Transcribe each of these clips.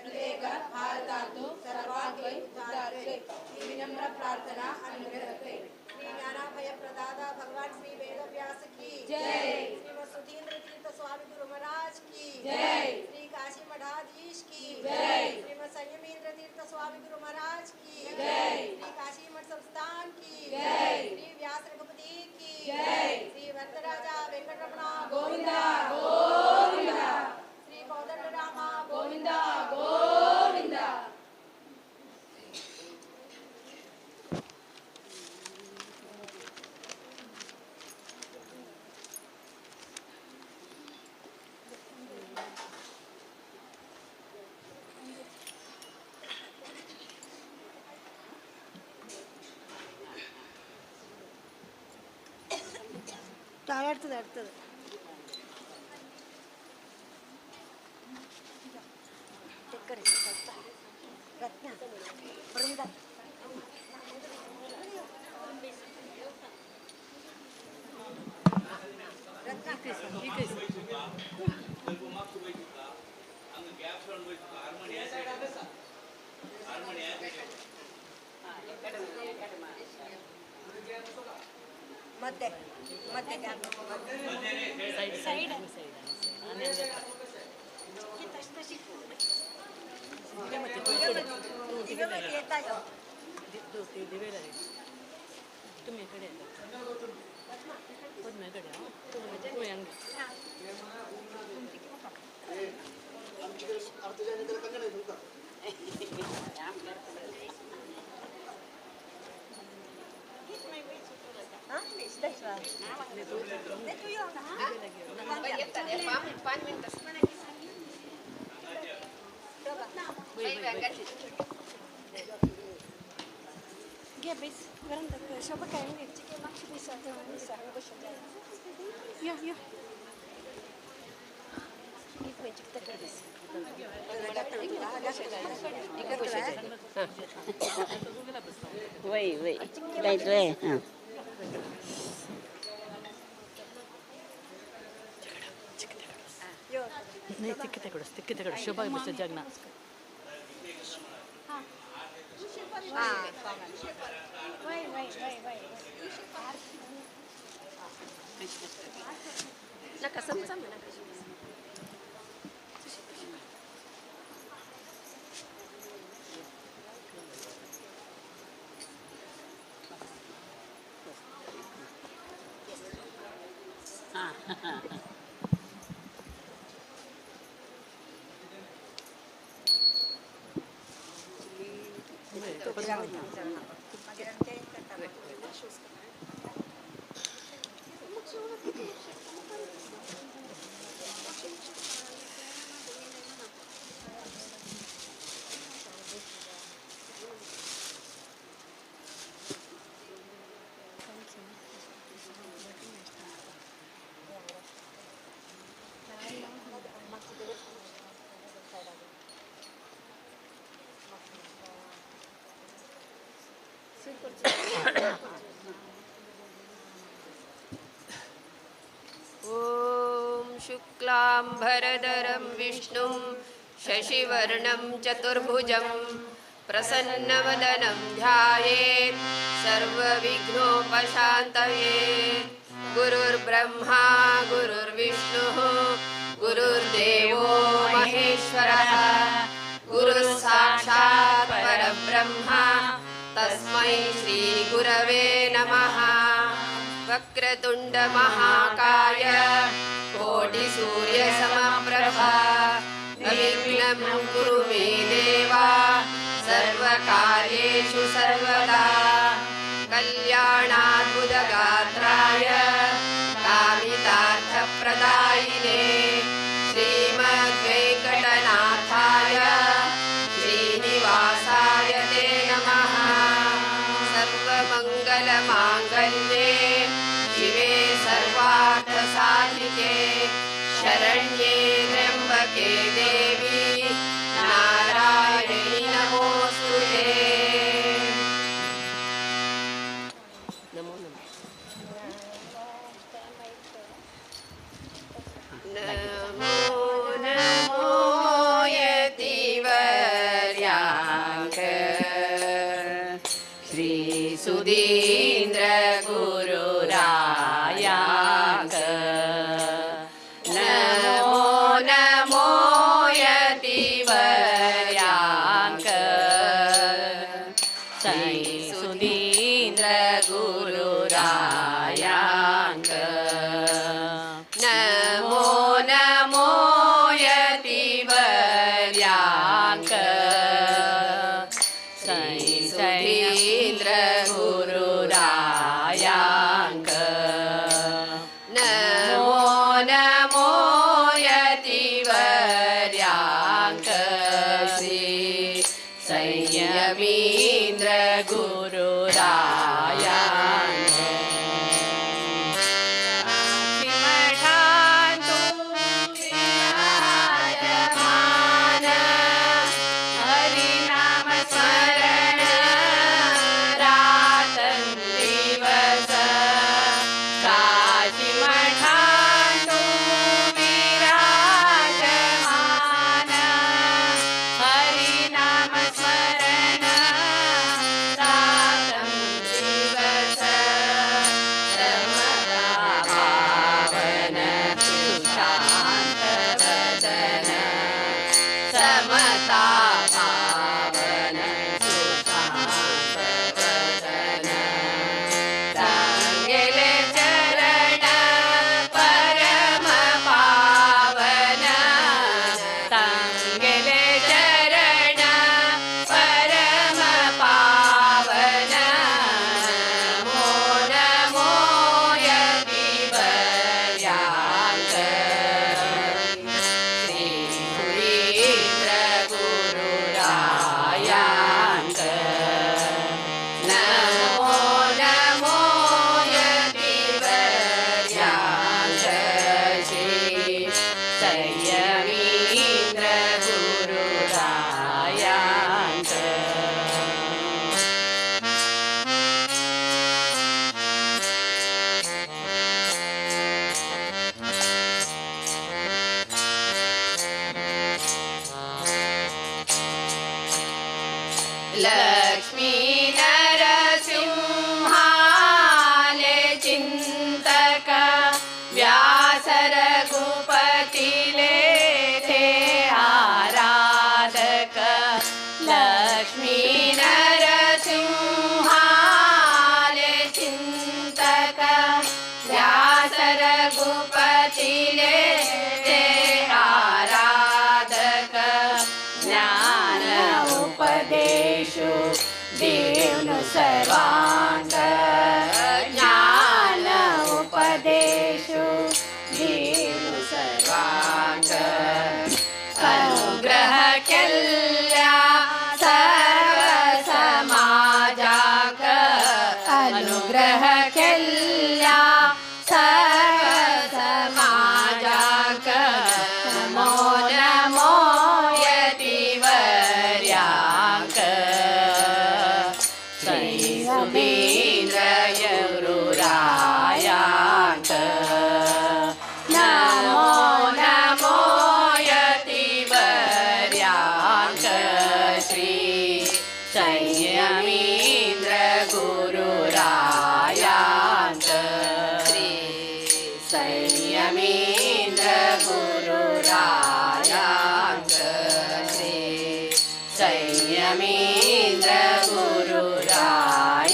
प्रत्येक भारतातु सर्वाग्रै उद्धार्यै विनम्र प्रार्थना अनुग्रहते। श्री ज्ञानाभय प्रदाता भगवान श्री वेदव्यास की जय। श्रीमद सुधींद्र तीर्थ स्वामी गुरु महाराज की जय। श्री काशी मठाधीश की जय। श्रीमद संयमेंद्र तीर्थ स्वामी गुरु महाराज की जय। श्री काशी मठ संस्थान की जय। श्री व्यास रघुपति की जय। श्री वरदराजा वेंकटरमण गोविंदा गोविंदा। श्री कोदंडराम गोविंदा गोविंदा। അടുത്തത് അടുത്തത് ರತ್ನ ಬೃಂದ ಮತ್ತೆ ಮತ್ತೆ ಸೈಡ್ तुम्ही इकडे तुम्ही Ghe, băieți, veranda, că și-o bă care nu e, ce că e maxi bisa, te mă bisa, nu bă și-o ia, ia. Ghe, băi, ce câte credeți? वही वही नहीं तो है हाँ नाही तिकडे शोभा बस जगना नका समजा म्हणा ॐ शुक्लाम्भरधरं विष्णुं शशिवर्णं चतुर्भुजं प्रसन्नवदनं ध्यायेत् सर्वविघ्नोपशान्तये। गुरुर्ब्रह्मा गुरुर्विष्णुः गुरुर्देवो महेश्वरः गुरुः साक्षात् परब्रह्मा तस्मै श्रीगुरवे नमः। वक्रतुंड महाकाय कोटिसूर्यसमप्रभा निर्विघ्नं कुरु मे देवा सर्वकार्येषु सर्वदा। कल्याणाद्भुतगात्राय कामितार्थप्रदायिने श्रीमद्वेङ्कटनाथाय श्रीनिवासाय ते नमः। सर्वमङ्गलमाङ्गल्ये शिवे सर्वार्थसाधिके शरण्ये त्र्यम्बके देवी नारायणी नमोऽस्तुते। नमो नमः। नमो नमो यतिवर यतिवर्याङ्क श्री संयमीन्द्र गुरुरायाङ्क श्रीमठान्तु विराजमान हरिनाम स्मरण रातं दिवस काशी मठान्तु विराजमान हरिनाम स्मरण रातं दिवस समता पावन सुशान्त वदन समता पावन सुशान्त वदन संगेले चरण परम पावन संगेले चरण परम पावन मोर मोयतिवर्याङ्क श्री सुरेन्द्र गुरुरायाङ्क नमो नमो यतिवर्याङ्क श्री संयमीन्द्र गुरुरायाङ्क लक्ष्मी नरसिंहाले चिन्तक व्यास रघुपतिले थे आराधक लक्ष्मी नरसिंहाले चिन्तक व्यास रघुपतिले थे आराधक ज्ञान उपदेशु देवनु सर्वांग ज्ञान उपदेशु देवनु सर्वांग अनुग्रह केल्या सर्व समाजाक अनुग्रह केल्या सर्व समाजाक नमो नमो यतिवर्याङ्क श्री सुरेन्द्र गुरुरायाङ्क नमो नमो यतिवर्याङ्क श्री संयमीन्द्र गुरुरायाङ्क श्री संयमीन्द्र गुरुरायाङ्क श्री संयमीन्द्र गुरुरायाङ्क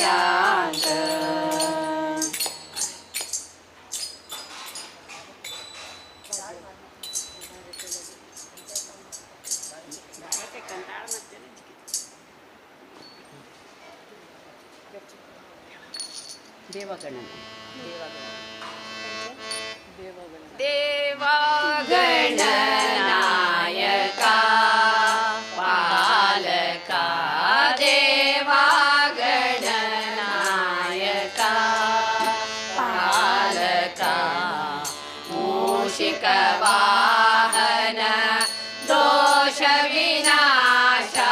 ದೇವಗಣನ देवागणनायका पालका देवागणनायका पालका मूषिकवाहन दोष विनाशा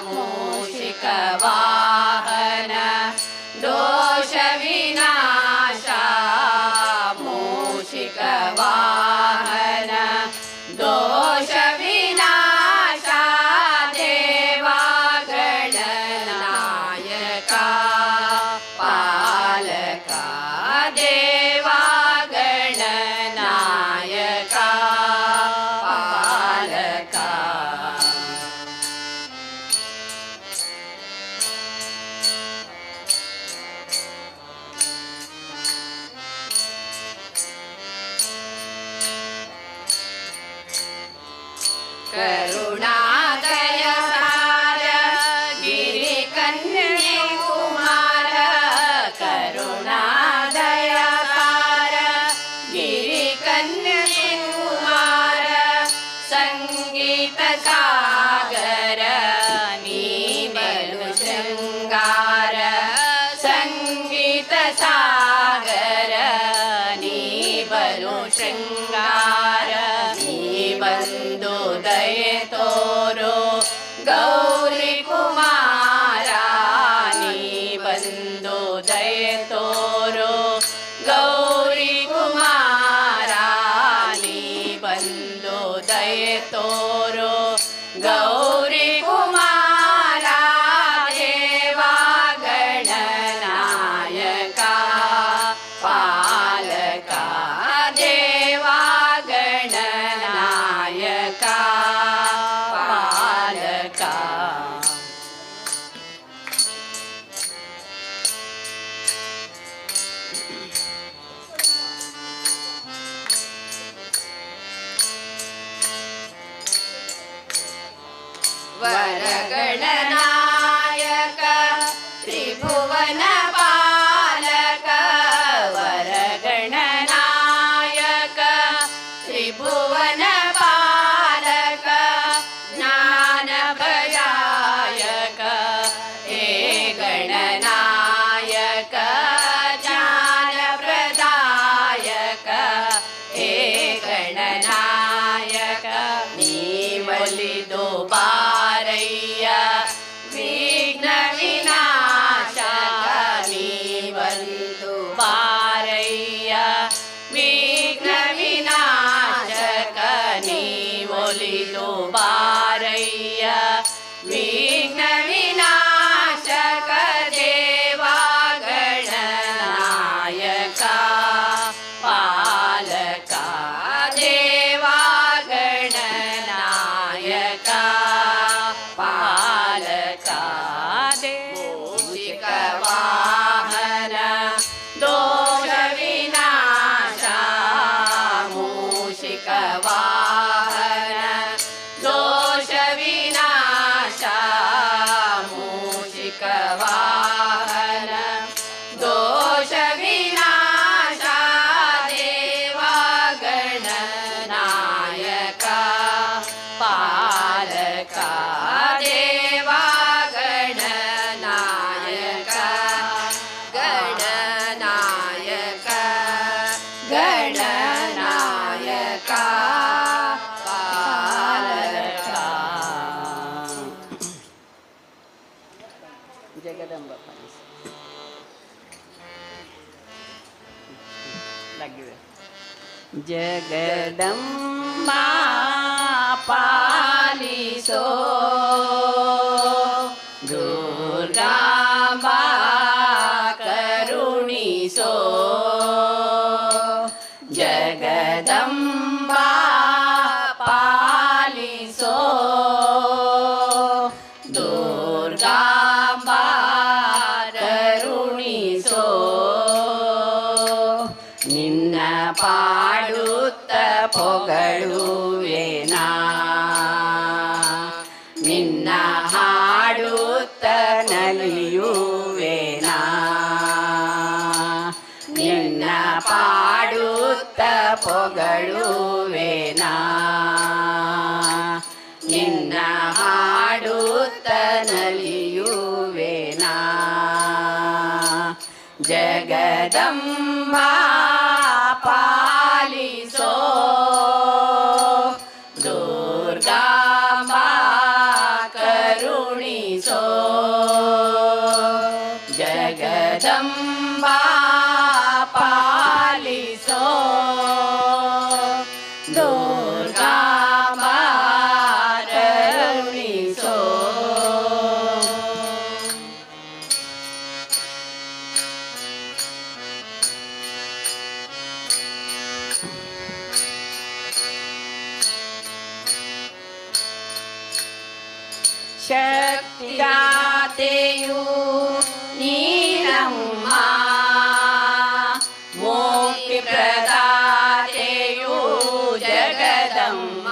मूषिकवाहन दोष विनाशा मूषिकवाहन दोष विनाशा देवागणनायका पालका देवागणनायका पालका करुणादय सार गिरिकन्ये कुमार करुणादय सार गिरिकन्ये कुमार ಬಂದು ದಯೆ ತೋರು ಗೌರಿ ಕುಮಾರ ದೇವ ಗಣನಾಯಕ ಪಾಲಕ ದೇವ ಗಣನಾಯಕ ಪಾಲಕ वरगणनायक त्रिभुवन पालक वरगणनायक त्रिभुवन पालक ज्ञान प्रदायक हे गणनायक ज्ञान प्रदायक हे गणनायक नीवलिदो बारय्य विघ्न विनाशक नीवलिदो बारय्य विघ्न विनाशक नीवलिदो बारय्य विघ्न विनाशक देवा गणनायक पालक देवा गणनायक पालक मूषिक वाहन दोष विनाश मूषिक वाहन दोष विनाश मूषिक वाहन दोष विनाश देवा गणनायक पालक देवा गणनायक गणनायक गणनायक पालक जगदंब पालिस लगिवे जगदम्बा पालिसो दुर्गांबा करुणिसो जगदम्बा पालिसो दुर्गांबा करुणिसो ನಿನ್ನ ಪಾಡುತ್ತ ಪೊಗಳುವೆನಾ ನಿನ್ನ ಹಾಡುತ್ತ ನಲಿಯುವೆನಾ ನಿನ್ನ ಪಾಡುತ್ತ ಪೊಗಳುವೆನಾ ನಿನ್ನ ಹಾಡುತ್ತ ನಲಿಯುವೆನಾ ಜಗದಂಬಾ ಪಾಲಿಸೋ ದುರ್ಗಾಂಬಾ ಕರುಣಿಸೋ ಜಗದಂಬಾ ಪಾಲಿಸೋ ದುರ್ಗಾಂಬಾ ಕರುಣಿಸೋ ಶಕ್ತಿದಾತೆಯು ನೀನಮ್ಮ ಮುಕ್ತಿ ಪ್ರದಾತೆಯು ಜಗದಮ್ಮ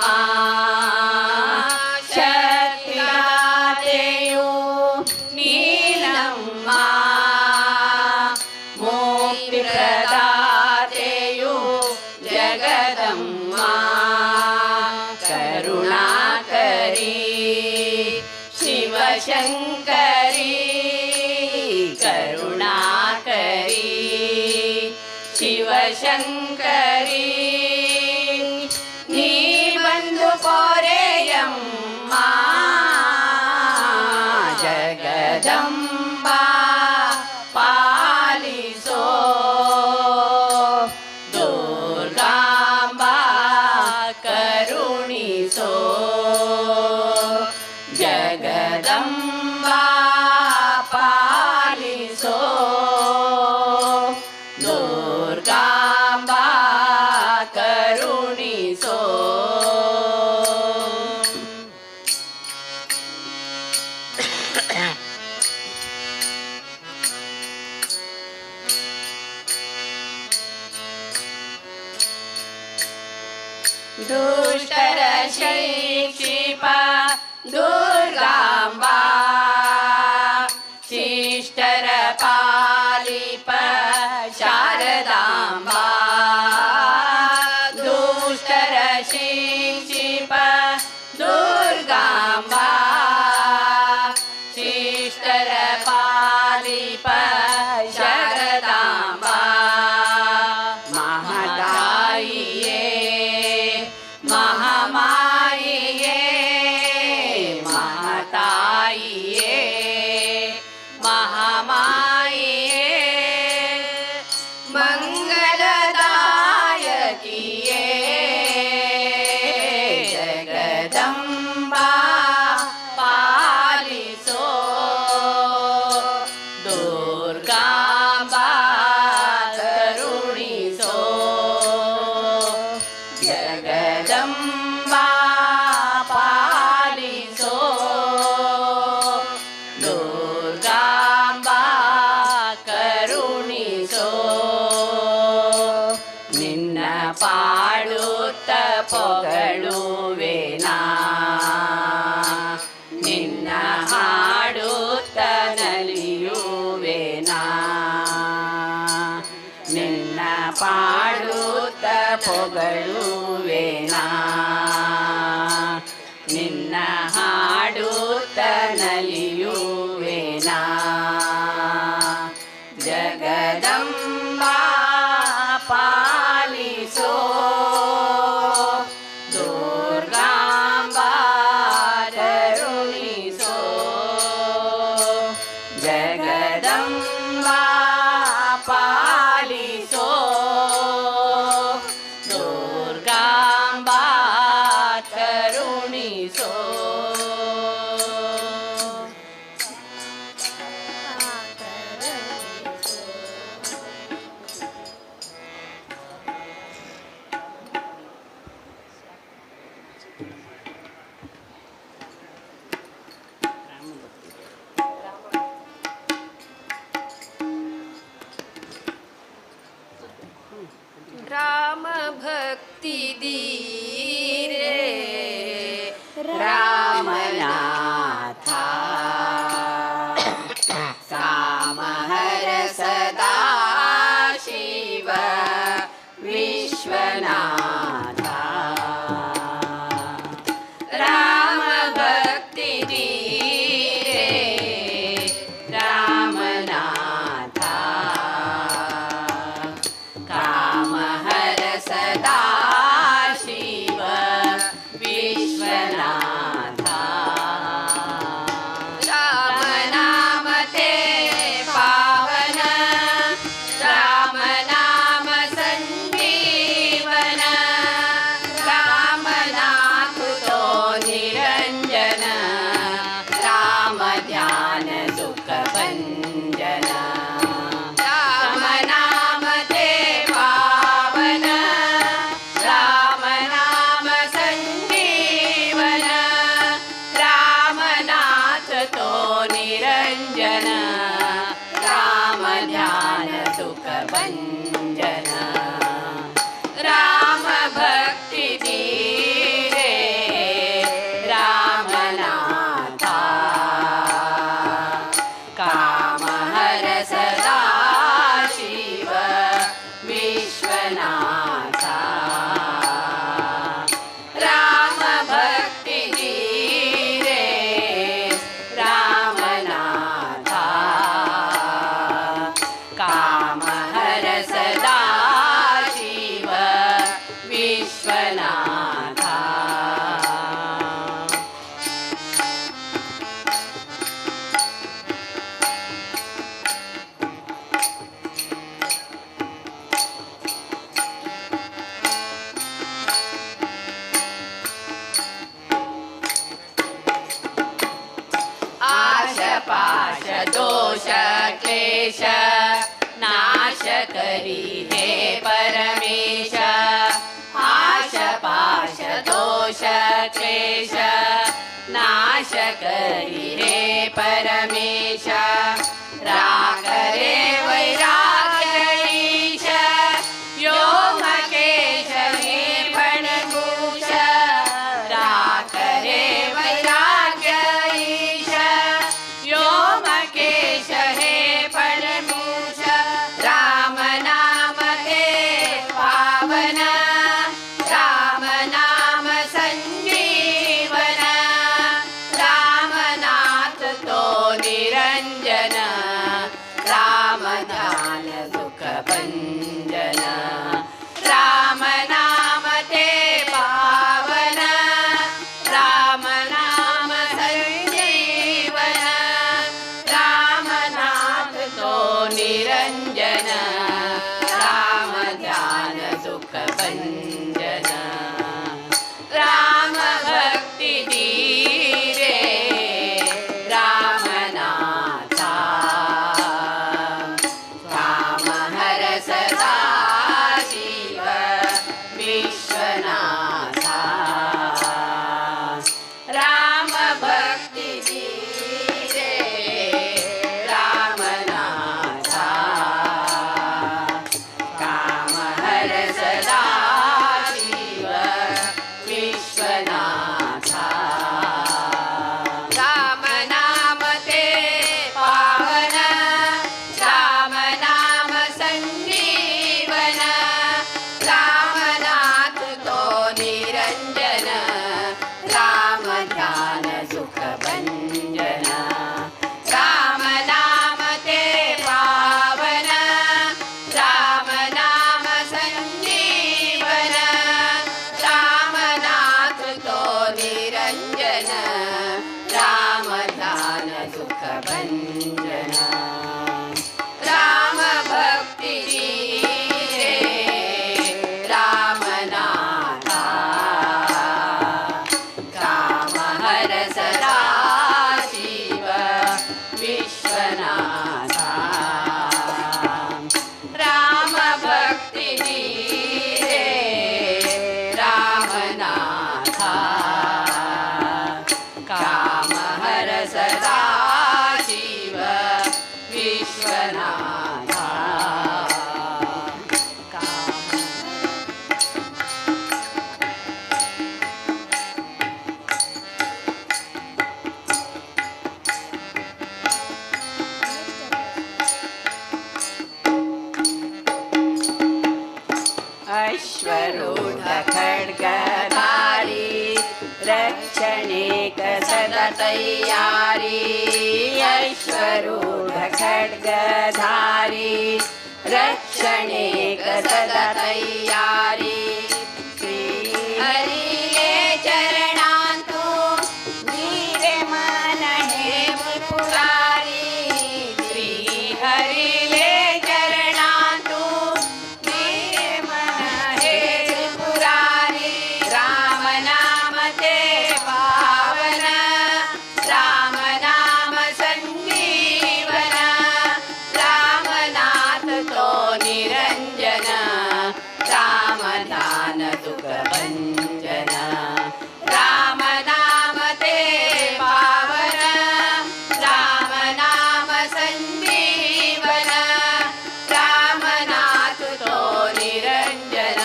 ಶಕ್ತಿದಾತೆಯು ನೀನಮ್ಮ ಮುಕ್ತಿ ಪ್ರದಾತೆಯು ಜಗದಮ್ಮ ಕರುಣಾಕರಿ ಶಿವಶಂಕರಿ ಕರುಣಾಕರಿ ಶಿವಶಂಕರಿ ನೀ ಬಂದು ಪೊರೆಯಮ್ಮ ಜಗದಂಬಾ ಪಾಲಿಸೋ ದುರ್ಗಾಂಬಾ ಕರು ಕರುಣಿಸೋ ಜಗದಂಬಾ ಪಾಲಿಸೋ ದುರ್ಗಾಂಬಾ ಕರುಣಿಸೋ ದುಷ್ಟರ ಶಿಕ್ಷಿಪ ದುರ್ಗಾಂಬಾ ಶಿಷ್ಟರ ಪಾಲಿಪ ಶಾರದಾಂಬಾ ದುಷ್ಟರ ಶಿಕ್ಷಿಪ ದುರ್ಗಾಂಬಾ ಶಿಷ್ಟರ ಪಾಲಿಪ ಶಾರದಾಂಬಾ ಮಹಾತಾಯಿಯೇ ಮಹಾಮಾಯಿಯೇ ಮಹಾತಾಯಿಯೇ ಮಹಾಮಾಯಿಯೇ ಮಂಗಲದಾಯಕಿಯೇ ಜಗದಂಬಾ ಪಾಲಿಸೋ ದುರ್ಗಾಂಬಾ ಕರುಣಿಸೋ ಜಗದಂಬಾ ಪಾಲಿಸೋ ದುರ್ಗಾಂಬಾ ಕರುಣಿಸೋ ನಿನ್ನ ಪಾಡುತ್ತ ಪೊಗಳುವೆನಾ ನಿನ್ನ ಹಾಡುತ್ತ ನಲಿಯುವೆನಾ ನಿನ್ನ ಪಾಡುತ್ತ ಪೊಗಳುವೆನಾ ನಿನ್ನ ಹಾಡುತ್ತ ನಲಿಯುವೆನಾ ಜಗದಂಬಾ ಪಾಲಿಸೋ ದುರ್ಗಾಂಬಾ ಕರುಣಿಸೋ ಜಗದಂಬಾ ಪಾಲಿಸೋ ದುರ್ಗಾಂಬಾ ಕರುಣಿಸೋ ರಾಮ ಭಕ್ತಿ ದೀರೆ ರಾಮ पाश दोष क्लेश नाश करी हे परमेश आश पाश दोष क्लेश नाश करी हे परमेश राग रे वैराग्य ईश व्योमकेश हे फणभूष राग रे वैराग्य ईश व्योमकेश हे फणभूष राम नाम हे पावन राम नाम संजीवन रामनाथ तो निरंजन राम ध्यान सुख भंजन राम नाम ते पावन राम नाम संजीवन रामनाथ तो निरंजन राम ध्यान सुख भंजन राम भक्ति धीरे रामनाथा राम हर सदा शिव विश्वनाथा राम भक्ति धीरे रामनाथा काम हर सदा शिव विश्वनाथा राम नाम ते पावन राम नाम संजीवन रामनाथ तो निरंजन राम ध्यान सुख भंजन राम नाम ते पावन राम नाम संजीवन रामनाथ तो निरंजन राम ध्यान सुख भंजन राम भक्ति धीरे रामनाथा काम हर सदा शिव विश्वनाथा राम भक्ति धीरे रामनाथा काम हर सदा शिव विश्वनाथा काम अश्वरूढ खड्गधारी रक्षणेक सदा तैयारी अश्वरूढ खड्गधारी रक्षणेक सदा तैयारी श्री हरिले चरणांतु धीरे मन हे पुरारी श्री हरिले चरणांतु धीरे मन हे पुरारी राम नाम ते पावन राम नाम संजीवन रामनाथ तो निरंजन राम ध्यान सुख भंजन राम नाम ते पावन राम नाम संजीवन रामनाथ तो निरंजन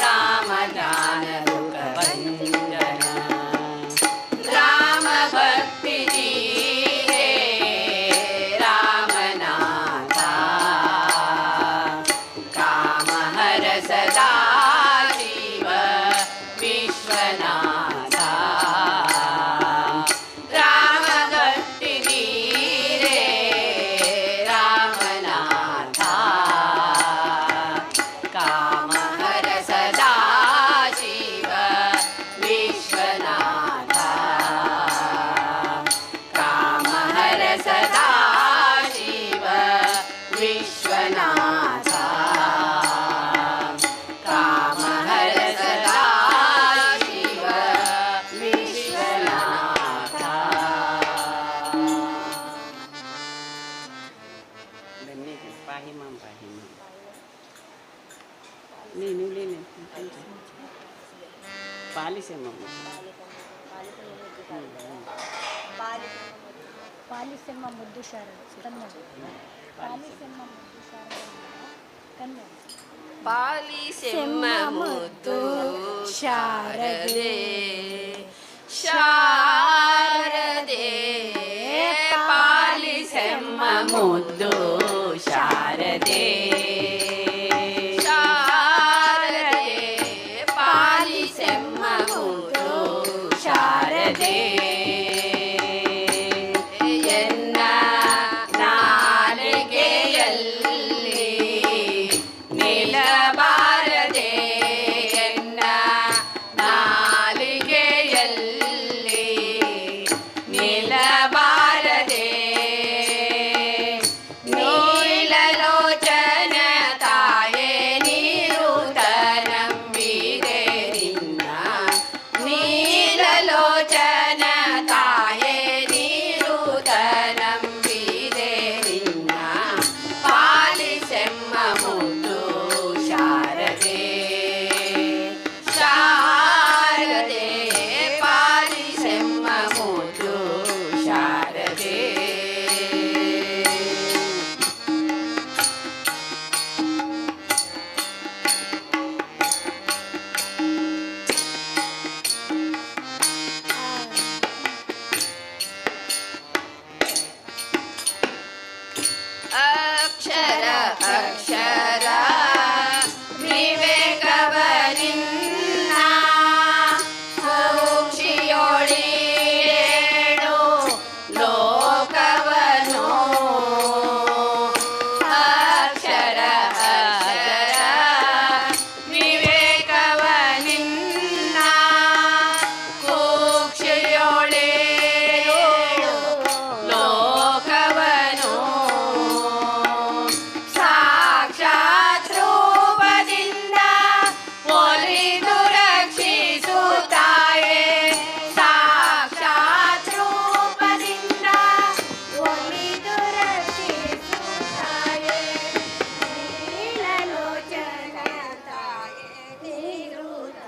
राम ध्यान सुख भंजन राम भक्ति धीरे रामनाथा काम हर सदा शिव विश्वनाथा राम भक्ति धीरे रामनाथा काम हर सदा शिव विश्वनाथा काम हर सदा शिव विश्वनाथा काम हर सदा शिव ಪಾಲಿಸೆಮ್ಮಮ್ಮ. ಪಾಲಿಸೆಮ್ಮ ಮುದ್ದು ಶಾರದೆ ಕನ್ನಡ. ಪಾಲಿಸೆಮ್ಮ ಮುದ್ದು ಶಾರದೆ ಕನ್ನಡ. ಪಾಲಿಸೆಮ್ಮ ಮುದ್ದು ಶಾರದೆ ಶಾರದೆ ಪಾಲಿಸೆಮ್ಮ ಮುದ್ದು ಶಾರದೆ ಶಾರದೆ ಪಾಲಿಸೆಮ್ಮ ಮುದ್ದು ಶಾರದೆ ಎನ್ನ ನಾಲಿಗೆಯಲ್ಲಿ ನಿಲಬಾರದೆ ಎನ್ನ ನಾಲಿಗೆಯಲ್ಲಿ ನಿಲಬಾರದೆ ನೀಲಲೋಚನ ತಾಯೇ ನೀರುತ ನಂಬಿದೆ ನಿನ್ನ ನೀಲಲೋಚನ ತಾಯೇ ನೀರುತ ನಂಬಿದೆ ನಿನ್ನ ಪಾಲಿಸೆಮ್ಮ ಮುದ್ದು ಶಾರದೆ ಶಾರದೆ ಪಾಲಿಸೆಮ್ಮ ಮುದ್ದು ಶಾರದೆ ಅಕ್ಷರ ಅಕ್ಷರ ವಿವೇಕವನಿನ್ನ ಮೋಕ್ಷಿಯೊಳೇಳು ಲೋಕವನು ಅಕ್ಷರ ಅಕ್ಷರ ವಿವೇಕವನಿನ್ನ ಮೋಕ್ಷಿಯೊಳೇಳು ಲೋಕವನು ಸಾಕ್ಷಾತ್ ರೂಪದಿಂದ ಒಲಿದು ರಕ್ಷಿಸುತ್ತಾಯೇ ಸಾಕ್ಷಾತ್ ರೂಪದಿಂದ ಒಲಿದು ರಕ್ಷಿಸುತ್ತಾಯೇ ನೀಲಲೋಚನ ತಾಯೇ ನೀರುತ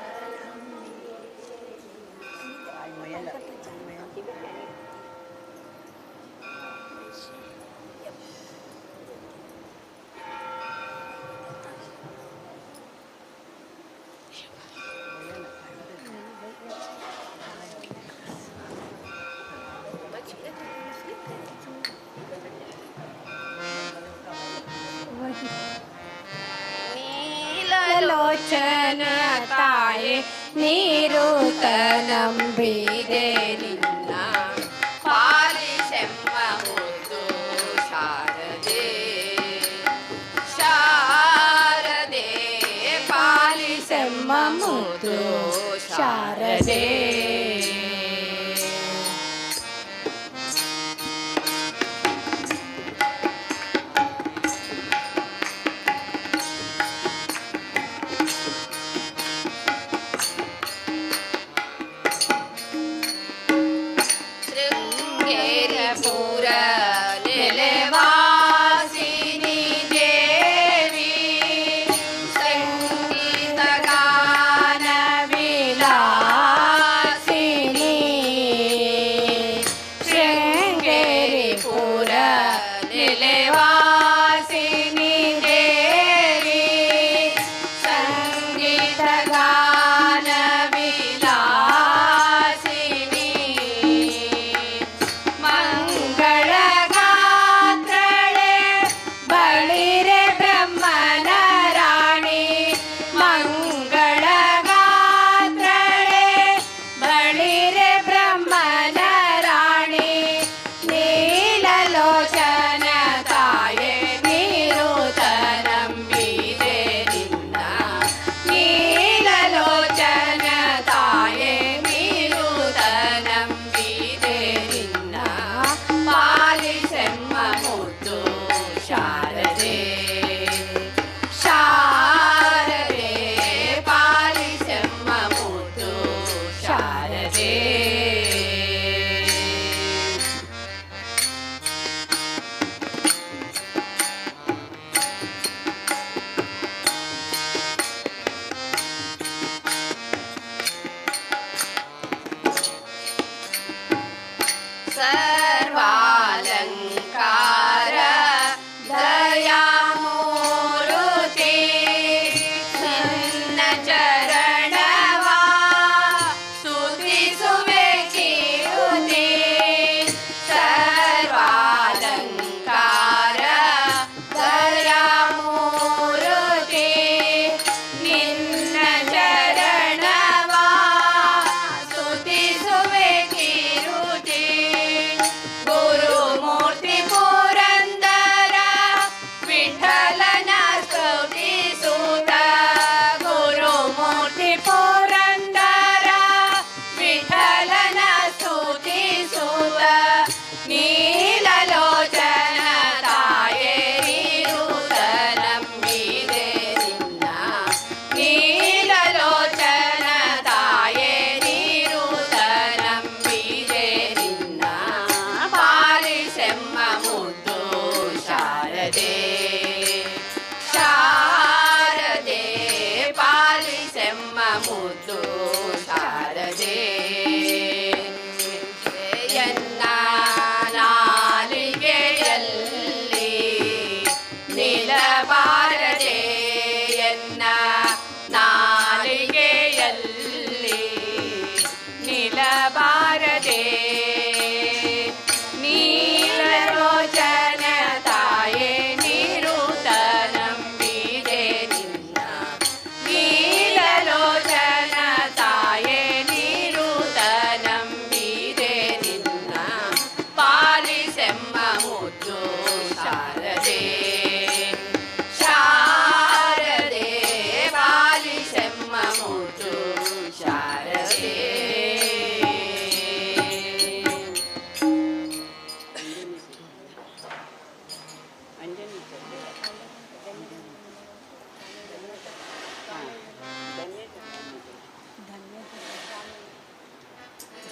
ನೀಲಲೋಚನ ತಾಯೇ ನೀರುತ ನಂಬಿದೆ ನಿನ್ನ ಪಾಲಿಸೆಮ್ಮ ಮುದ್ದು ಶಾರದೆ ಶಾರದೆ ಪಾಲಿಸೆಮ್ಮ ಮುದ್ದು ಶಾರದೆ ಶೃಂಗೇರಿಪುರ ನೆಲೆವಾಸಿನಿ ದೇವಿ ಸಂಗೀತ ಗಾನ ವಿಲಾಸಿನಿ ಶೃಂಗೇರಿಪುರ ನೆಲೆವಾಸಿನಿ ದೇವಿ ಸಂಗೀತ ಗಾನ ವಿಲಾಸಿನಿ ಮಂಗಳ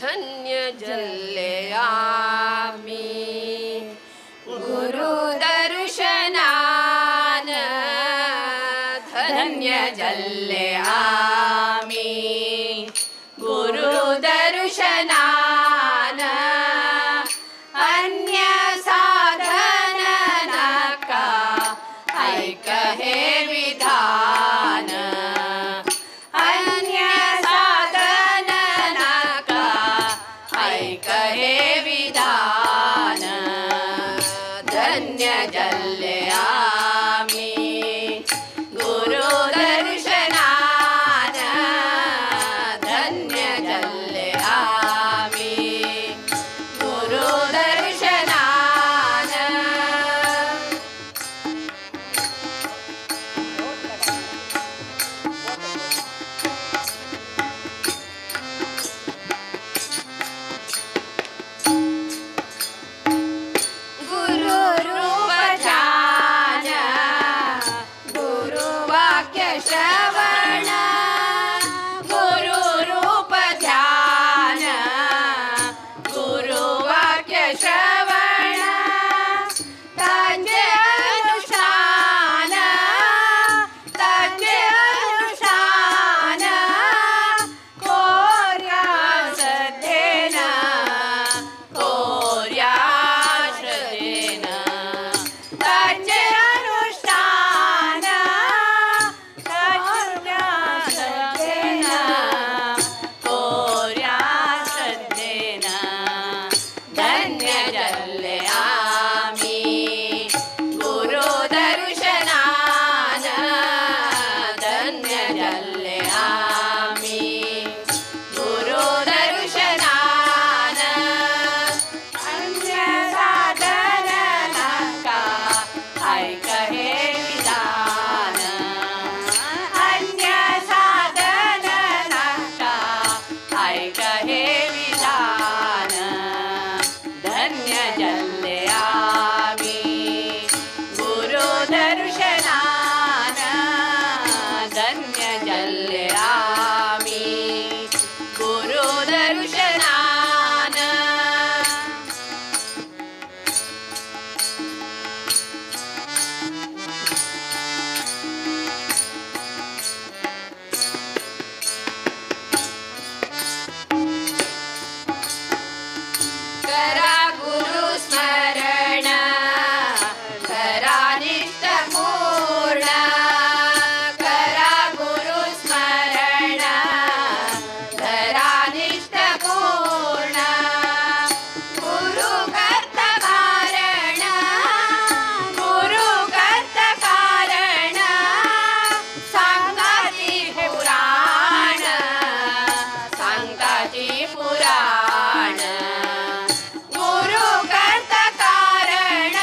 धन्य जल्ले आम्ही गुरु दर्शनान धन्य जल्ले आम्ही गुरु दर्शनान अन्य साधन नका ऐक हे विधान अन्य साधन नका ऐक हे विधान धन्य जल्ले आम्ही गुरु दर्शनान धन्य जल्ले आम्ही गुरु दर्शनान गुरु रूप ध्यान गुरु वाक्य श्रवण गुरु रूप ध्यान गुरु वाक्य श्रवण त्यांचे अनुष्ठान त्यांचे अनुष्ठान कोर्या श्रद्धेन कोर्या श्रद्धेन त्यांचे अनुष्ठान कोर्या श्रद्धेन कोर्या श्रद्धेन धन्य जल्ले आम्ही गुरु दर्शनान धन्य जल्ले आम्ही गुरु दर्शनान अन्य साधन नका ऐक हे विधान अन्य साधन नका ऐक हे विधान धन्य जल्ले आम्ही गुरु दर्शनान धन्य जल्ले आम्ही गुरु दर्शनान करा गुरु स्मरण करा निष्ठ पूर्ण करा गुरु स्मरण करा निष्ठ पूर्ण गुरु कर्त कारण गुरु कर्त कारण सांगाची पुराण सांगाची पुराण गुरु कर्त कारण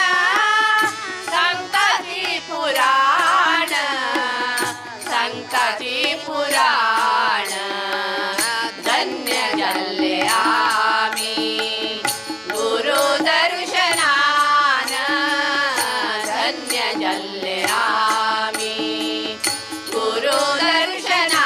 संताची पुराण संताची पुराण धन्य जल्ले आम्ही गुरु दर्शनान धन्य जल्ले आम्ही गुरु दर्शनान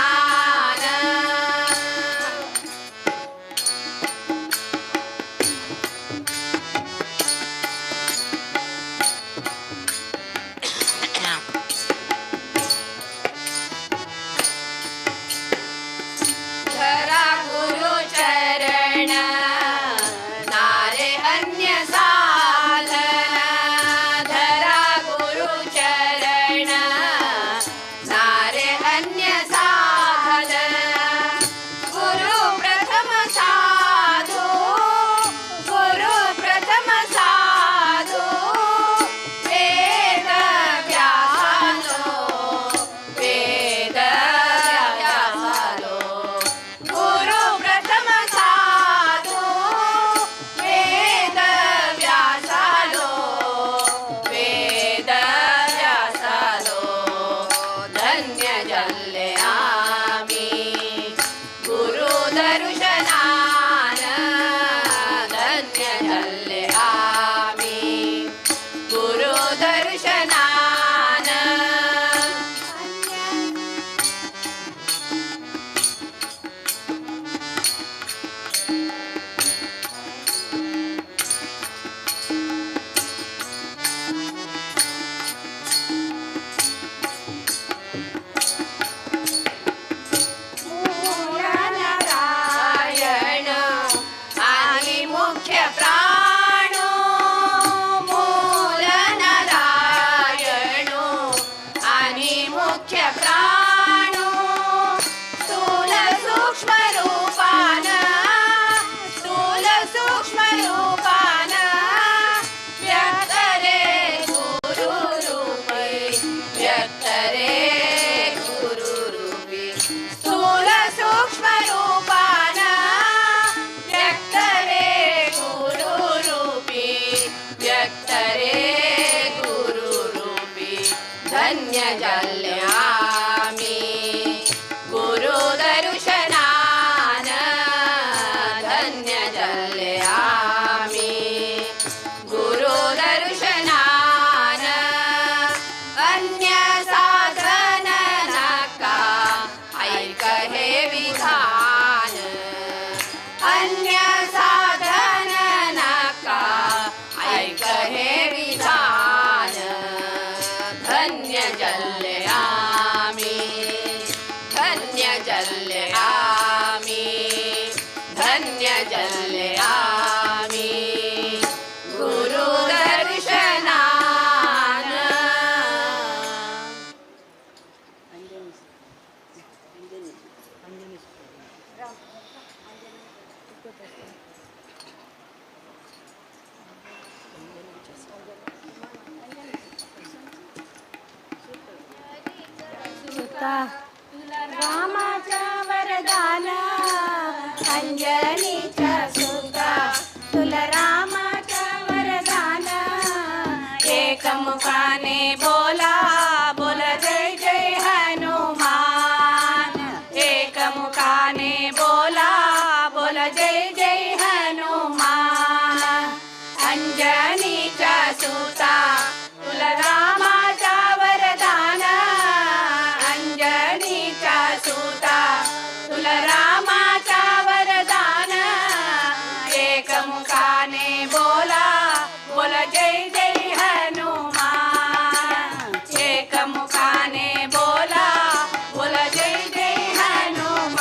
धरा गुरु चरण अन्य साधन नका ऐक हे विधान धन्य जल्ले आम्ही धन्य जल्ले आम्ही धन्य जल्ले आम्ही गुरु दर्शनान रामाच्या वरदान अंजनीच्या सुता तुला रामाच्या वरदान एकमुखाने बोला बोल जय जय हनुमान एकमुखाने बोला बोल जय जय हनुमान अंजनीच्या सुता तुला रामाच्या वरदान अंजनीच्या सुता तुला रामाच्या वरदान एकमुखाने बोला बोल जय जय हनुमान एकमुखाने बोला बोल जय जय हनुमान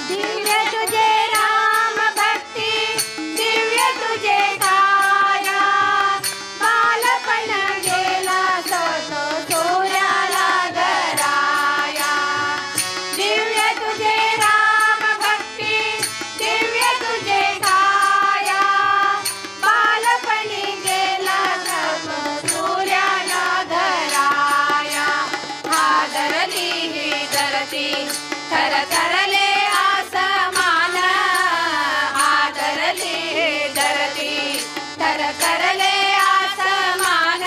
दिव्य तुझे राम भक्ती दिव्य तुझे काया बालपण गेला तो सूर्याला धराया दिव्य तुझे राम भक्ती दिव्य तुझे काया बालपणी गेला तो सूर्याला धराया हादरली ही धरती थर थरले आसमान हादरली ही धरती थर थरले आसमान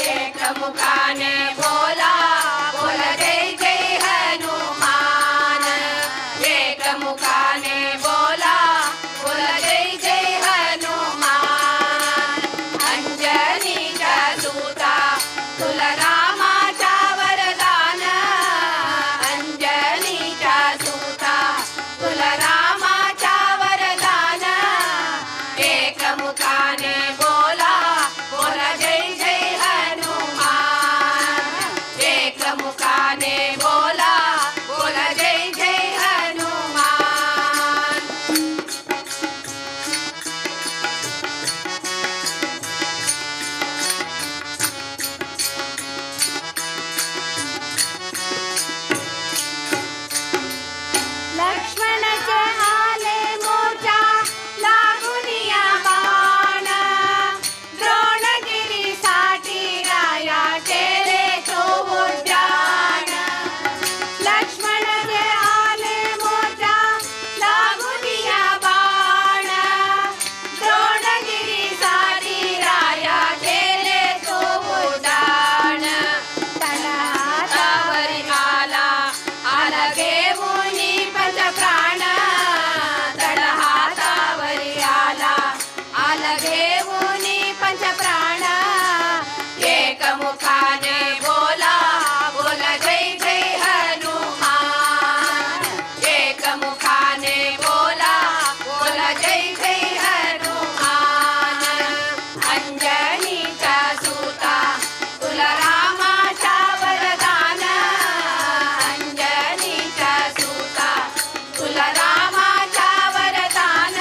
एकमुखाने बोला बोल जय जय हनुमान एकमुखाने बोला बोल जय जय हनुमान अंजनीच्या दूता तुला रामाच्या वरदान अंजनीच्या दूता तुला रामाच्या वरदान एकमुखाने बोला बोल जय जय हनुमान एकमुखाने बोला बोल जय जय हनुमान लक्ष्मणाचे आले मोर्चा लागून या बाण द्रोणगिरीसाठी राया केले तो उड्डाण लक्ष्मणाचे आले मोर्चा लागून या बाण द्रोणगिरीसाठी राया केले तो उड्डाण हातावरी आला आला घेऊनी पंचप्राण तळ हातावरी आला आला घेऊनी पंचप्राण एकमुखाने बोला बोल जय जय हनुमान एकमुखाने बोला बोल जय जय हनुमान अंजनीच्या सुता तुला रामाच्या वरदान अंजनीच्या सुता तुला रामाच्या वरदान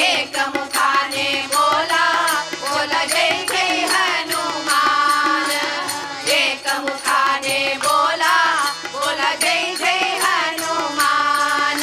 एकमुखाने बोला बोल जय जय हनुमान एकमुखाने बोला बोल जय जय हनुमान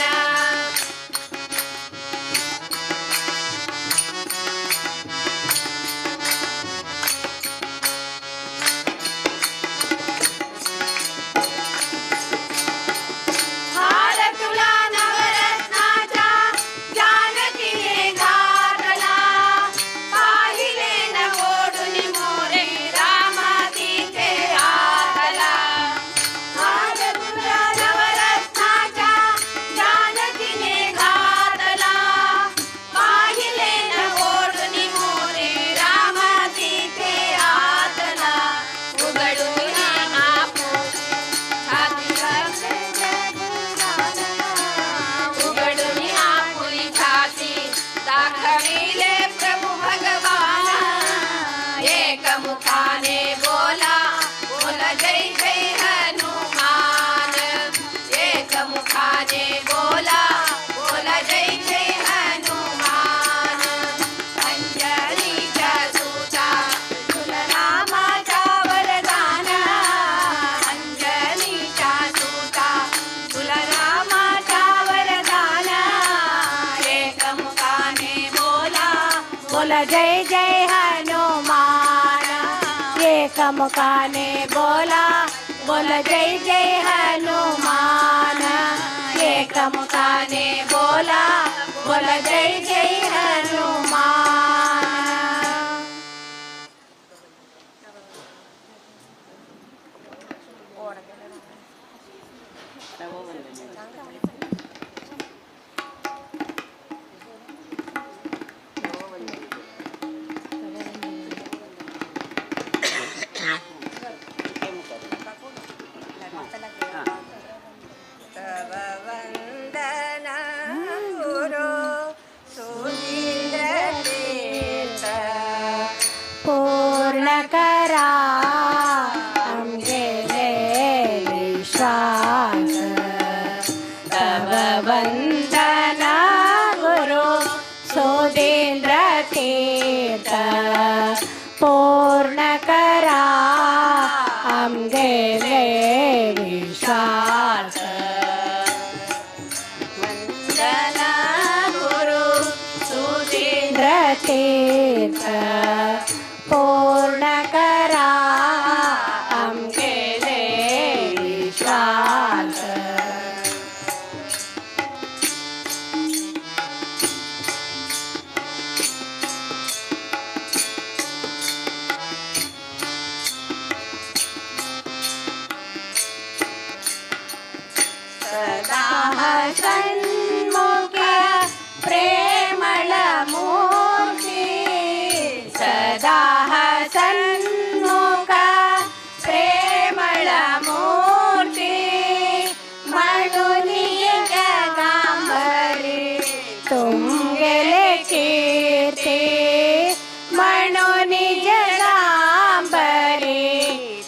बोला जय जय हनुमान एक मुखाने बोला बोला जय जय हनुमान एक मुखाने बोला बोला जय जय हनुमान तव वंदन गुरु सुधींद्र तीर्थ पूर्ण करा आमगेले विश्वास तव वंदन गुरु सुधींद्र तीर्थ पूर्ण करा आमगेले विश्वास वंदन गुरु सुधींद्र तीर्थ पूर्ण करा आमगेले विश्वास सदा सन्मुख प्रेमळ मूर्ती सदा सन्मुख प्रेमळ मूर्ती म्हणून जगांबरी तुमगेले कीर्ती म्हणून जगांबरी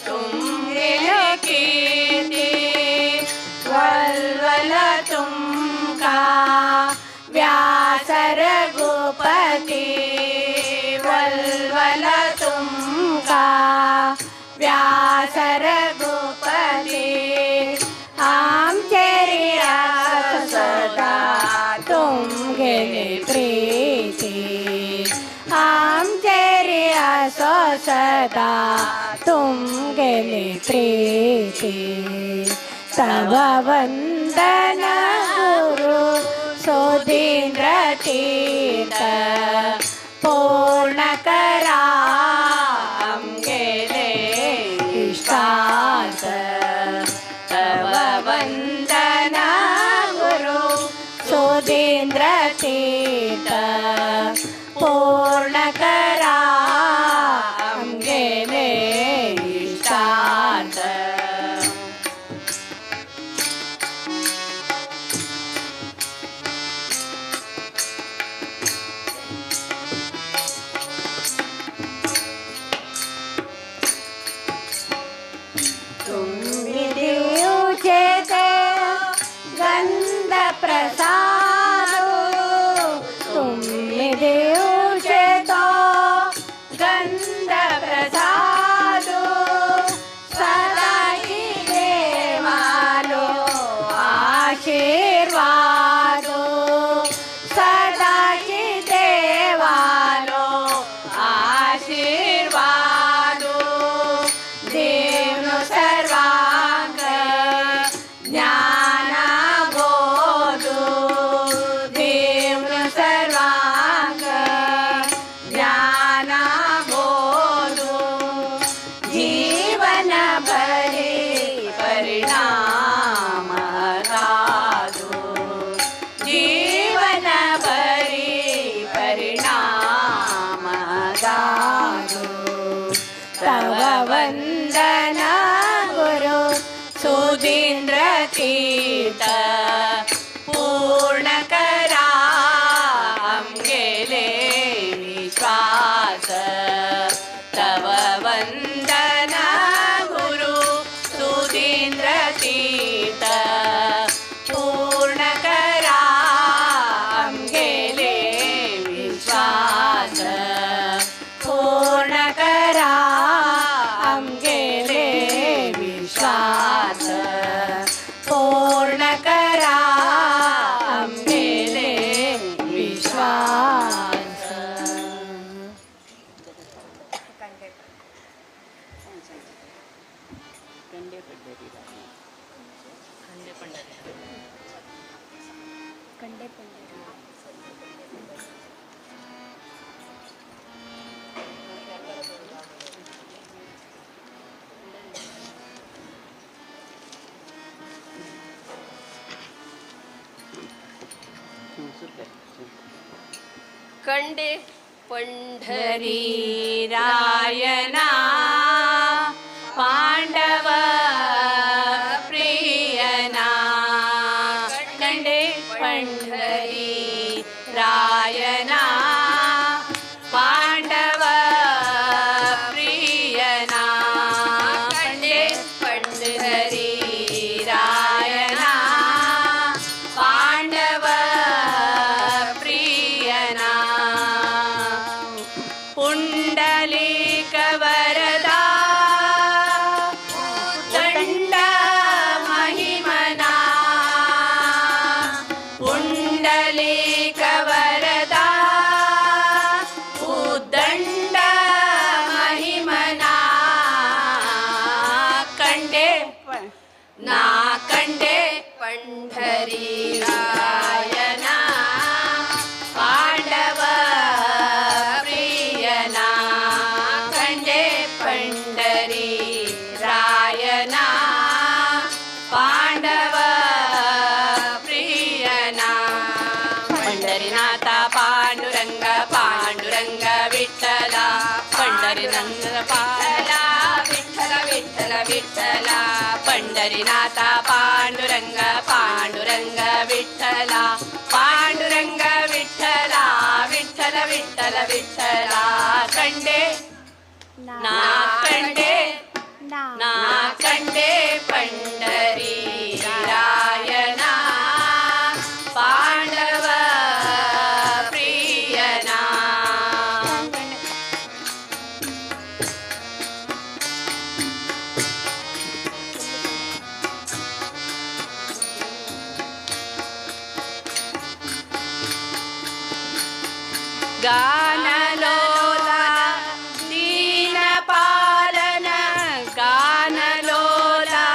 तुमगेले कीर्ती वल्वल तुमका व्यासर गोपती वल्वल तुमका व्यासर गोपती आमचे रिया सदा तुमगेले प्रीती आमचे रिया सदा तुमगेले प्रीती तव वंदन गुरु सुधींद्र तीर्थ पूर्ण करा आमगेले इष्टार्थ तव वंदन गुरु सुधींद्र तीर्थ पूर्ण करा आमगेले इष्टार्थ गंध प्रसाद तुम्ही देऊचे तो गंध प्रसाद सदाई देवालो आशीर्वाद सदाची देवालो आशीर्वाद देवनो सर्वांग ज्ञान बोधो देवनो सर्वांग ज्ञान बोधो जीवन भरे परिणाम दादो जीवन भरे परिणाम दादो तव वंदन गुरु सुधींद्र तीर्थ पूर्ण करा आमगेले विश्वास तव वंदन गुरु सुधींद्र तीर्थ पूर्ण करा आमगेले विश्वास पूर्ण करा आमगेले विश्वास पूर्ण करा आमगेले विश्वास ಕಂಡೆ पंढरी रायना पांडव प्रियना कंडे पंढरी रायना पांडव प्रियना कंडे पंढरी रायना पांडव प्रियना पुंडलिक वरदा दंड महिमना पुंडलिक वरदा उदंड महिमना कंडे ना कंडे पंढरी रायना पांडव प्रियना कंडे पंढरी रायना पांडव प्रियना पंढरीनाथ पांडुरंग पांडुरंग विठ्ठला पंढरीनाथ पाला विठ्ठल विठ्ठल विठ्ठला पंढरीनाथ पांडुरंग पांडुरंग विठ्ठला पांडुरंग विठ्ठला विठ्ठल विठ्ठल विठ्ठला कंडे ना कंडे ना कंडे पंढरी रायना पांडव प्रियना गानलोला दीनपालन गानलोला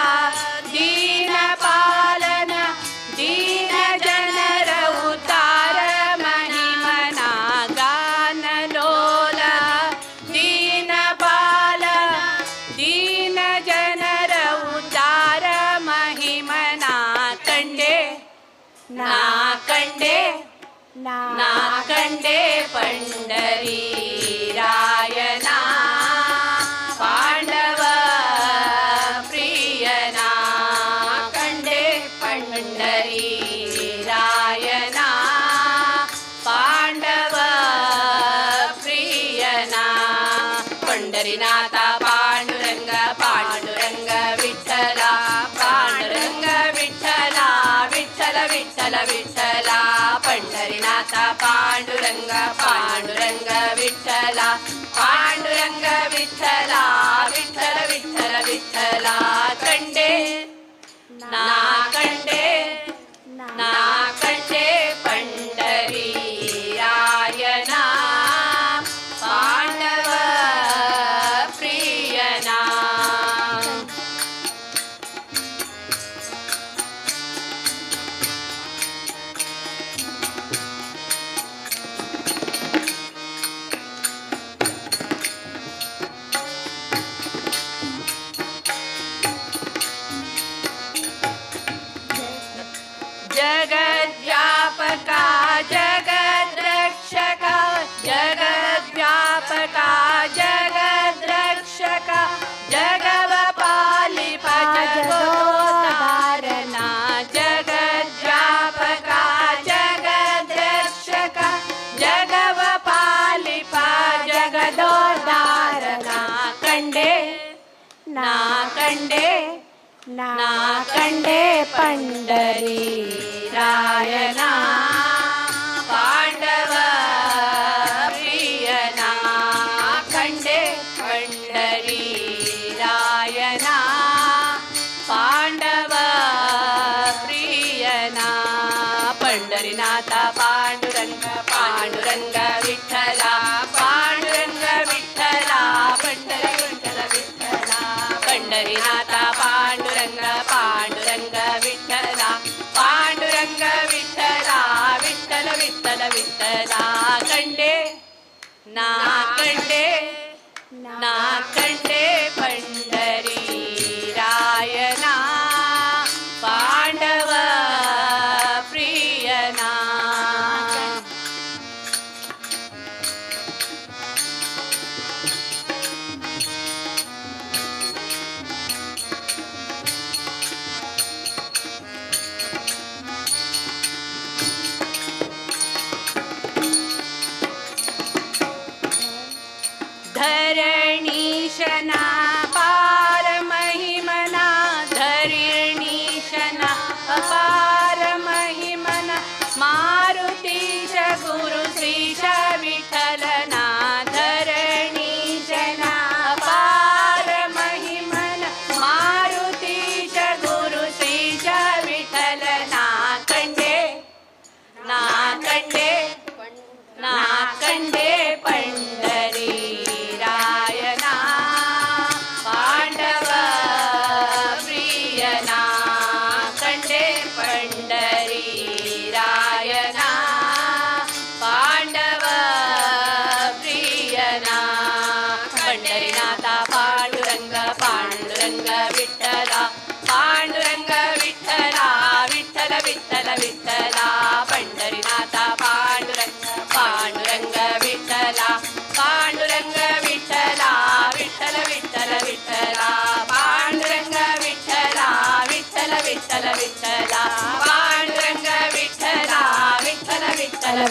दीनपालन दीन जनर उतार महिमना गानलोला दीनपाल दीन जनर उतार महिमना कंडे ना कंडे ना कंडे पंढरी रायना पांडव प्रियना कंडे पंढरी रायना पांडव प्रियना पंढरीनाथ पांडुरंग पांडुरंग विठ्ठला पांडुरंग विठ्ठला विठ्ठल विठ्ठल विठ्ठला पंढरीनाथ पांडुरंग पांडुरंग विठ्ठला पांडुरंग विठ्ठला विठ्ठल विठ्ठल विठ्ठला कंडे ना कंडे ना कंडे पंढरी रायना पांडव प्रियना जगद्व्यापका जगद्रक्षका जगद्व्यापका जगद्रक्षका जगवपालिप जगदोद्धारणा जगद्व्यापका जगद्रक्षका जगवपालिप जगदोद्धारणा कंडे ना कंडे ना कंडे पंढरी रायना पांडव प्रियना कंडे पंढरी रायना पांडव प्रियना पंढरीनाथ पांडुरंग पांडुरंग विठ्ठला पांडुरंग विठ्ठला पंढरी विठ्ठल विठ्ठला पंढरीनाथ पांडुरंग पांडुरंग विठ्ठला पांडुरंग विठ्ठला विठ्ठल विठ्ठल विठ्ठला कंडे ना कंडे ना कंडे पंढरी रायना पांडव प्रियना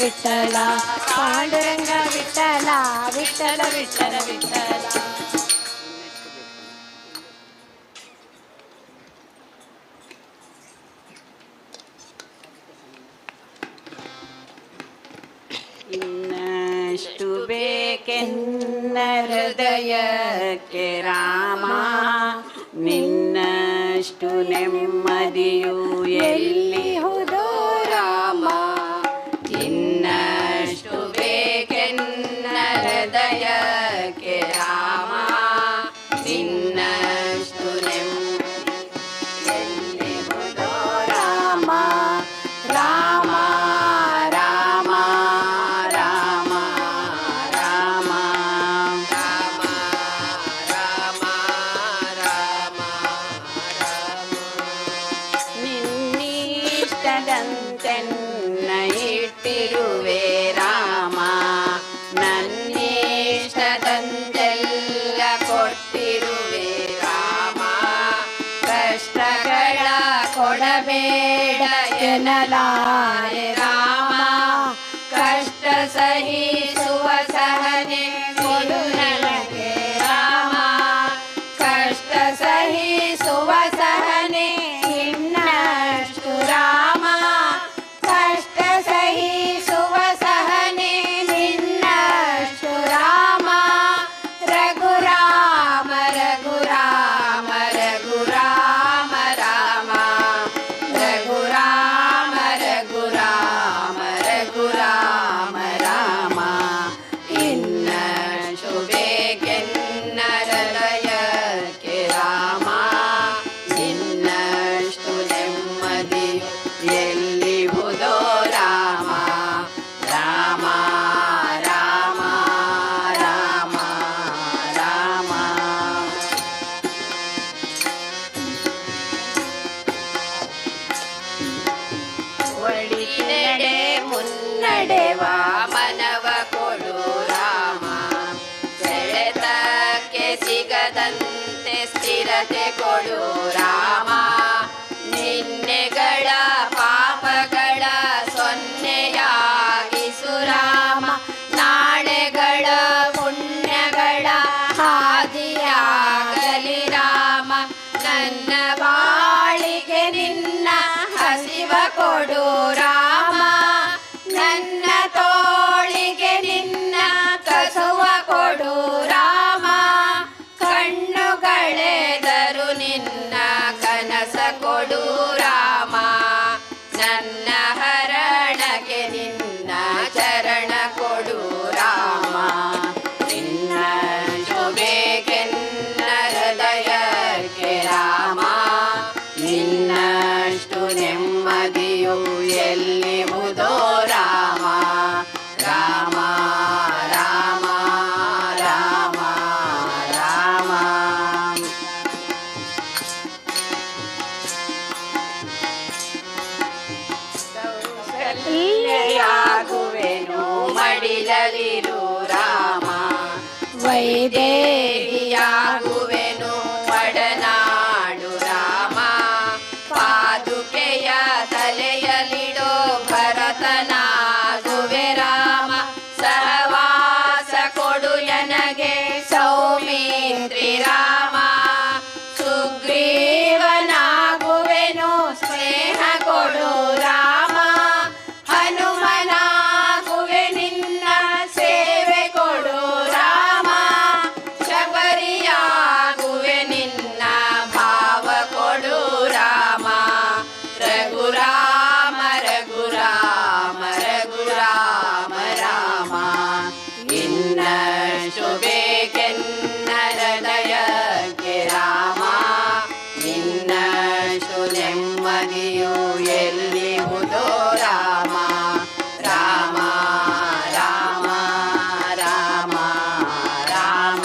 ವಿಠಲ ಪಾಂಡುರಂಗ ವಿಠಲ ವಿಠಲ ವಿಠಲ ವಿಠಲ. ಇನ್ನಷ್ಟು ಬೇಕೆನ್ನ ಹೃದಯಕ್ಕೆ ರಾಮ, ನಿನ್ನಷ್ಟು ನೆಮ್ಮದಿಯು ಎಲ್ಲಿಹುದೋ ರಾಮ. ಇನ್ನಷ್ಟು ಬೇಕೆನ್ನ ಹೃದಯಕ್ಕೆ ರಾಮ, ನಿನ್ನಷ್ಟು ನೆಮ್ಮದಿ ಎಲ್ಲಿಹುದೋ ರಾಮ. ರಾಮ ರಾಮ ರಾಮ ರಾಮ ರಾಮ ರಾಮ ರಾಮ ರಾಮ. ನಿನ್ನಿಷ್ಟದಂತೆನ್ನ ಇಟ್ಟಿರುವೆ ರಾಮ, ನನ್ನಿಷ್ಟದಂತೆಲ್ಲ ಕೊಟ್ಟಿರುವೆ ರಾಮ. ಕಷ್ಟಗಳ ಕೊಡಬೇಡ ಎನ್ನಲಾರೆ ರಾಮ, ಕಷ್ಟ ಸಹಿಸುವ ಸಹನೆ ಕೊಡು ನನಗೆ ರಾಮ. ಕಷ್ಟ ಸಹಿಸುವ ಸಹನೆ ಇನ್ನಷ್ಟು ರಾಮ, ಕಷ್ಟ ಸಹಿಸುವ ಸಹನೆ ನಿನ್ನಷ್ಟು ರಾಮ. ರಘುರಾಮ ರಘುರಾಮ ರಘುರಾಮ ರಾಮ, ರಘುರಾಮ ರಘುರಾಮ ರಘುರಾಮ ರಾಮ. ಇನ್ನಷ್ಟು ಬೇಕೆನ್ನ ಹೃದಯಕ್ಕೆ ರಾಮ, ಇನ್ನಷ್ಟು ನೆಮ್ಮದಿ ಎಲ್ಲಿಹುದೋ ರಾಮ. ರಾಮ ರಾಮ ರಾಮ ರಾಮ. ಒಳಿತೆಡೆ ಮುನ್ನಡೆವ ಮನವ ಕೊಡು ರಾಮ, ಸೆಳೆತಕ್ಕೆ ಸಿಗದಂತೆ ಸ್ಥಿರತೆ ಕೊಡು ರಾಮ. ನಿನ್ನೆಗಳ ಪಾಪಗಳ ಸೊನ್ನೆಯಾಗಿಸು ರಾಮ, ನಾಳೆಗಳ ಪುಣ್ಯಗಳ ಹಾದಿಯಾಗಲಿ ರಾಮ. ನನ್ನ ಬಾಳಿಗೆ ನಿನ್ನ ಹಸಿವ ಕೊಡು ರಾಮ, ನನ್ನ ತೋಳಿಗೆ ನಿನ್ನ ಕಸುವ ಕೊಡು ರಾಮ. ಕಣ್ಣುಗಳೆದರು ನಿನ್ನ ಕನಸ ಕೊಡು ರಾಮ, ನನ್ನ ಹರಣಕ್ಕೆ ನಿನ್ನ ಚರಣ ಕೊಡು ರಾಮ. ನಿನ್ನ ಬೇಕೆನ್ನ ಹೃದಯಕ್ಕೆ ರಾಮ, ನಿನ್ನಷ್ಟು ನೆಮ್ಮದಿಯು ಎಲ್ಲಿಹುದೋ ರಾಮ. ರಾಮ ರಾಮ ರಾಮ ರಾಮ. ಕೈಯಾಗುವೆನು ಮಡಿಲಲಿರು ರಾಮ, ವೈದೇಹಿಯಾಗುವೆನು ಒಡನಾಡು ರಾಮ. ಪಾದುಕೆಯ ತಲೆಯಲಿಡೋ ಭರತನಾಗುವೆ ರಾಮ, ಸಹವಾಸ ಕೊಡು ನನಗೆ ಸೌಮಿತ್ರಿ ರಾಮ. ಸುಗ್ರೀವನಾಗುವೆನು ಸ್ನೇಹ ಕೊಡು ರಾಮ, ಹನುಮನಾಗುವೆ ನಿನ್ನ ಸೇವೆ ಕೊಡು ರಾಮ. ಶಬರಿಯಾಗುವೆ ನಿನ್ನ ಭಾವ ಕೊಡು ರಾಮ. ರಘುರಾಮ ರಘುರಾಮ ರಘುರಾಮ ರಾಮ. ಇನ್ನಷ್ಟು ಬೇಕೆನ್ನ ಹೃದಯಕ್ಕೆ ರಾಮ, ಇನ್ನಷ್ಟು ನೆಮ್ಮದಿಯು ಎಲ್ಲಿಹುದೋ ರಾಮ. ರಾಮ ರಾಮ ರಾಮ ರಾಮ.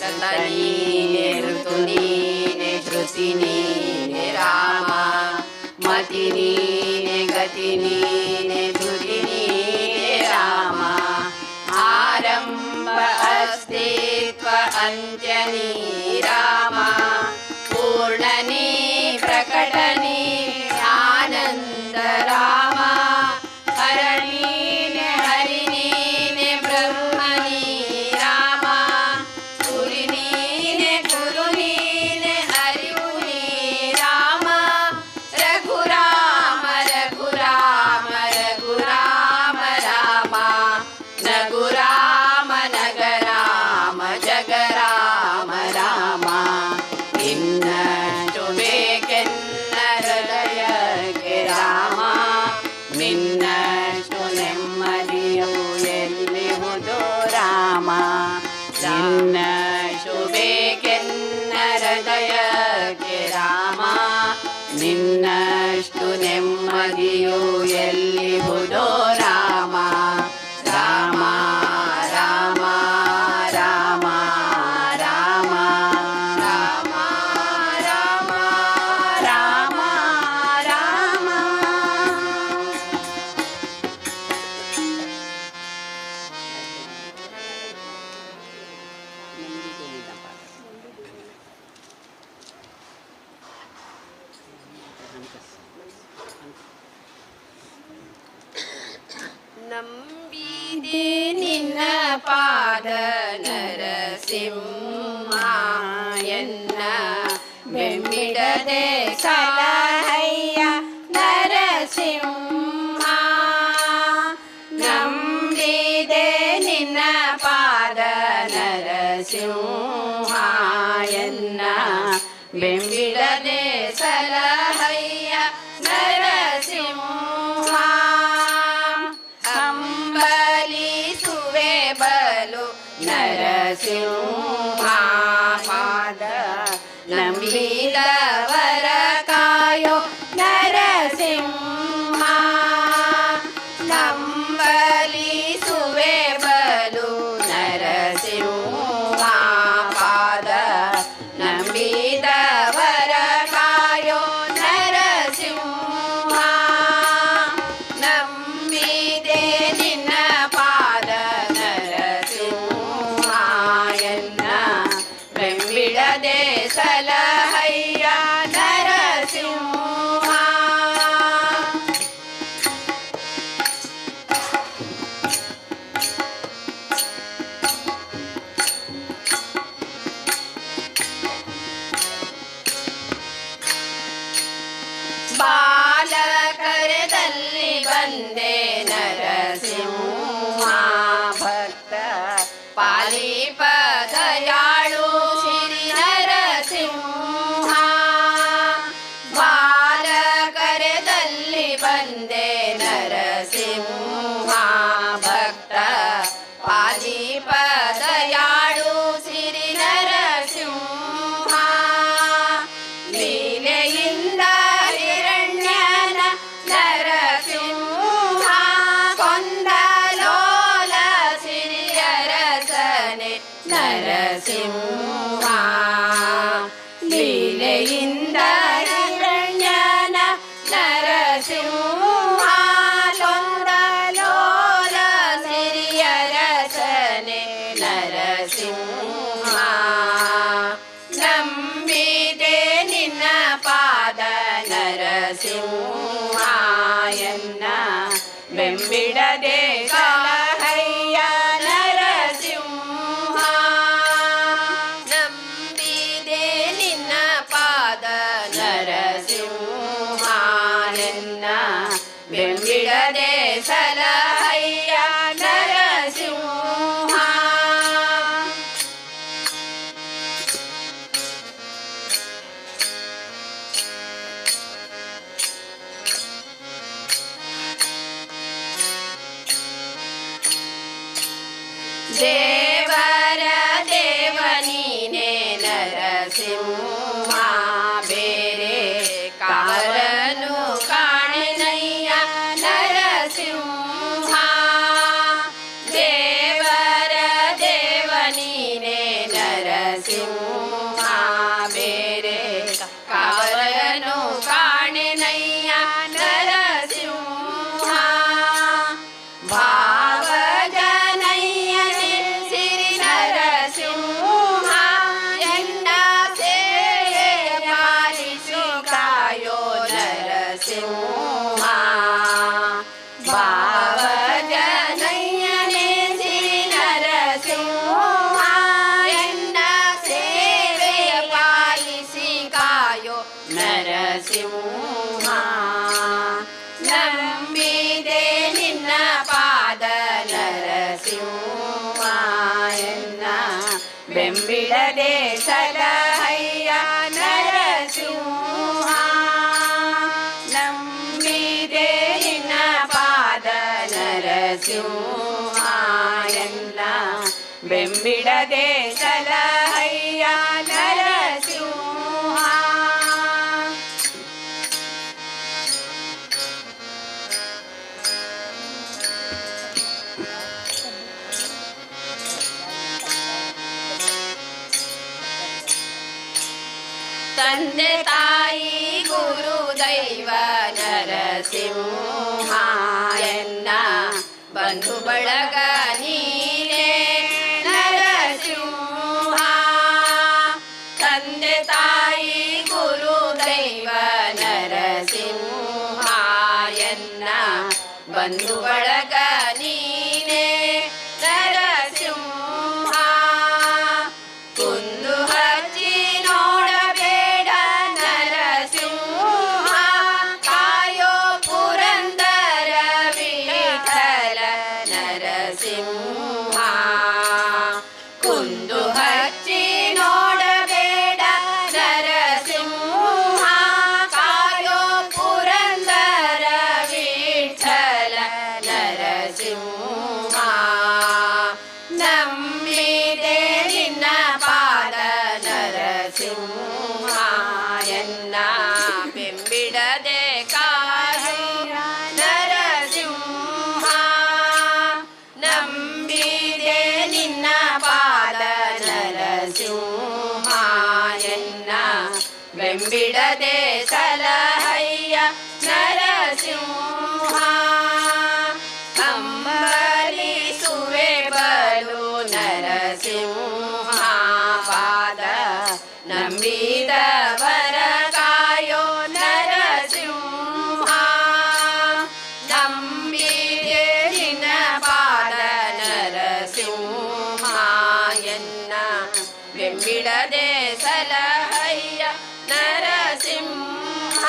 ರಥ ನೀನೆ ಋತು ನೀನೆ ಶ್ರುತಿ ನೀನೆ ರಾಮ, ಮತಿ ನೀನೆ ಗತಿ ನೀನೆ ಧುತಿ ನೀನೆ ರಾಮ. ಆರಂಭ ಅಸ್ತಿತ್ವ ಅಂತ್ಯ ನೀ ರಾಮ, ಪೂರ್ಣ ನೀ ನಿನ್ನಷ್ಟು ನೆಮ್ಮದಿಯು ಎಲ್ಲಿಹುದೋ ರಾಮ ರಾಮ ರಾಮ ರಾಮ ರಾಮ ರಾಮ ರಾಮ ರಾಮ ರಾಮ. ನಂಬಿದೆ ನಿನ್ನ ಪಾದ ನರಸಿಂಹ ಎನ್ನ ಬೆಂಬಿಡದೆ ಸಲಹಯ್ಯ ನರಸಿಂಹ. ನಂಬಿದೆ ನಿನ್ನ ಪಾದ ನರಸಿಂಹ ಎನ್ನ ಬೆಂಬಿಡದೆ ಸಲಹಯ್ಯ ನರಸಿಂಹ. ಅಂಬಲಿಸುವೆ ಬಲು ನರಸಿಂಹ ಪಾದ ನಂಬಿದವರ ಕಾಯೋ ನರಸಿಂಹ. ನಂಬಲಿಸುವೆ ಬಲು ನರಸಿಂಹ ಪಾದ ನಂಬಿದವರ ಕಾಯೋ ನರಸಿಂಹ. ನಂಬಿದೆ ನಿನ್ನ ಪಾದ ನರಸಿಂಹ ಎನ್ನ ಬೆಂಬಿಡದೆ ಸಲಹಯ್ಯ ನರಸಿಂಹ. ಬಾಲಕರದಲ್ಲಿ ಬಂದೆ ನರಸಿಂಹ ಭಕ್ತ ಪಾಲಿಪ ದಯಾಳು ಶ್ರೀ ನರಸಿಂಹ. ಬಾಲಕರದಲ್ಲಿ ಬಂದೆ ನರಸಿಂಹ ಭಕ್ತ ಪಾಲಿಪ ದಯಾಳು ಶ್ರೀ ನರಸಿಂಹ. ಲೀಲೆಯಿಂದ ಹಿರಣ್ಯನ ನರಸಿಂಹ ಕೊಂದ ಲೋಲ ಸಿರಿಯರಸನೆ ನರಸಿಂಹ. ಲೀಲೆಯಿಂದ ಹಿರಣ್ಯನ ನರಸಿಂಹ ಕೊಂದ ಲೋಲ ಸಿರಿಯರಸನೆ ನರಸಿಂಹ. ನಂಬಿದೆ ನಿನ್ನ ಪಾದ ನರಸಿಂಹ ಎನ್ನ ಬೆಂಬಿಡದೆ ಸಲಹಯ್ಯ ನರಸಿಂಹ. ನಂಬಿದೆ ನಿನ್ನ ಪಾದ ನರಸಿಂಹ ಎನ್ನ ಬೆಂಬಿಡದೆ ಸಲಹಯ್ಯ ನರಸಿಂಹ. ದೇವರ ದೇವ ನೀನೇ ನರಸಿಂಹ ಬೇರೆ ಕಾವರನು ಕಾಣೆನಯ್ಯ ನರಸಿಂಹ. ದೇವರ ದೇವ ನೀನೇ ನರಸಿಂಹ ಬೇರೆ ಕಾವರನು ಕಾಣೆನಯ್ಯ ನರಸಿಂಹ. ಭಾವಜನಯ್ಯನೇ ಸಿರಿ ನರಸಿಂಹ ಎನ್ನ ಸೇವೆ ಪಾಲಿಸಿ ಕಾಯೋ ನರಸಿಂಹ. ಭಾವಜನಯ್ಯನೇ ಸಿರಿ ನರಸಿಂಹ ಎನ್ನ ಸೇವೆ ಪಾಲಿಸಿ ಕಾಯೋ ನರಸಿಂಹ. ನಂಬಿದೆ ನಿನ್ನ ಪಾದ ನರಸಿಂಹ ಎನ್ನ ಬೆಂಬಿಡದೆ ಸಲಹಯ್ಯ ನರಸಿಂಹ. ನಂಬಿದೆ ನಿನ್ನ ಪಾದ ನರಸಿಂಹ ಎನ್ನ ಬೆಂಬಿಡದೆ ಸಲಹಯ್ಯ ನರಸಿಂಹ. ತಂದೆ ತಾಯಿ ಗುರು ದೈವ ನರಸಿಂಹ ಎನ್ನ ಬಂಧು ಬಳಗ ನೀನೇ ನರಸಿಂಹ ತಂದೆ ತಾಯಿ ಗುರು ದೈವ ನರಸಿಂಹ ಎನ್ನ ಬಂಧು ಬಳಗ ನೀನೇ ನರಸಿಂಹ ಕುಂದು ಹಚ್ಚಿ ನೋಡಬೇಡ ನರಸಿಂಹ ಕಾಯೋ ಪುರಂದರ ವಿಠಲ ನರಸಿಂಹ ಕುಂದು ಹಚ್ಚಿ ನೋಡಬೇಡ ನರಸಿಂಹ ಕಾಯೋ ಪುರಂದರ ವಿಠಲ ನರಸಿಂಹ ನಂಬಿದೆ ನಿನ್ನ ಪಾದ ನರಸಿಂಹ ಎನ್ನ ಬೆಂಬಿಡದೆ ಕಾಯೋ ನರಸಿಂಹ ನಂಬಿದೆ ನಿನ್ನ ಪಾದ ನರಸಿಂಹ ಎನ್ನ ಬೆಂಬಿಡದೆ ಸಲಹಯ್ಯ ನರಸಿಂಹ ಅಂಬಲಿಸುವೆ ಬಲು ನರಸಿಂಹ ಪಾದ ನಂಬಿದವರ ಕಾಯೋ ನರಸಿಂಹ ನಂಬಿದೆ ನಿನ್ನ ಪಾದ ನರಸಿಂಹ ಎನ್ನ ಬೆಂಬಿಡದೆ ಸಲಹಯ್ಯ ನರಸಿಂಹ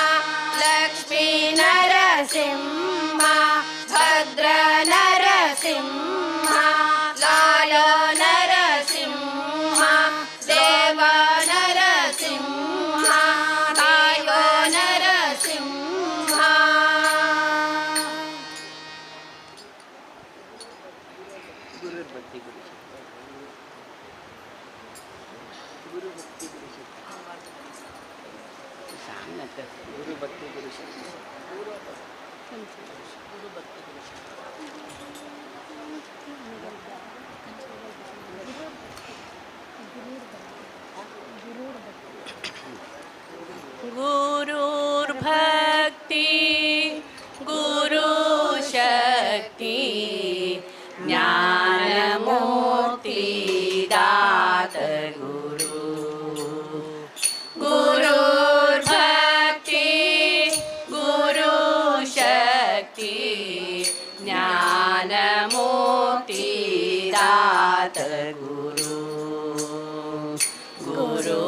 ಲಕ್ಷ್ಮೀ ನರಸಿಂಹ ಭದ್ರ ನರಸಿಂಹ ಲಾಲ ನರಸಿಂಹ ದೇವ ನರಸಿಂಹ ಕಾಯೋ ನರಸಿಂಹ ಗುರುರ್ಭಕ್ತಿ ಗುರು ಶಕ್ತಿ ಜ್ಞಾನಮೂರ್ತಿ ದಾತ ಗುರು ಗುರುರ್ಭಕ್ತಿ ಗುರು ಶಕ್ತಿ ಜ್ಞಾನಮೂರ್ತಿ ದಾತ ಗುರು ಗುರು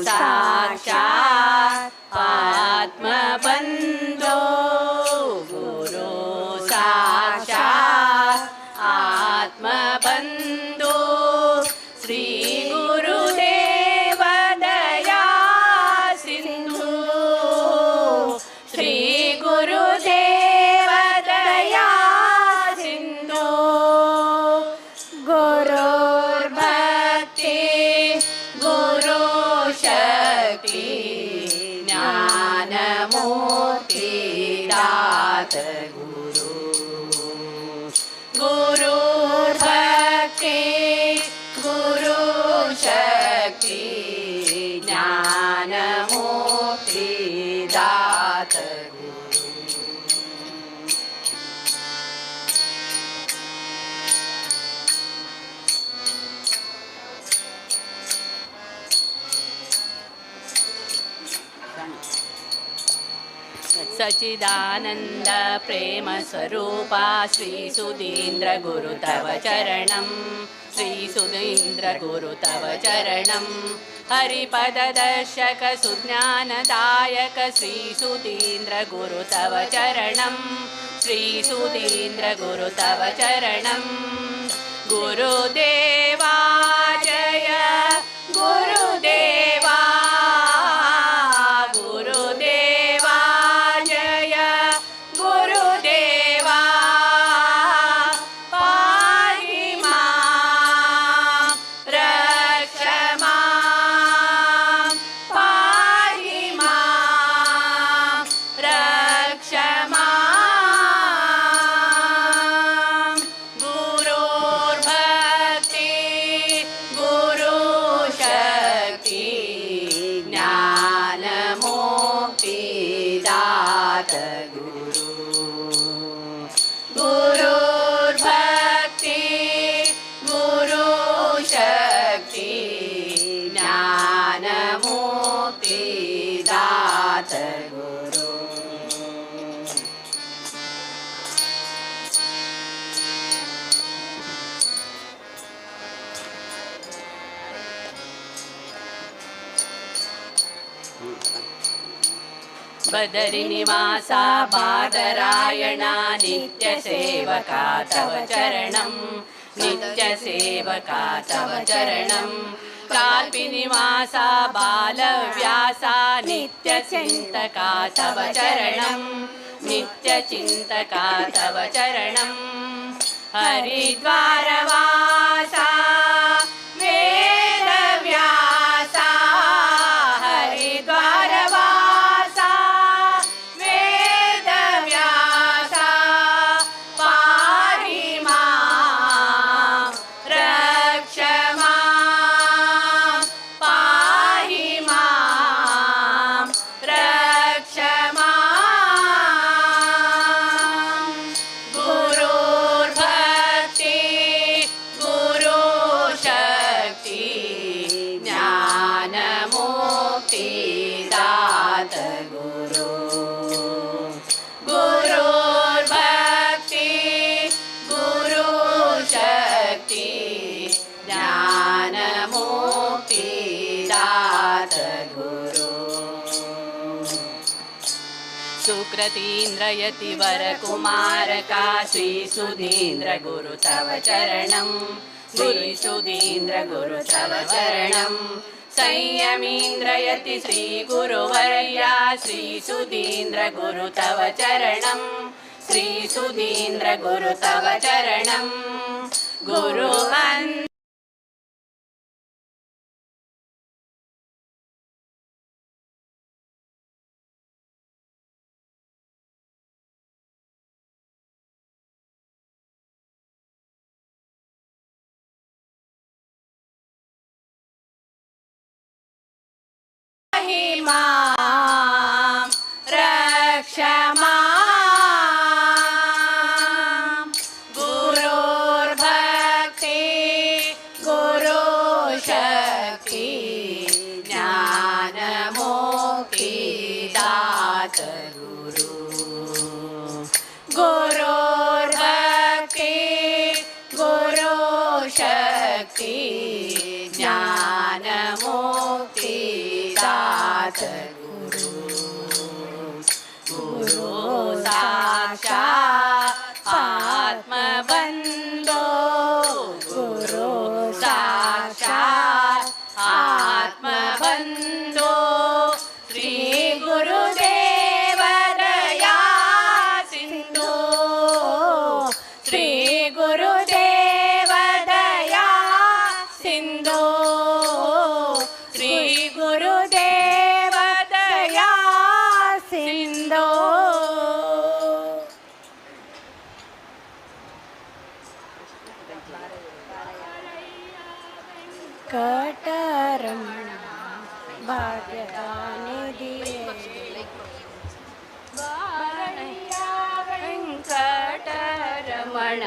ಸಾಕ್ಷಾತ್ ಆತ್ಮಬಂಧೋ ಗುರು ಸಾಕ್ಷಾತ್ ಆತ್ಮಬಂಧೋ ಶ್ರೀ ಗುರುದೇವ ದಯಾ ಸಿಂಧು ಶ್ರೀ ಗುರುದೇವ ದಯಾ ಸಿಂಧು ಗುರುರ್ಭಕ್ತಿ ಗುರು ಶಕ್ತಿ ಜ್ಞಾನಮೂರ್ತಿ ದಾತ ಗುರು ಗುರುರ್ಭಕ್ತಿ ಗುರು ಶಕ್ತಿ ಜ್ಞಾನಮೂರ್ತಿ ದಾತ ಗುರು सच्चिदानंद प्रेम स्वरूपा श्री सुधीन्द्र गुरु तव चरणं श्री सुधीन्द्र गुरु तव चरणं हरिपद दर्शक सुज्ञानदायक श्री सुधीन्द्र गुरु तव चरणं श्री सुधीन्द्र गुरु तव चरणं गुरुदेवा जय गुरुदेवा गुरुर्भक्ति गुरु गुरुर्भक्ति गुरुशक्ति ज्ञानमुक्तिदात गुरु बदरिनिवासा बादरायणा नित्यसेवका तव चरणं नित्यसेवका तव चरणं काल्पिनिवासा बालव्यासा नित्यचिन्तका तव चरणं नित्यचिन्तका तव चरणं हरिद्वारवासा वेदव्यासा हरिद्वारवासा वेदव्यासा पाहि मां रक्ष मां पाहि मां रक्ष मां गुरुर्भक्ति गुरुशक्ति ज्ञानमुक्तिदात गुरु गुरुर्भक्ति गुरुशक्ति ज्ञानमुक्तिदात गुरु सुकृतीन्द्रयति वरकुमारका श्रीसुधीन्द्र गुरु तव चरणं श्रीसुधीन्द्र गुरु तव चरणं संयमीन्द्रयति श्रीगुरुवर्या श्रीसुधीन्द्र गुरु तव चरणं श्रीसुधीन्द्र गुरु तव चरणं गुरु पाहि मां रक्ष मां गुरुर्भक्ति गुरुशक्ति ज्ञानमुक्तिदात गुरु गुरुर्भक्ति गुरुशक्ति ज्ञानमुक्तिदात गुरु गुरु साक्षात् आत्मबन्धो गुरु साक्षात् आत्मबन्धो श्री गुरुदेव दया सिन्धु श्री गुरुदेव दया सिन्धु श्री गुरुदेव दया सिन्धु ಕಟರಮಣ ಭಾಗ್ಯದಾನಿಧಿಯೇ ವೆಂಕಟರಮಣ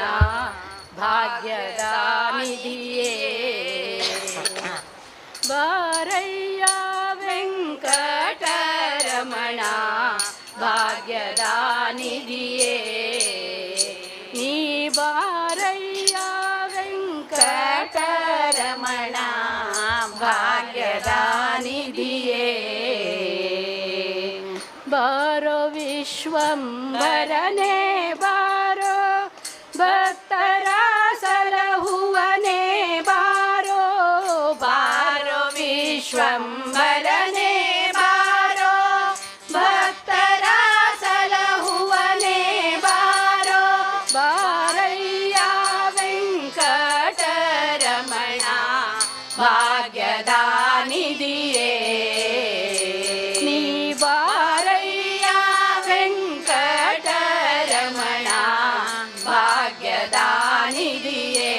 ಭಾಗ್ಯದಾನಿಧಿಯೇ ಬಾರಯ್ಯ ವೆಂಕಟರಮಣ ಭಾಗ್ಯದಾನಿಧಿಯೇ ನೀ ಬಾರಯ್ಯ ವೆಂಕಟರಮಣ ಭಾಗ್ಯದಾನಿಧಿಯೇ ಬಾರೋ ವಿಶ್ವಂಭರನೇ ಬಾರೋ ಭಕ್ತರ ಸಲಹುವನೇ ಬಾರೋ ಬಾರೋ ವಿಶ್ವಂಭರನೇ ಬಾರೋ ಭಕ್ತರ ಸಲಹುವನೇ ಬಾರೋ ಬಾರಯ್ಯ ವೆಂಕಟರಮಣ ಭಾಗ್ಯದಾನಿಧಿಯೇ ನೀ ಬಾರಯ್ಯ ವೆಂಕಟರಮಣ ಭಾಗ್ಯದಾನಿಧಿಯೇ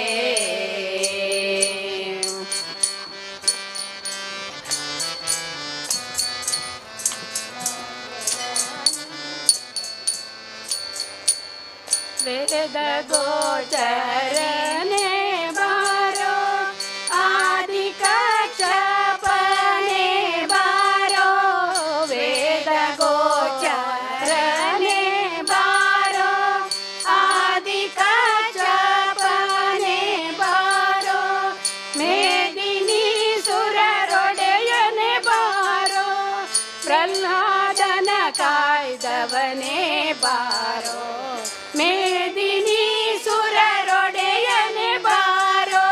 ವೇದ ಗೋಚರನೆ ಬಾರೋ ಆದಿ ಕಚ್ಚಪನೆ ಬಾರೋ ವೇದ ಗೋಚರನೆ ಬಾರೋ ಆದಿ ಕಚ್ಚಪನೆ ಬಾರೋ ಮೇದಿನಿ ಸುರರೊಡೆಯನೆ ಬಾರೋ ಪ್ರಹ್ಲಾದನ ಕಾಯ್ದವನೇ ಬಾರೋ ಮೇದಿನಿ ಸುರರೊಡೆಯನೆ ಬಾರೋ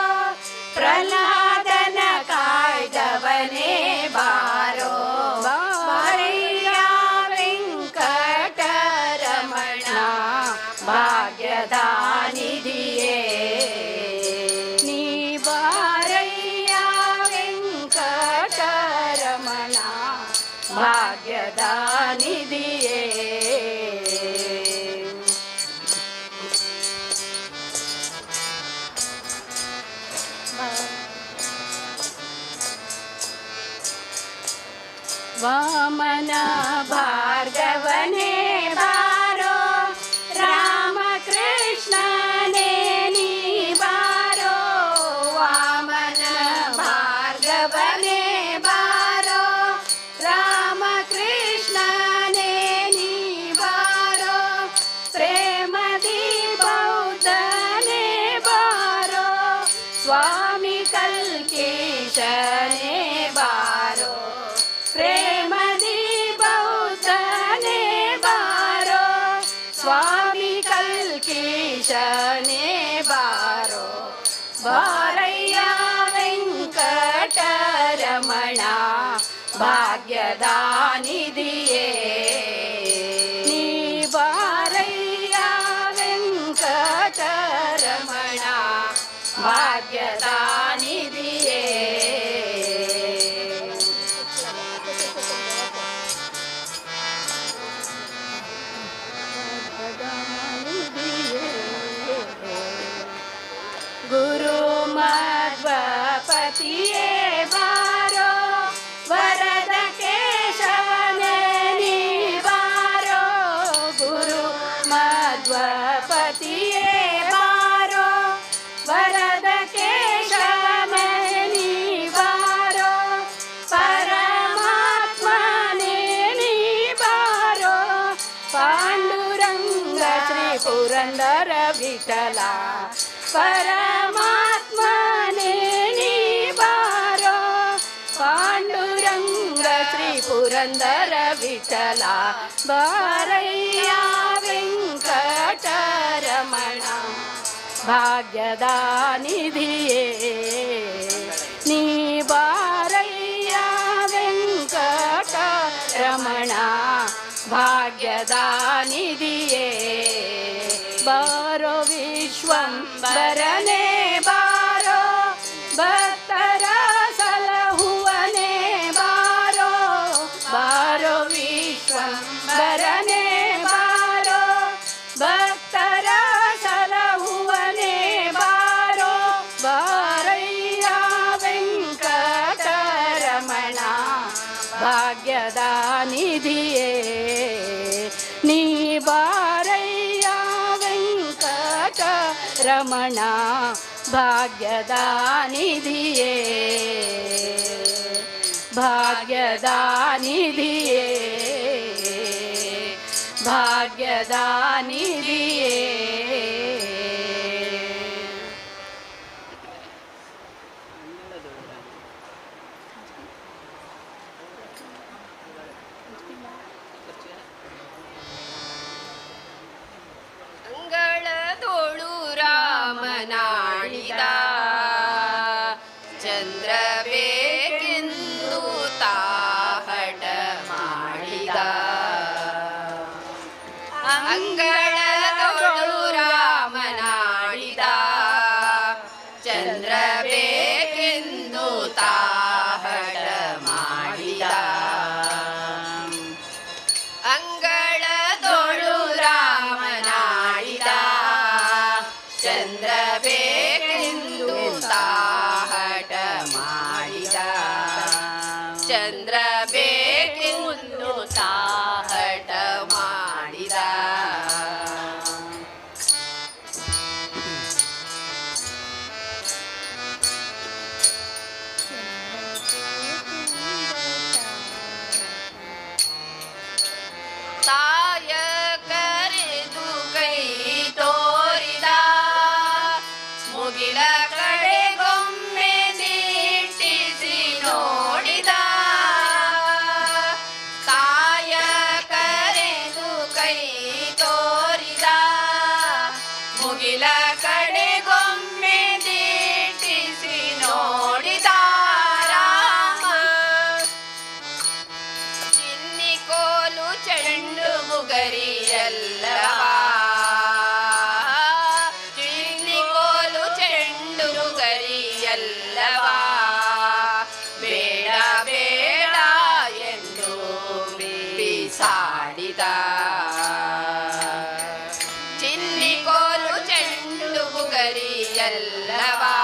ಪ್ರಹ್ಲಾದನ ಕಾಯ್ದವನೇ ಬಾರೋ ಬಾರಯ್ಯ ವೆಂಕಟರಮಣ ಭಾಗ್ಯದ ನಿಧಿಯೇ ನೀ ಬಾರಯ್ಯ ವೆಂಕಟರಮಣ ಭಾಗ್ಯದ ನಿಧಿಯೇ ವಾಮನ ಭಾರ್ಗವನೇ ಬಾರೋ ರಾಮಕೃಷ್ಣನೇ ನೀ ಬಾರೋ ವಾಮನ ಭಾರ್ಗವನೇ ಬಾರೋ ರಾಮಕೃಷ್ಣನೇ ನೀ ಬಾರೋ ಪ್ರೇಮದಿ ಬೌದ್ಧನೇ ಬಾರೋ ಸ್ವಾಮಿ ಕಲ್ಕೇಶನೇ ಬಾರೋ ಪ್ರೇಮದಿ ಬೌದ್ಧನೇ ಬಾರೋ ಸ್ವಾಮಿ ಕಲ್ಕೇಶನೇ ಬಾರೋ ಬಾರಯ್ಯ ವೆಂಕಟರಮಣ ಭಾಗ್ಯದ ನಿಧಿಯೇ ನೀ ಬಾರಯ್ಯ ವೆಂಕಟರಮಣ ಭಾಗ್ಯದ ನಿಧಿಯೇ ಗುರು ಮಧ್ವಪತಿಯೇ ಬಾರೋ ವರದ ಕೇಶವನೇ ನೀ ಬಾರೋ ಗುರು ಮಧ್ವಪತಿಯೇ ಬಾರೋ ವರದ ಕೇಶವನೇ ನೀ ಬಾರೋ ಪರಮಾತ್ಮನೇ ನೀ ಬಾರೋ ಪಾಂಡುರಂಗ ಶ್ರೀ ಪುರಂದರ ವಿಠಲ ಪರಮಾತ್ಮನೇ ನೀ ಬಾರೋ ಪಾಂಡುರಂಗ ಶ್ರೀ ಪುರಂದರ ವಿಠಲ ಬಾರಯ್ಯ ವೆಂಕಟರಮಣ ಭಾಗ್ಯದ ನಿಧಿಯೇ ನೀ ಬಾರಯ್ಯ ವೆಂಕಟರಮಣ ಭಾಗ್ಯದ ನಿಧಿಯೇ ಬಾರೋ ವಿಶ್ವಂಬರನೇ ಬಾರೋ ಭಕ್ತರ ಸಲಹುವನೇ ಬಾರೋ ಬಾರೋ ವಿಶ್ವಂಬರನೇ ಬಾರೋ ಭಕ್ತರ ಸಲಹುವನೇ ಬಾರೋ ಬಾರಯ್ಯ ವೆಂಕಟರಮಣ ಭಾಗ್ಯದ ನಿಧಿಯೇ ನೀ ಬಾರಯ್ಯ ವೆಂಕಟರಮಣ ಭಾಗ್ಯದ ನಿಧಿಯೇ ಭಾಗ್ಯದ ನಿಧಿಯೇ ಭಾಗ್ಯದ ನಿಧಿಯೇ ಅಂಗಳದೋಳು ರಾಮನಾಡಿದ ಚಂದ್ರ ಬೇಕೆಂದು ತಾಹಟ ಮಾಡಿದ ಅಂಗಳದೋಳು ರಾಮನಾಡಿದ ಚಂದ್ರ ಬೇಕೆಂದು ತಾಹಟ ಮಾಡಿದ ಅಂಗಳದೋಳು ರಾಮನಾಡಿದ ಚಂದ್ರ ಬೇಕೆಂದು ತಾಹಟ ಮಾಡಿದ ಚಂದ್ರ ಬೇಕೆಂದು ತಾಹಟ ಮಾಡಿದ ಗರಿಯಲ್ಲವಾ ಚಿನ್ನಿ ಕೋಲು ಚೆಂಡು ಗರಿಯಲ್ಲವಾ ಬೇಡ ಬೇಡ ಎಂದು ಬಿಸಾಡಿದ ಚಿನ್ನಿ ಕೋಲು ಚೆಂಡು ಗರಿಯಲ್ಲವಾ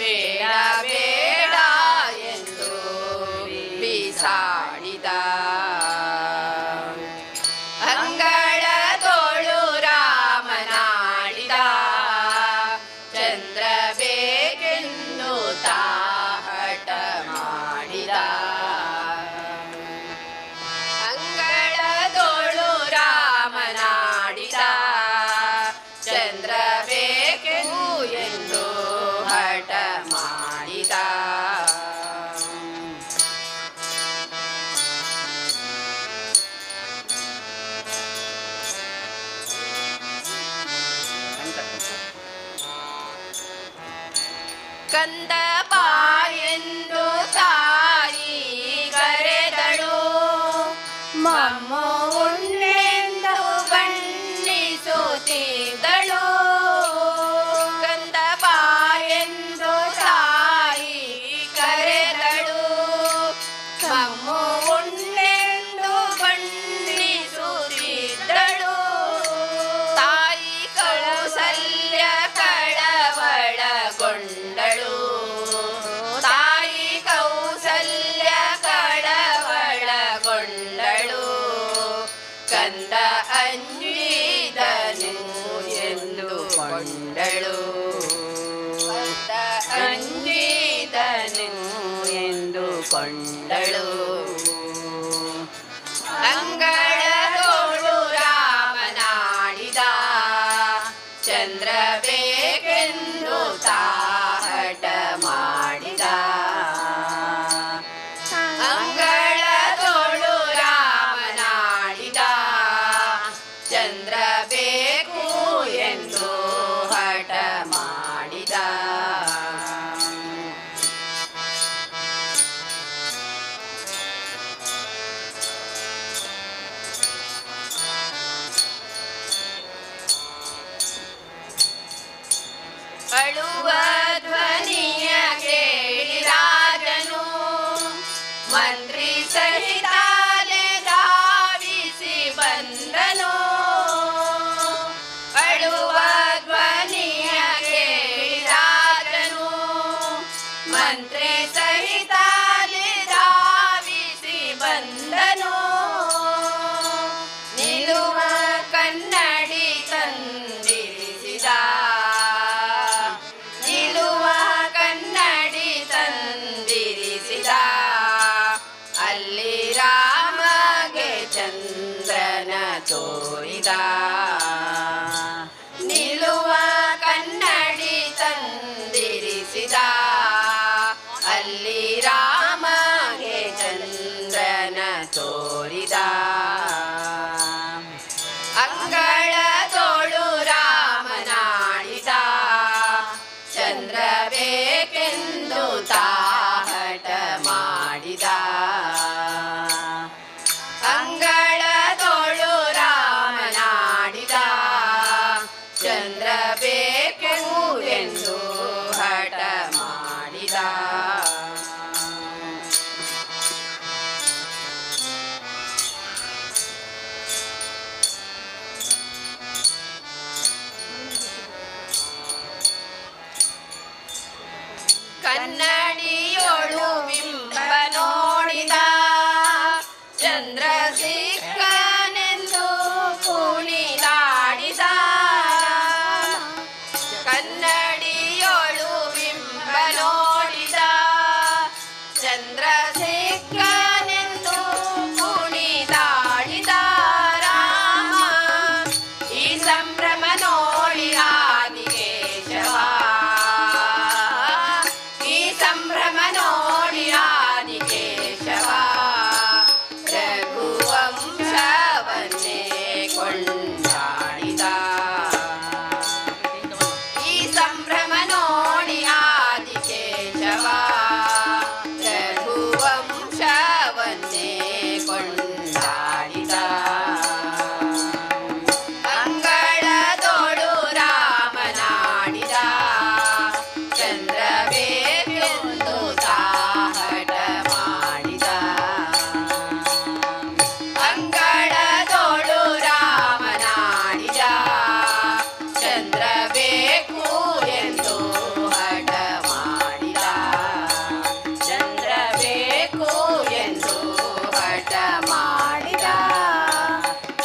ಬೇಡ ಬೇಡ ಎಂದು ಬಿಸಾಡಿದ ಅಂಗಳ ತೋಳು ರಾಮನಾಡಿದ ಚಂದ್ರ ಬೇಕೆಂದು ತಾಹಟ ಮಾಡಿದ ಅಂಗಳ ತೋಳು ರಾಮನಾಡಿದ ಚಂದ್ರ ಬೇಕೆಂದು ಎಂದು ಹಠ ಮಾಡಿದ ಕಂದ ಬಾ ಎಂದು ತಾಯಿ ಕರೆದಳು ಮಮ್ಮು ಉಣ್ಣೆಂದು ಬಣ್ಣಿಸುತ್ತಿದ್ದಳು ಕಂದ ಬಾ ಎಂದು ತಾಯಿ ಕರೆದಳು ಮಮ್ಮು ಉಣ್ಣೆಂದು ಬಣ್ಣಿಸುತ್ತಿದ್ದಳು ತಾಯಿ ಕೌಸಲ್ಯ ಕಳವಳಗೊಂಡಳು ತಾಯಿ ಕೌಸಲ್ಯ ಕಳವಳಗೊಂಡಳು ಕಂದ ಅಂಜಿದನು ಎಂದುಕೊಂಡಳು ಕಂದ ಅಂಜಿದನು ಎಂದುಕೊಂಡಳು ಅಂಗಳದೋಳು ರಾಮನಾಡಿದ ಚಂದ್ರ ಬೇಕೆಂದು ತಾಹಟ ಮಾಡಿದ ಅಂಗಳದೋಳು ರಾಮನಾಡಿದ ಚಂದ್ರ ಬೇಕು ಎಂದು ಹಠ ಮಾಡಿದ ಅಳುವ ಧ್ವನಿಯ ಕೇಳಿ ರಾಜನು ಮಂತ್ರಿ ಸಹಿತಾಲೆ ಧಾವಿಸಿ ಬಂದನು ಅಳುವ ಧ್ವನಿಯ ಕೇಳಿ ರಾಜನು ಮಂತ್ರಿ ಸಹಿತಾಲೆ ಧಾವಿಸಿ ಬಂದನು ನಿಲ್ಲುವ ಕನ್ನಡಿ ತಂದಿರಿಸಿದ ನಿಲ್ಲುವ ಕನ್ನಡಿ ತಂದಿರಿಸಿದ ಅಲ್ಲಿ ರಾಮಗೆ ಚಂದ್ರನ ತೋರಿದ ನಿಲ್ಲುವ ಕನ್ನಡಿ ತಂದಿರಿಸಿದ ಅಲ್ಲಿ ರಾಮಗೆ ಚಂದ್ರನ ತೋರಿದ ಅಂಗಳ ತೋಳು ರಾಮನಾಡಿದ ಚಂದ್ರ ಬೇಕೆಂದು ತಾಹಟ ಮಾಡಿದ ಅಂಗಳ ತೋಳು ರಾಮನಾಡಿದ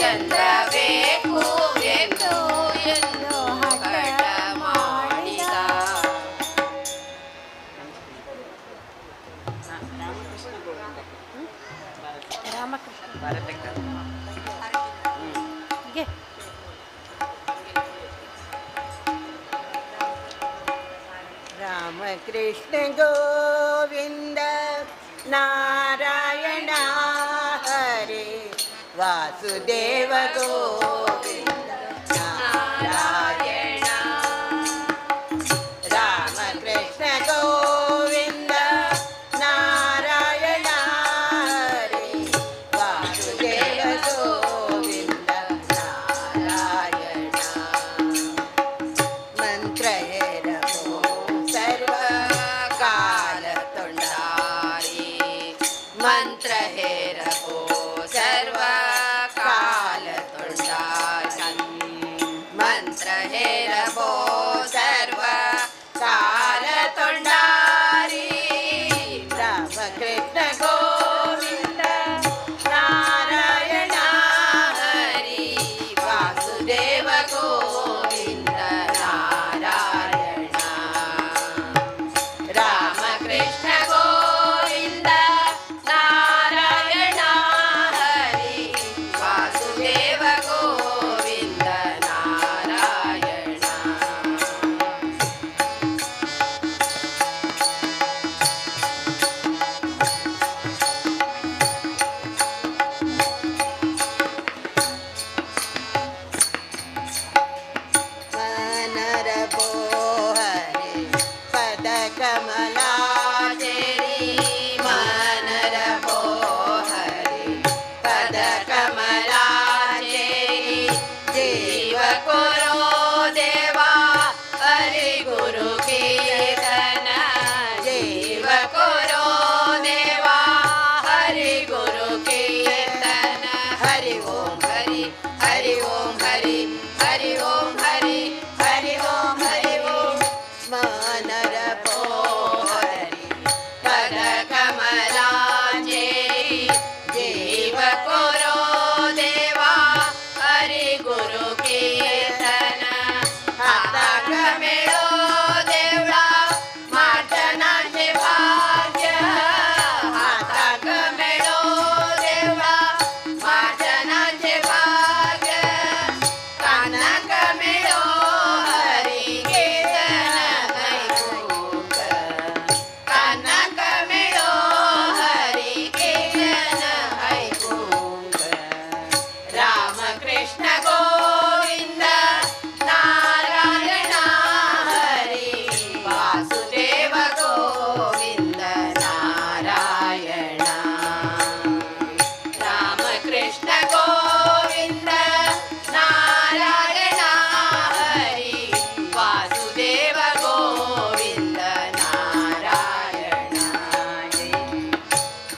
ಚಂದ್ರ ಬೇಕು ಎಂದು ಎಂದು ಹಠ ಮಾಡಿದ. ರಾಮಕೃಷ್ಣ ಗೋವಿಂದ ನಾರಾಯಣ ಹರೇ ವಾಸುದೇವ ಗೋವಿಂದ ನಾರಾಯಣ. ರಾಮಕೃಷ್ಣ ಗೋವಿಂದ ನಾರಾಯಣ ಹರೇ ವಾಸುದೇವ ಗೋವಿಂದ ನಾರಾಯಣ. ಮಂತ್ರ ಹೇರಮೋ ಸರ್ವ ಕಾಲ ತೊಂಡಾರಿ, ಮಂತ್ರ ಹೇರಬೋ ಸರ್ವ ಕಾಲ ತೊಂಡಾರಿ, ಮಂತ್ರ ಹೇರಬೋ ಸರ್ವ ಕಾಲ ತೊಂಡಾರಿ. ರಾಮಕೃಷ್ಣ ಗೋವಿಂದ ನಾರಾಯಣ ಹರಿ ವಾಸುದೇವ ಗೋವಿಂದ ನಾರಾಯಣ. ರಾಮಕೃಷ್ಣ ಗೋವಿಂದ ನಾರಾಯಣ ಹರಿ ವಾಸುದೇವ ಗೋವಿಂದ ನಾರಾಯಣ. ಮನರ ಬೋಹರಿ ಪದ ಕಮಲಾಚೇರಿ, ಮನರ ಬೋಹರಿ ಪದ ಕಮಲಾಚೇರಿ. ಜೀವ ಕೊರೋ ದೇವಾ ಹರಿ ಗುರು ಕೀರ್ತನ, ಜೀವ ಕೊರೋ ದೇವಾ ಹರಿ ಗುರು ಕೀರ್ತನ. ಹರಿ ಓಂ ಹರಿ ಹರಿ ಓಂ ಹರಿ ಹರಿ ಓಂ ಹರಿ ಹರಿ ಓಂ ಹರಿ ಓಂ. ಮಾನರ ಬೋಹರಿ ಪದ ಕಮಲಾಚೇರಿ, ಜೀವ ಕೊರೋ ದೇವಾ ಹರಿ ಗುರು ಕೀರ್ತನ. ಹಾತಾಕ ಮೇಳೋ ದೇವಳ ಮಾಟನಾಚೆ ಭಾಗ್ಯ, ಹಾತಾಕ ಮೇಳೋ ದೇವಳ ಮಾಟನಾಚೆ ಭಾಗ್ಯ. ಕಾನಕ ಮೇಳೋ ಹರಿ ಕೀರ್ತನ ಗೈಕೂಕ, ಕಾನಕ ಮೇಳೋ ಹರಿ ಕೀರ್ತನ ಗೈಕೂಕ. ರಾಮಕೃಷ್ಣ ಗೋವಿಂದ ನಾರಾಯಣ ಹರಿ ವಾಸುದೇವ ಗೋವಿಂದ ನಾರಾಯಣ. ರಾಮಕೃಷ್ಣ ಗೋವಿಂದ ನಾರಾಯಣ ಹರಿ ವಾಸುದೇವ ಗೋವಿಂದ ನಾರಾಯಣ.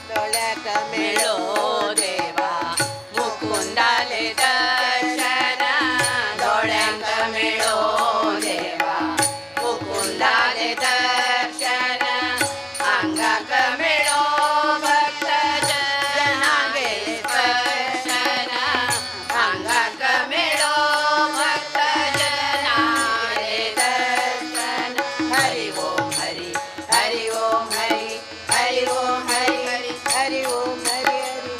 ತೊಳಕ ಮೇಳೋ ದೇವಾ ಮುಕುಂದಲೆ ದರ್ಶನ, ತೊಳಕ ಮೇಳೋ ದೇವಾ ಮುಕುಂದಲೆ ದರ್ಶನ. ಅಂಗಕ ಮೇಳೋ ಭಕ್ತ ಜನಾಗೆ ಸ್ಪರ್ಶನ, ಅಂಗಕ ಮೇಳೋ ಭಕ್ತ ಜನಾಗೆ ದರ್ಶನ. ಹರಿ ಓಂ ಹರಿ ಹರಿ ಓಂ ಹರಿ ಹರಿ ಓಂ ಹರಿ ಹರಿ ಹರಿ ಓಂ ಹರಿ ಹರಿ.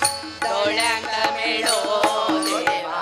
ತೊಳಕ ಮೇಳೋ ದೇವಾ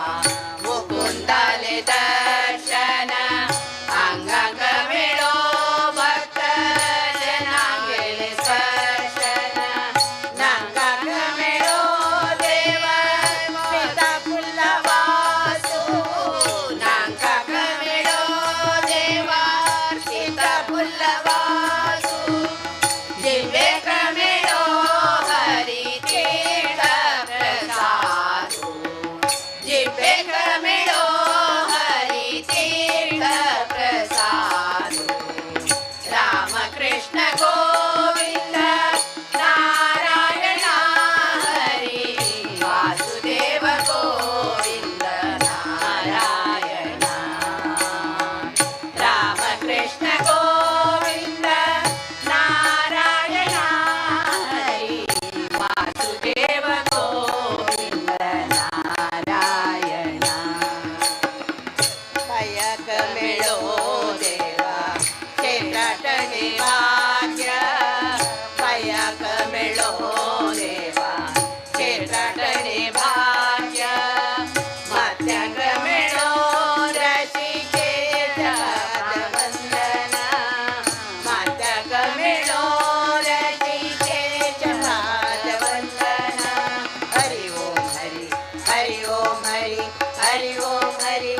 ಓಂ ಹರಿ ಹರಿ ಓಂ ಹರಿ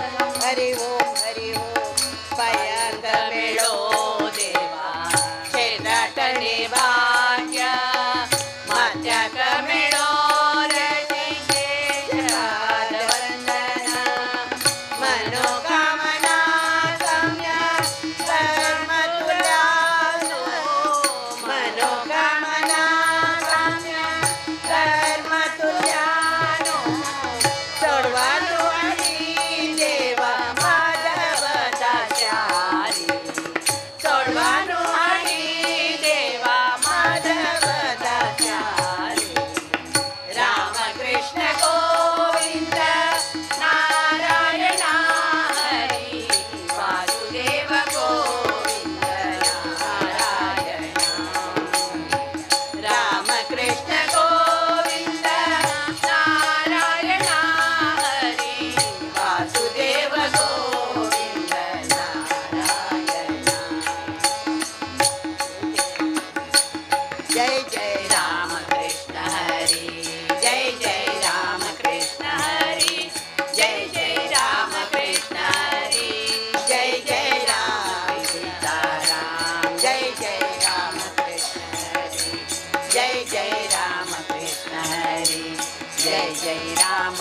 ಹರಿ ಓಂ ಹರಿ ಓಂ ಪಯಂಗ ಮೇಳೋ ದೇವಾ ಕ್ಷೇತ್ರಟನೆ ಭಾಗ್ಯ ಮತ್ಯಕ ಮೇಳೋ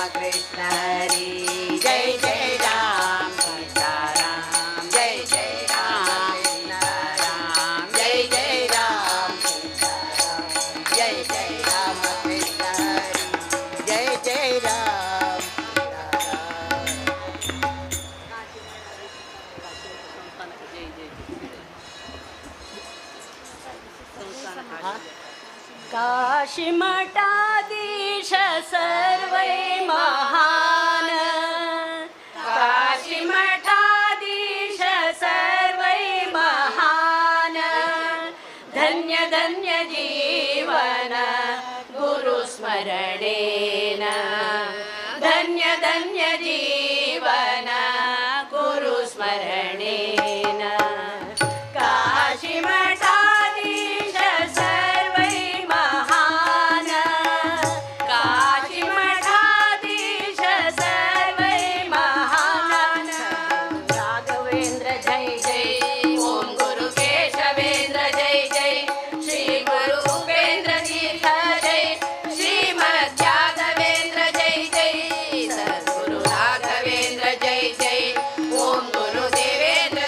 कृष्ण हरि जय जय राम सीता राम जय जय राम सीता राम जय जय राम सीता राम जय जय राम कृष्ण हरि जय जय राम काशी मठाधीश सर्वै महान काशी मठाधीश सर्वै महान धन्य धन्य जीवन गुरु स्मरणेन धन्य धन्य जीवन गुरु स्मरणेन काशी मठाधीश सर्वै महान काशी मठाधीश सर्वै महान राघवेंद्र जय जय ओम गुरु केशवेंद्र जय जय श्री गुरु उपेंद्र तीर्थ जय श्रीमद् यादवेंद्र जय जय सद्गुरु राघवेंद्र जय जय ओम गुरु देवेंद्र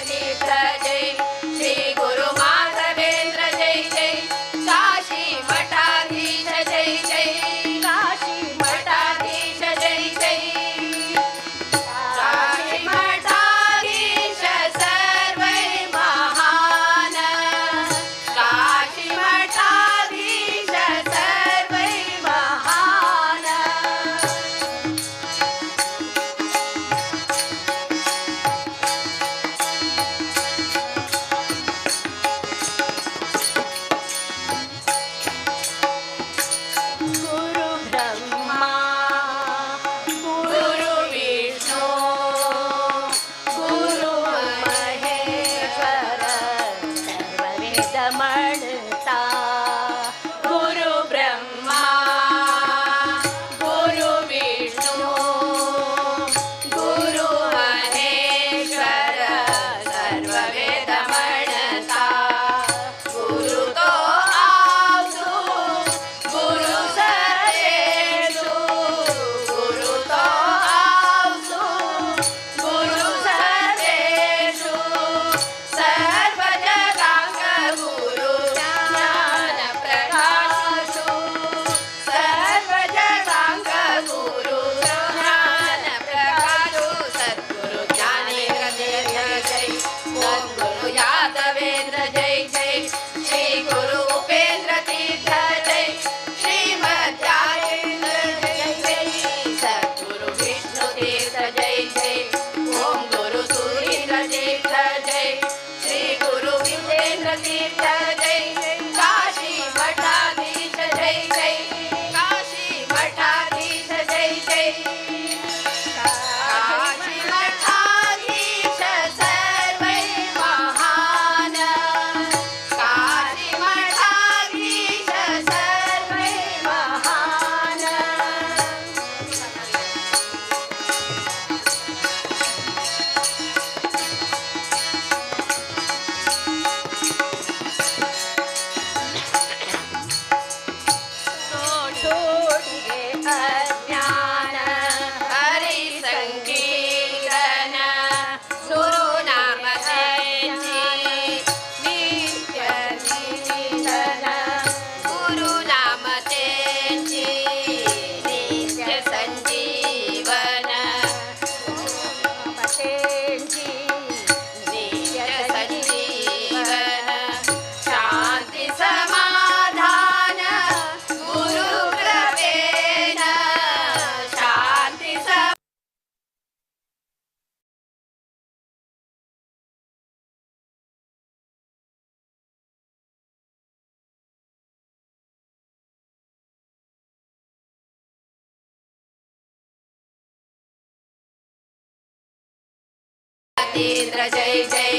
यतीन्द्र जय जय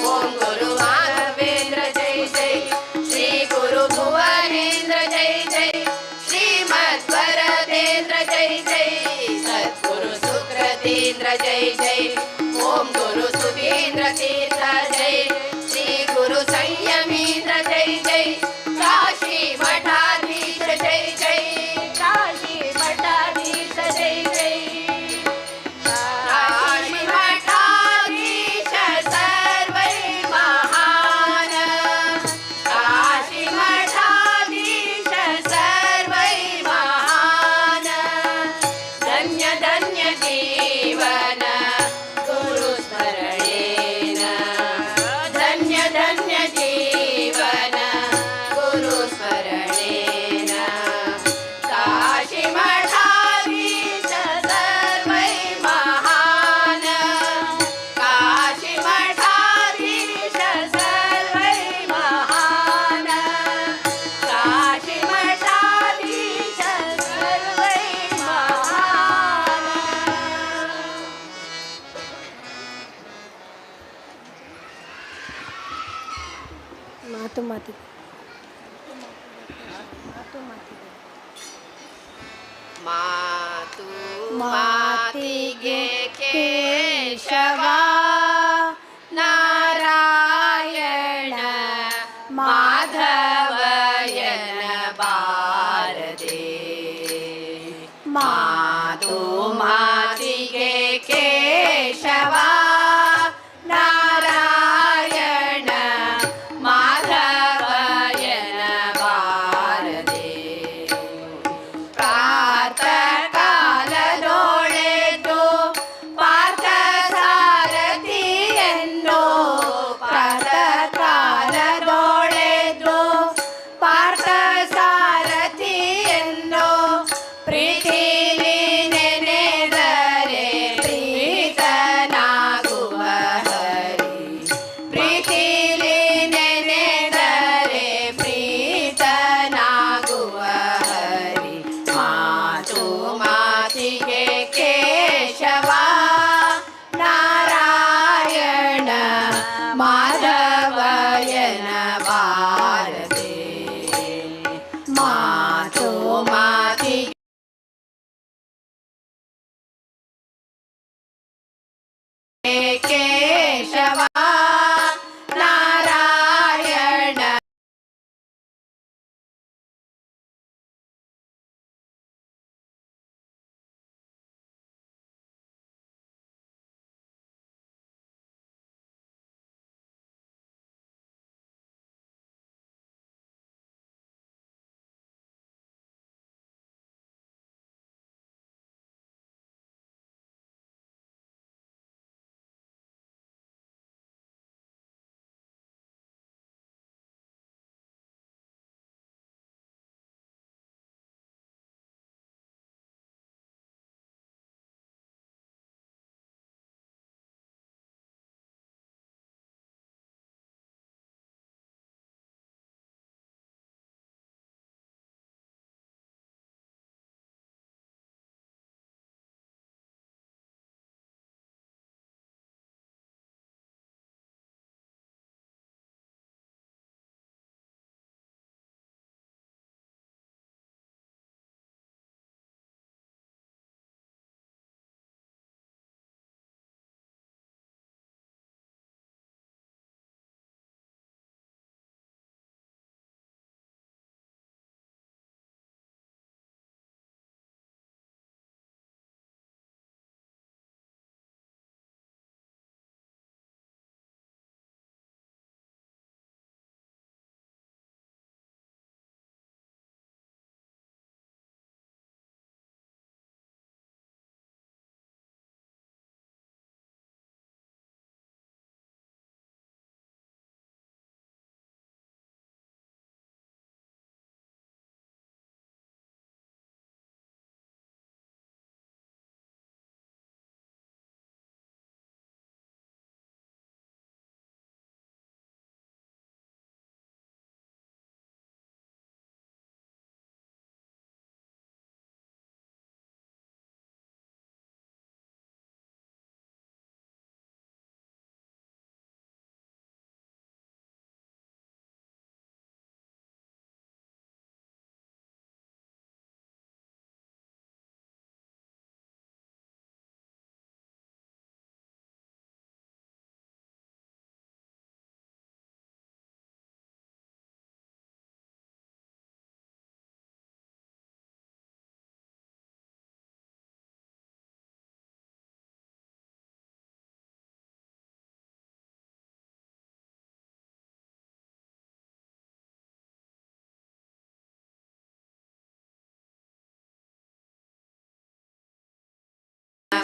ओम गुरु माधवेन्द्र जय जय श्री गुरु भुवनेन्द्र जय जय श्रीमद्वरदेन्द्र जय जय सद्गुरु सुकृतीन्द्र जय जय ओम गुरु सुधीन्द्र तीर्थ जय श्री गुरु संयमीन्द्र जय जय काशी मठाधीश जय जय काशी मठाधीश जय जय काशी मठाधीश सर्वै महान काशी मठाधीश सर्वै महान धन्य धन्य जीवन गुरु स्मरणेन धन्य धन्य जीवन गुरु स्मरणेन काशी मठाधीश सर्वै महान काशी मठाधीश सर्वै महान काशी मठाधीश सर्वै महान ಮಾತು ಮಾತು ಮಾತು ಮಾತಿಗೆ ಕೇಶವ ನಾರಾಯಣ ಮಾಧವಯನ ಬಾರದೆ ಮಾತು ಮಾತಿಗೆ ಕೇಶವ ನಾರಾಯಣ ಮಾಧವಯನ ಬಾರದೆ ಪ್ರಾತ ಕಾಲದೊಳೆದು ಪಾರ್ಥ ಸಾರಥಿಯನ್ನು ಪ್ರಾತ ಕಾಲದೊಳೆದು ಪಾರ್ಥ ಸಾರಥಿಯನ್ನು ಪ್ರೀತಿಲಿ ನೆನೆದರೆ ಪ್ರೀತನಾಗುವನು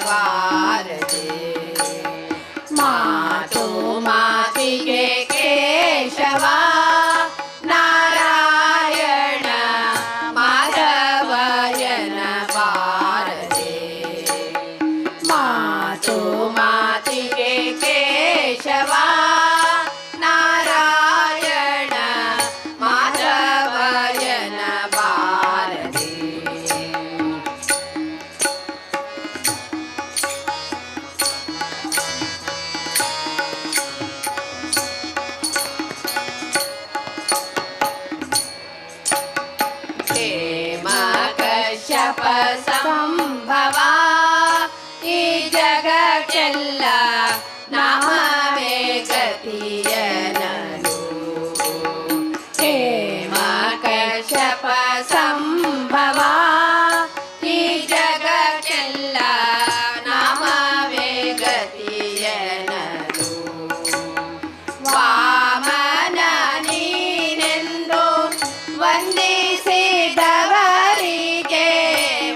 ಬಾರದೆ ಮಾತು ಮಾತಿಗೆ ಕೇಶವ ನಾರಾಯಣ ಮಾಧವಯನ ಬಾರದೆ ಮಾತು ಮಾತಿಗೆ ಕೇಶವ ನಾರಾಯಣ ಮಾಧವಯನ ಬಾರದೆ ಹೇಮ ಕಶ್ಯಪ ಸಂಭವ ಈ ಜಗಕ್ಕೆಲ್ಲ ನಾಮವೇ ಗತಿಯನನು ಹೇಮ ಕಶ್ಯಪ ಸಂಭವ ಈ ಜಗಕ್ಕೆಲ್ಲ ನಾಮವೇ ಗತಿಯನನು ವಾಮನ ನೀನೆಂದು ವಂದಿಸಿದವರಿಗೆ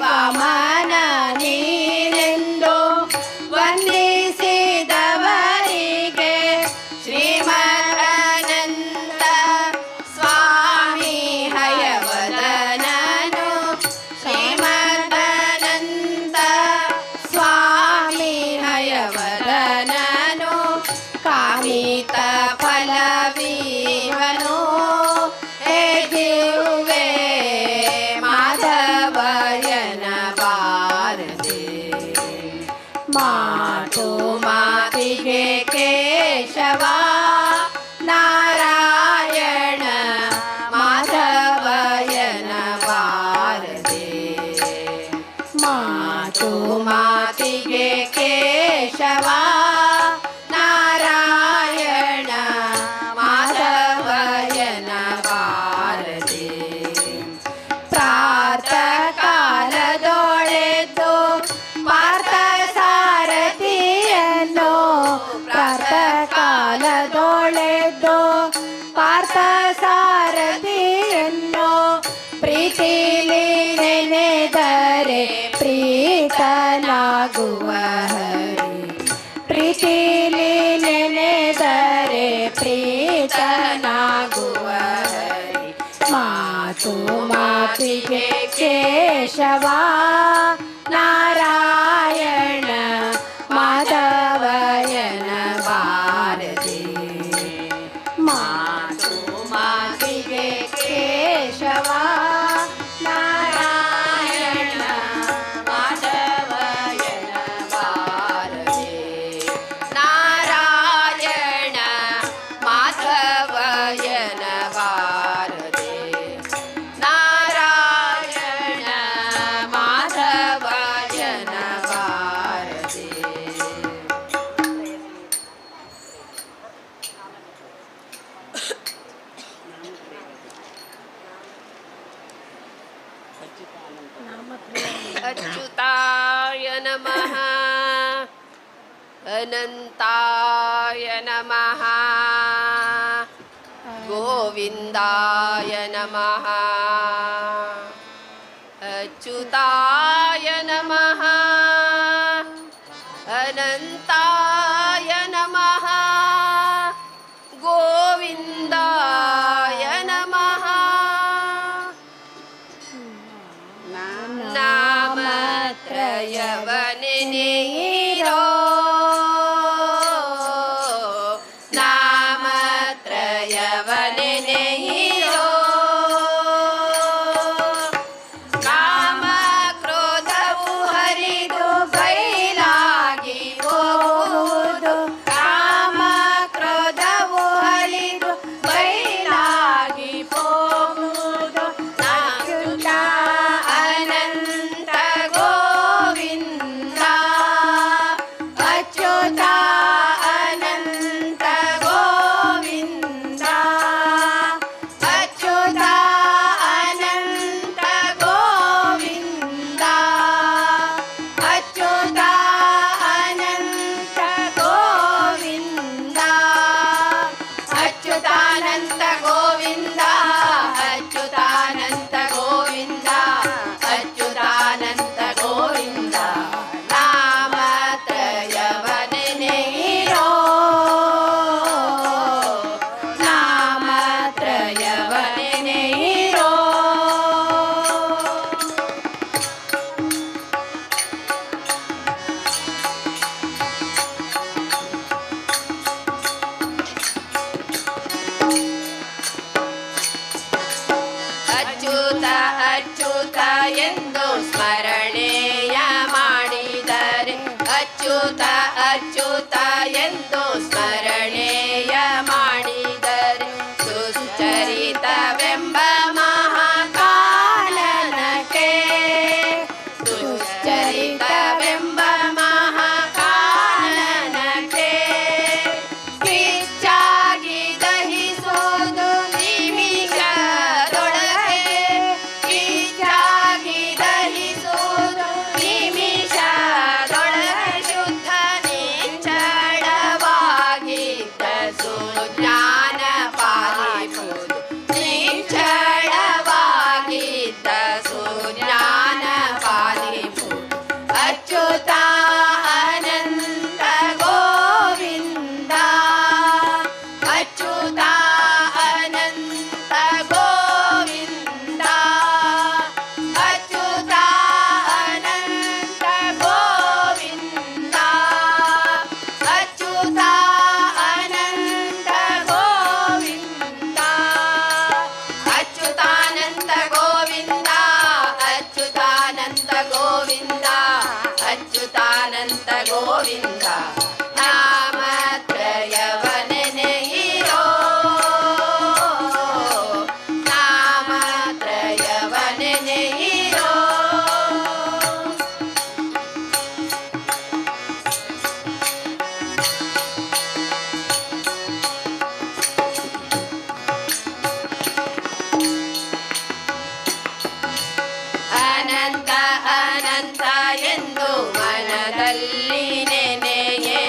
ವಾಮನ ನೀನೆಂದು ವಂದಿಸಿದವರಿಗೆ ಶ್ರೀಮದಾನಂದ ಸ್ವಾಮಿ ಹಯವದನನು ಶ್ರೀಮದಾನಂದ ಸ್ವಾಮಿ ಹಯವದನನು ಕಾಮಿತ ಫಲವೀವನು ಹೇಗಿರುವೆ ಮಾಧವಯನ ಬಾರದೆ ಮಾತು ಮಾತಿಗೆ ಕೇಶವ ನಾರಾಯಣ ಮಾಧವಯನ ಬಾರದೆ ಮಾತು ಮಾತಿಗೆ ಕೇಶವ ನಾರಾಯಣ ಮಾಧವಯನ ಬಾರದೆ ಪ್ರಾತಃ ಕಾಲದೊಳೆದು ಪಾರ್ಥ ಸಾರಥಿಯನ್ನು ಪ್ರಾತಃ ಕಾಲದೊಳೆದು ಪಾರ್ಥ ಸಾರಥಿಯನ್ನು ಪ್ರೀತಿಲಿ ನೆನೆದರೆ ಪ್ರೀತನಾಗುವ ಹರಿ ಪ್ರೀತಿಲಿ ನೆನೆದರೆ ಪ್ರೀತನಾಗುವ ಹರಿ ಮಾತು ಮಾತಿಗೆ ಕೇಶವ ನಾರಾಯಣ ಮಾಧವಯನ ಬಾರದೆ ಮಾತು ಮಾತಿಗೆ ಕೇಶವ ನಾರಾಯಣ ಮಾಧವಯನ ಬಾರದೆ ನಾರಾಯಣ ಮಾಧವಯನ ಬಾರದೆ ನಾರಾಯಣ ಮಾಧವಯನ ಬಾರದೆ अच्युताय नमः अनन्ताय नमः गोविन्दाय नमः अच्युताय नमः अनन्ताय नमः गोविन्दाय नमः नामत्रयवनेनेरो नामत्रयवनेनेरो काम क्रोधವು ಹರಿದು ಬಯಲಾಗಿ ಹೋಗುವುದು ಅಚ್ಯುತ ಅಚ್ಯುತ ಎಂದು ಸ್ಮರಣೆಯ ಮಾಡಿದರೆ ದುಶ್ಚರಿತವೆಂಬ ಮಹಾಕಾಲನಕ್ಕೆ ದುಶ್ಚರಿತವೆಂಬ ಮಹಾಕಾಲನಕ್ಕೆ ಕಿಚ್ಚಾಗಿ ದಹಿಸೋದು ನಿಮಿಷದೊಳಗೆ ಕಿಚ್ಚಾಗಿ ದಹಿಸೋದು ನಿಮಿಷದೊಳಗೆ ಶುದ್ಧ ನಿಚ್ಚಳವಾಗಿದ್ದ ಸುಜ್ಞಾನ ಪಾಲಿಸುವುದು ನಿಚ್ಚಳವಾಗಿದ್ದ ಸುಜ್ಞಾನ ಪಾಲಿಸುವುದು ಅಚ್ಯುತ ಅನಂತ ಗೋವಿಂದ ಅಚ್ಯುತ ಅನಂತ ಗೋವಿಂದ ಅಚ್ಯುತ ಅನಂತ ಗೋವಿಂದ ಅಚ್ಯುತ ಅನಂತ ಗೋವಿಂದ ಅಚ್ಯುತಾನಂತ ಗೋವಿಂದ ಅಚ್ಯುತಾನಂತ ಗೋವಿಂದ ಅಚ್ಯುತಾನಂತ ಗೋವಿಂದ ನಾಮತ್ರಯವನೆನೆಯಿರೋ ನಾಮತ್ರಯವನೆನೆಯಿರೋ ಅನಂತ ಅನಂತ ಎಂದು ಮನದಲ್ಲಿ ನೆನೆಯೇ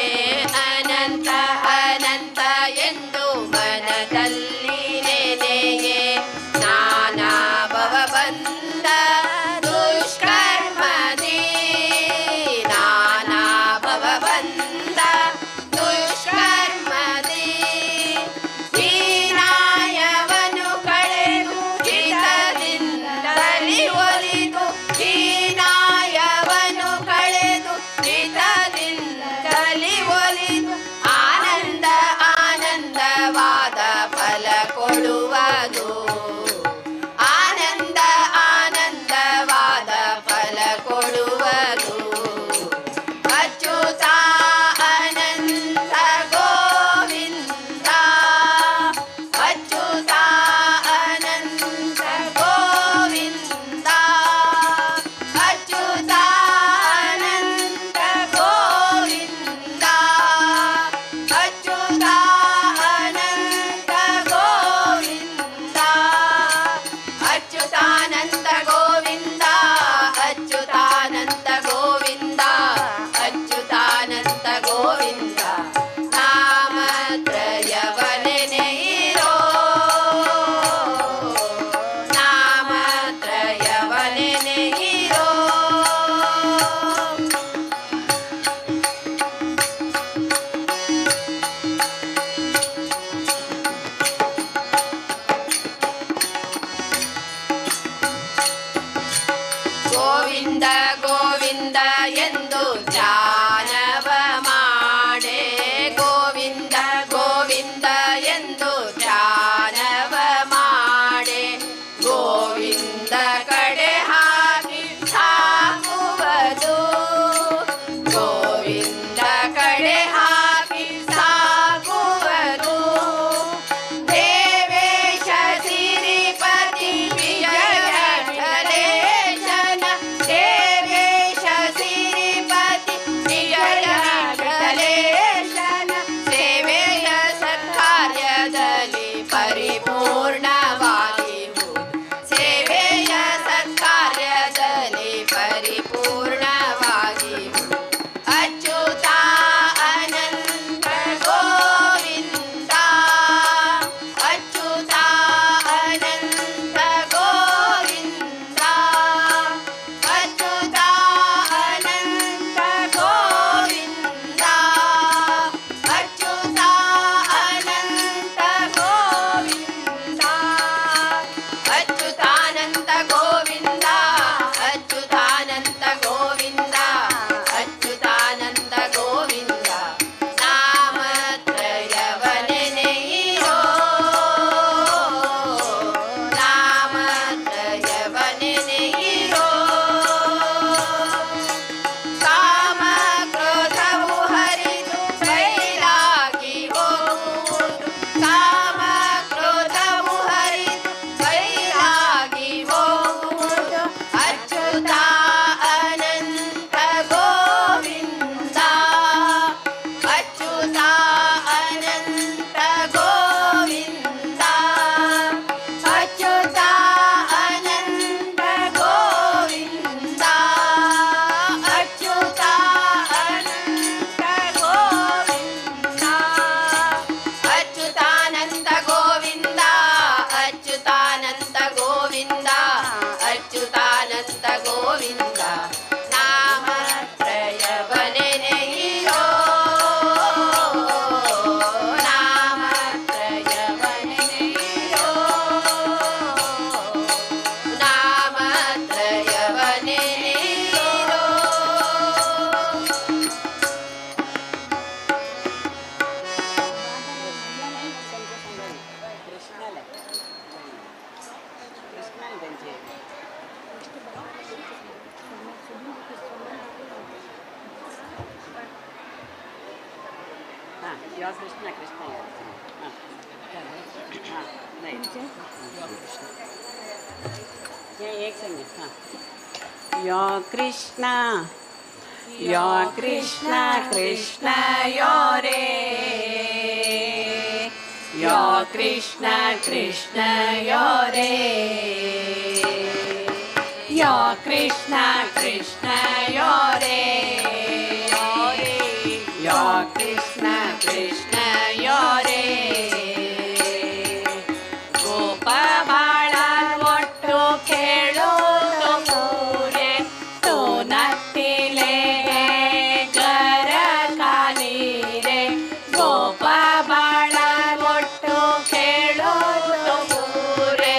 हां यो कृष्ण कृष्ण यो हां हां नाही हे एक संगीत हां यो कृष्ण कृष्ण यो रे यो कृष्ण कृष्ण यो रे यो कृष्ण कृष्ण यो रे यो कृष्ण कृष्ण यो रे गोप बाळ ಒಟ್ಟು ಕೇಳೋದು ಪೂರೆ ತೋ ನಟ್ಟಿಲೆ ಗರ ಕಾಲಿರೆ ಗೋಪ ಬಾಳ ಒಟ್ಟು ಕೇಳೋದು ಪೂರೆ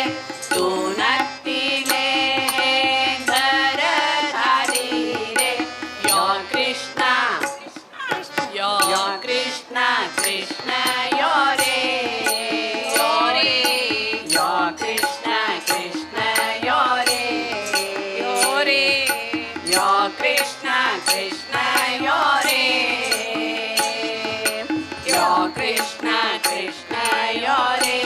ತೋ ನಟ್ಟಿಲೆ ಗರ ಕಾಲಿರೆ ಯೋ ಕೃಷ್ಣ यो कृष्ण कृष्ण यो रे यो कृष्ण कृष्ण यो रे यो कृष्ण कृष्ण यो रे यो कृष्ण कृष्ण यो रे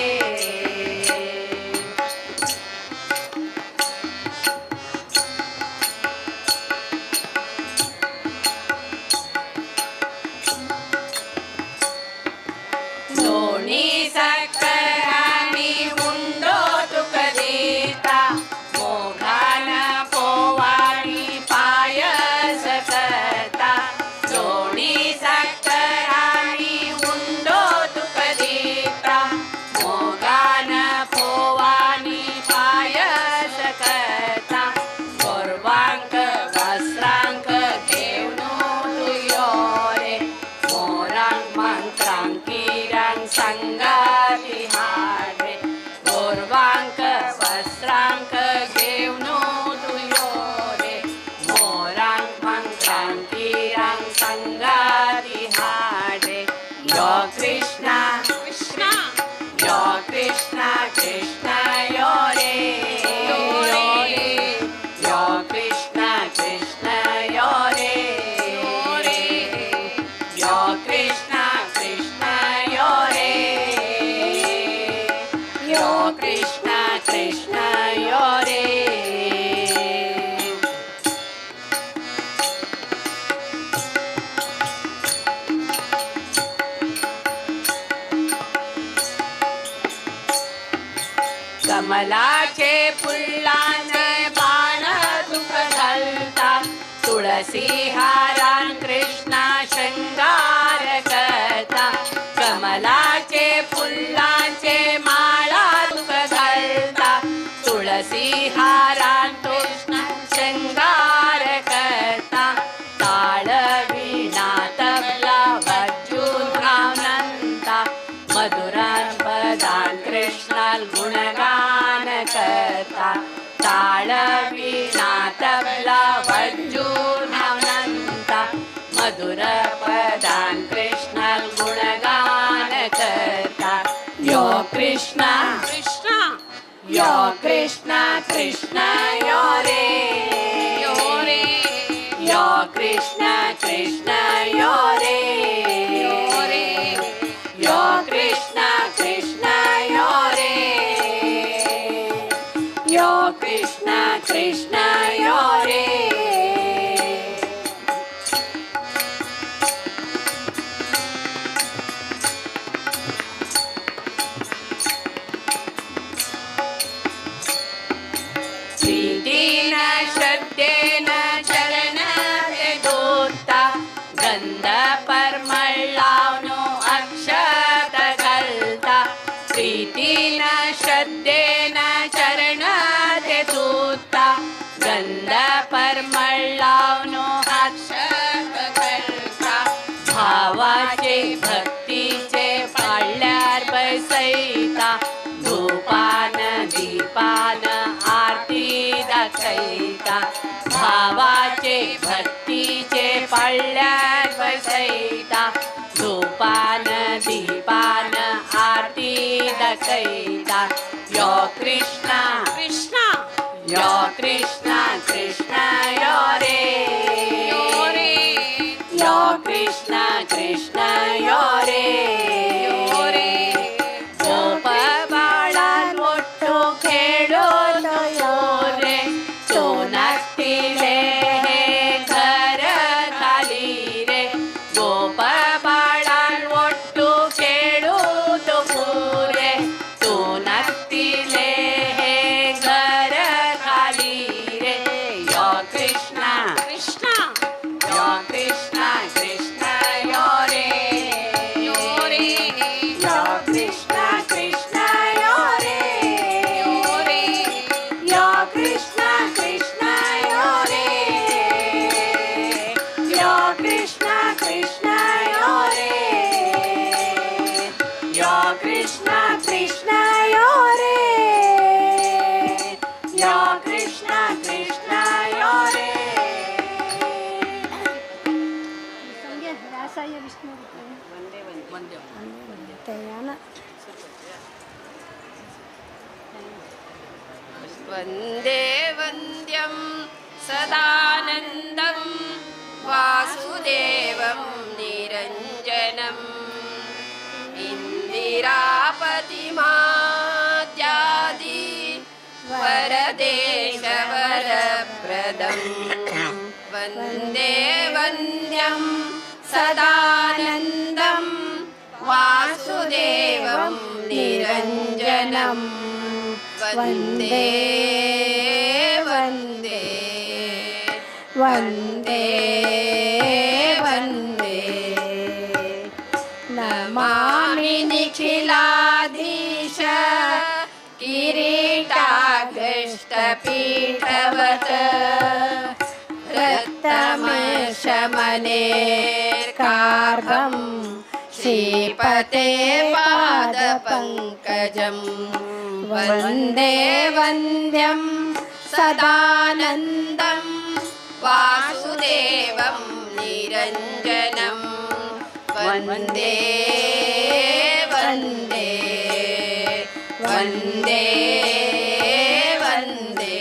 लोणी सक्करानी उंडो तुकदीता मोघान पोवाणी पायस करता लोणी सक्करानी उंडो तुकदीता मोघान पोवाणी पायस करता गोरवांक वस्त्रांक घेऊन तुयो रे मोरांक मंत्रांकी संगाती हाडे गोरवांक वस्त्रांक घेऊन तुयो रे मोरांक मंत्रांकी संगाती हाडे यो कृष्ण कृष्ण यो कृष्ण कृष्ण यो रे यो कृष्ण कृष्ण यो रे यो कृष्ण कृष्ण यो रे यो कृष्ण कृष्ण यो रे कमलाचे फुलाने बाण तुक घालता तुळसी हारान कृष्णा शृंगार करता कमलाचे फुलांचे माळा तुक घालता तुळसी हारान कृष्णा शृंगार करता ताळ वीणा तबला वाजून आनंदा मधुरान पदान कृष्णाल गुणगान करता ताळ वीणा तबला वाजून आनंदा मधुर पदान कृष्णाल गुणगान करता यो कृष्ण कृष्ण यो कृष्ण कृष्ण यो रे यो कृष्ण कृष्ण यो रे यो कृष्ण कृष्ण यो रे यो कृष्ण कृष्ण यो रे प्रीतीन श्रद्धेन चरण धोता गंध परमळ लावनो अक्षत घालता प्रीतीन श्रद्धेन चरण धोता गंध परमळ लावनो अक्षत घालता भावाचे भक्तीचे पाळल्यार बैसैता धूपान दीपान आरती दाखयता भावाचे भक्तीचे पाळल्यार बसयता धूपान दीपान आरती दाखयता यो कृष्ण कृष्ण यो कृष्ण कृष्ण यो रे यो कृष्ण कृष्ण यो रे ವಿಷ್ಣು ಒಂದೇ ಒಂದೇ ತಯಾನ ವಂದೇ ವಂದ್ಯಂ ಸದಾನಂದಂ ವಾಸುದೇವಂ ನಿರಂಜನಂ ಇಂದಿರಾಪತಿಮಾದ್ಯಾದಿ ವರದೇಶವರಪ್ರದಂ ವಂದೇ ವಂದ್ಯಂ ಸದಾನಂದಂ ವಾಸುದೇವಂ ನಿರಂಜನಂ ವಂದೇ ವಂದೇ ವಂದೇ ವಂದೇ ನಮಾಮಿ ನಿಖಿಲಾಧೀಶ ಕಿರೀಟಾಗ್ರಷ್ಟಪೀಠವತ್ ರಕ್ತಮಶಮನೇರ್ಕಾರ್ಗಂ ಶ್ರೀಪತೆ ಪಾದಪಂಕಜಂ ವಂದೇ ವಂದ್ಯಂ ಸದಾನಂದಂ ವಾಸುದೇವಂ ನಿರಂಜನಂ ವಂದೇ ವಂದೇ ವಂದೇ ವಂದೇ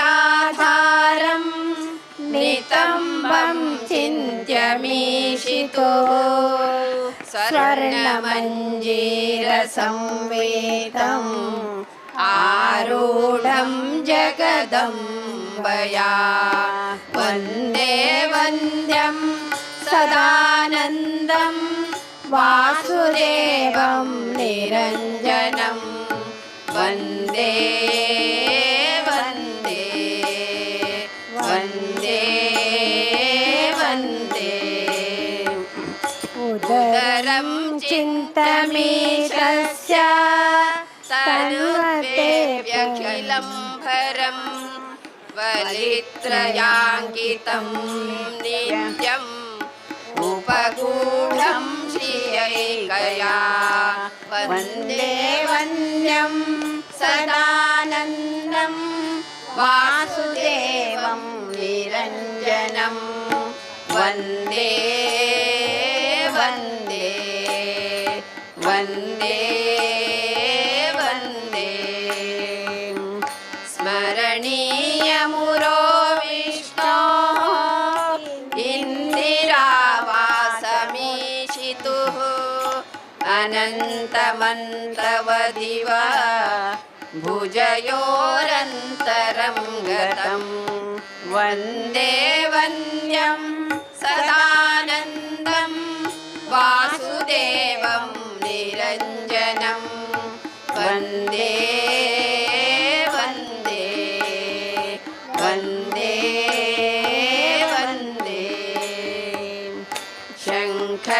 ಜಾಂಬೂನದಾಂಬರಾಧಾರಂ ನಿತಂಬಂ ಚಿಂತ್ಯಮೀಶಿತೋ ಸ್ವರ್ಣಮಂಜೀರಸಂವೇದಂ ಆರೂಢಂ ಜಗದಂಬಯಾ ವಂದೇ ವಂದ್ಯಂ ಸದಾನಂದಂ ವಾಸುದೇವಂ ನಿರಂಜನಂ ವಂದೇ ವಂದೇ ವಂದೇ ವಂದೇ ಉದರಂ ಚಿಂತಮೀಶಸ್ಯ ತನುವೇಪ್ಯಖಿಲಂ ಭರಂ ವಲಿತ್ರಯಾಂಕಿತಂ ನಿತ್ಯಂ ಉಪಗೂಢಂ ಶ್ರಿಯೈಕಯಾ ವಂದೇ ವಂದ್ಯಂ ಸದಾನಂದಂ ವಾಸುದೇವಂ ನಿರಂಜನಂ ವಂದೇ ವಂದೇ ವಂದೇ ವಂದೇ ಸ್ಮರಣೀಯಮುರೋ ವಿಷ್ಣೋ ಇಂದಿರಾವಾಸಮೀಶಿತುಃ ಅನಂತಮಂತವದಿವ ಭುಜಯೋರಂತರಂ ಗತಂ ವಂದೇ ವಂದ್ಯಂ ಸದಾನಂದಂ ವಾಸುದೇವಂ ನಿರಂಜನಂ ವಂದೇ ವಂದೇ ವಂದೇ ವಂದೇ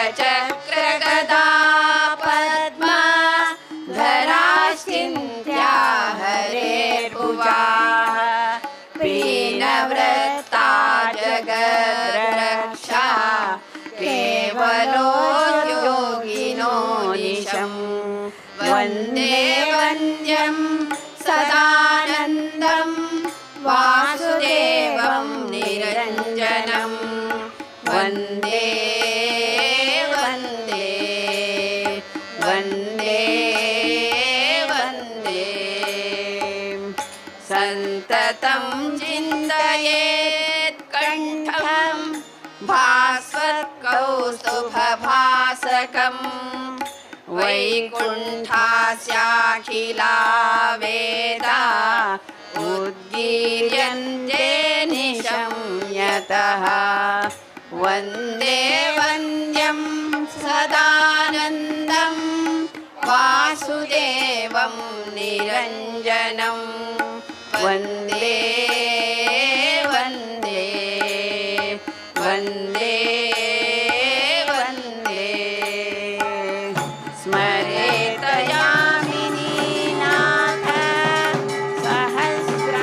ಶಂಖಚಕ್ರಗದಾ ಪದ್ಮ ಧರಾಶ್ಚಿಂತ್ಯಾ ಹರೇರ್ಭುಜಾ ಪೀನವೃತ್ತಾ ಜಗದ್ರಕ್ಷಾ ಕೇವಲೋ ಯೋಗಿನೋ ನಿಶಂ ವಂದೇ ವಂದ್ಯಂ ಸದಾನಂದಂ ವಾಸುದೇವಂ ನಿರಂಜನಂ ವಂದೇ ವಂದೇ ವಂದೇ ವಂದೇ ಸಂತತಂ ಚಿಂತಯೇತ್ ಕಂಠಂ ಭಾಸ್ವತ್ಕೌಸ್ತುಭಭಾಸಕಂ ವೈಕುಂಠಾಸ್ಯಾಖಿಲಾ ವೇದಾ ಉದ್ಗೀರ್ಯಂತೆ ನಿಶಮ್ಯತಃ ವಂದೇ ವಂದ್ಯಂ ಸದಾನಂದಂ ವಾಸುದೇವಂ ನಿರಂಜನಂ ವಂದೇ ವಂದೇ ವಂದೇ ವಂದೇ ಸ್ಮರೇತ ಯಾಮಿನಿ ನಾಥ ಸಹಸ್ರ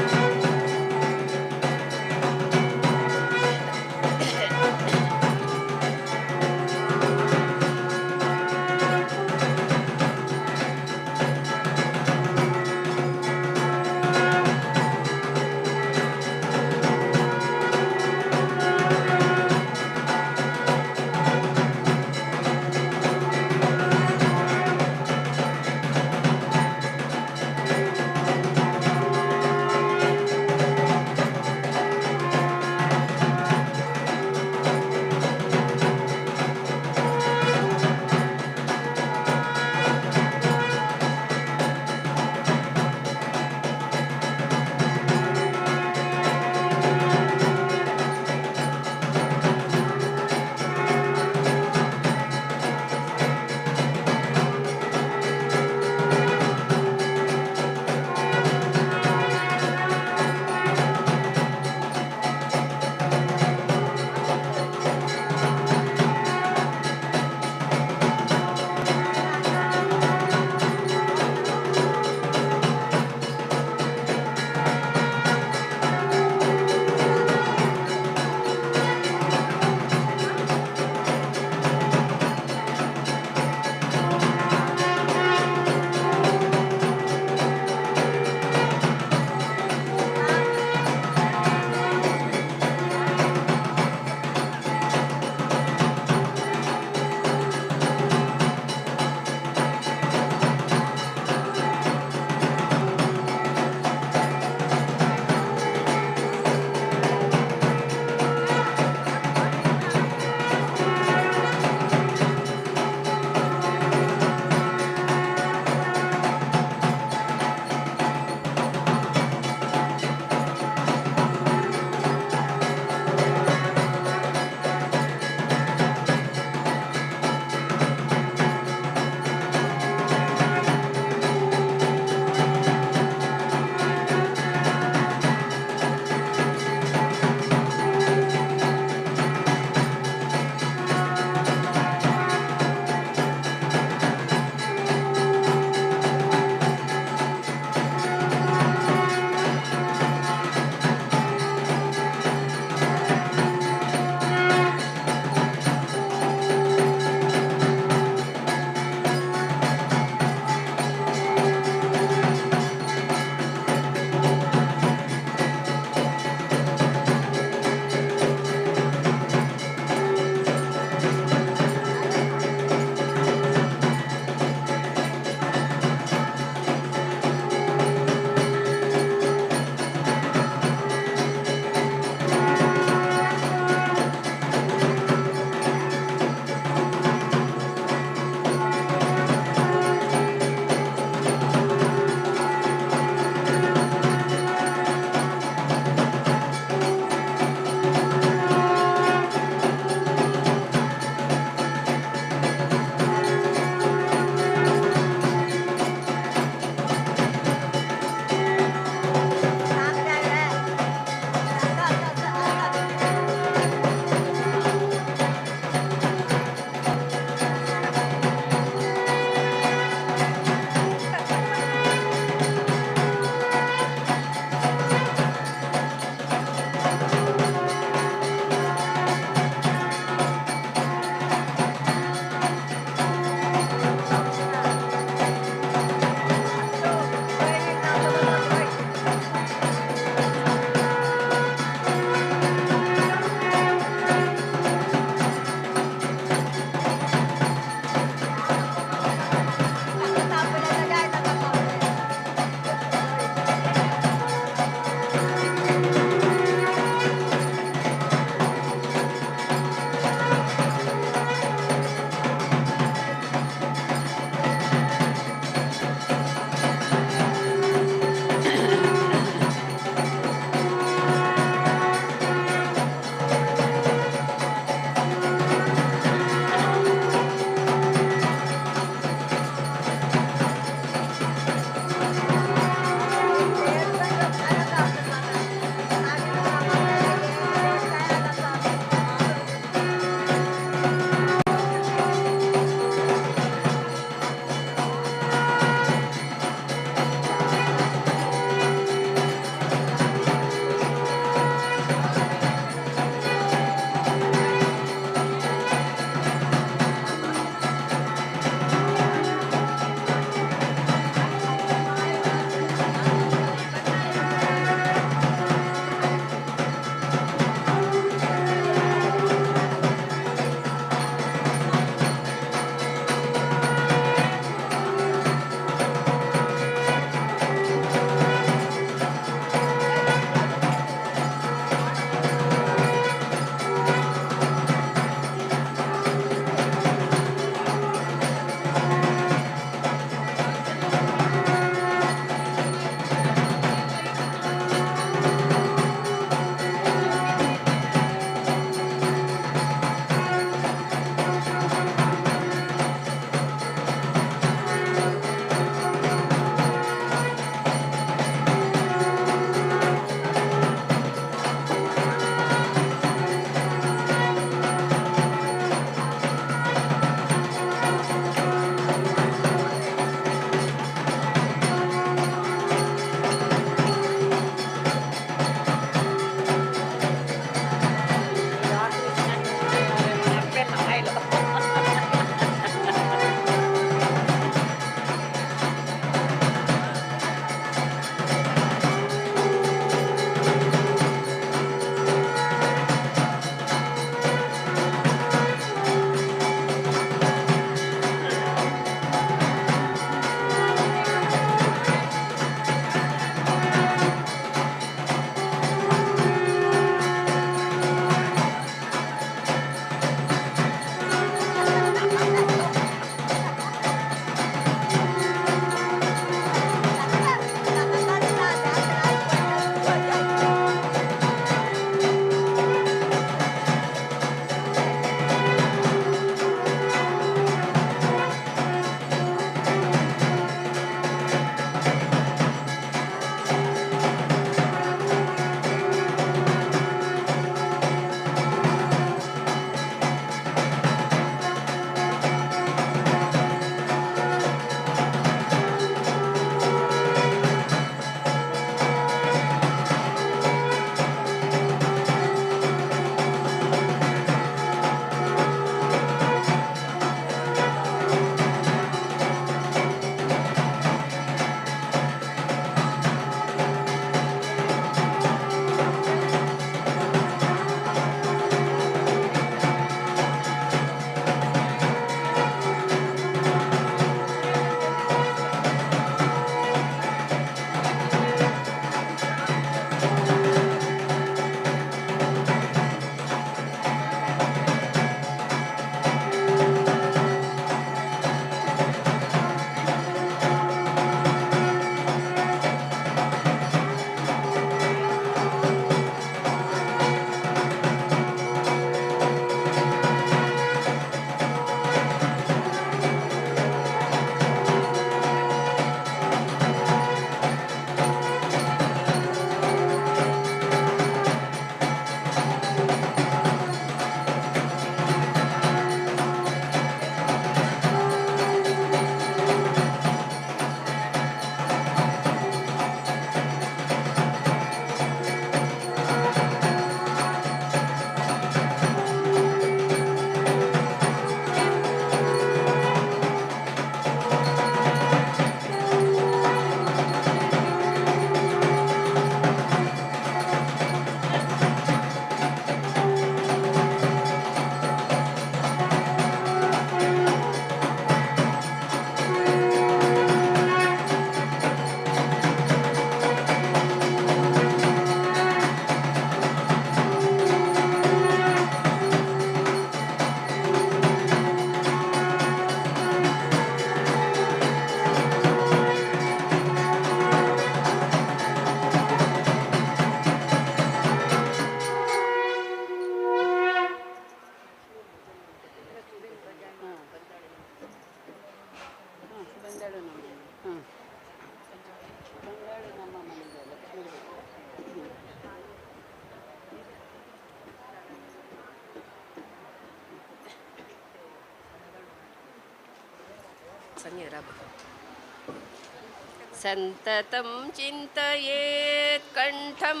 ಸಂತತಂ ಚಿಂತಯೇತ್ ಕಂಠಂ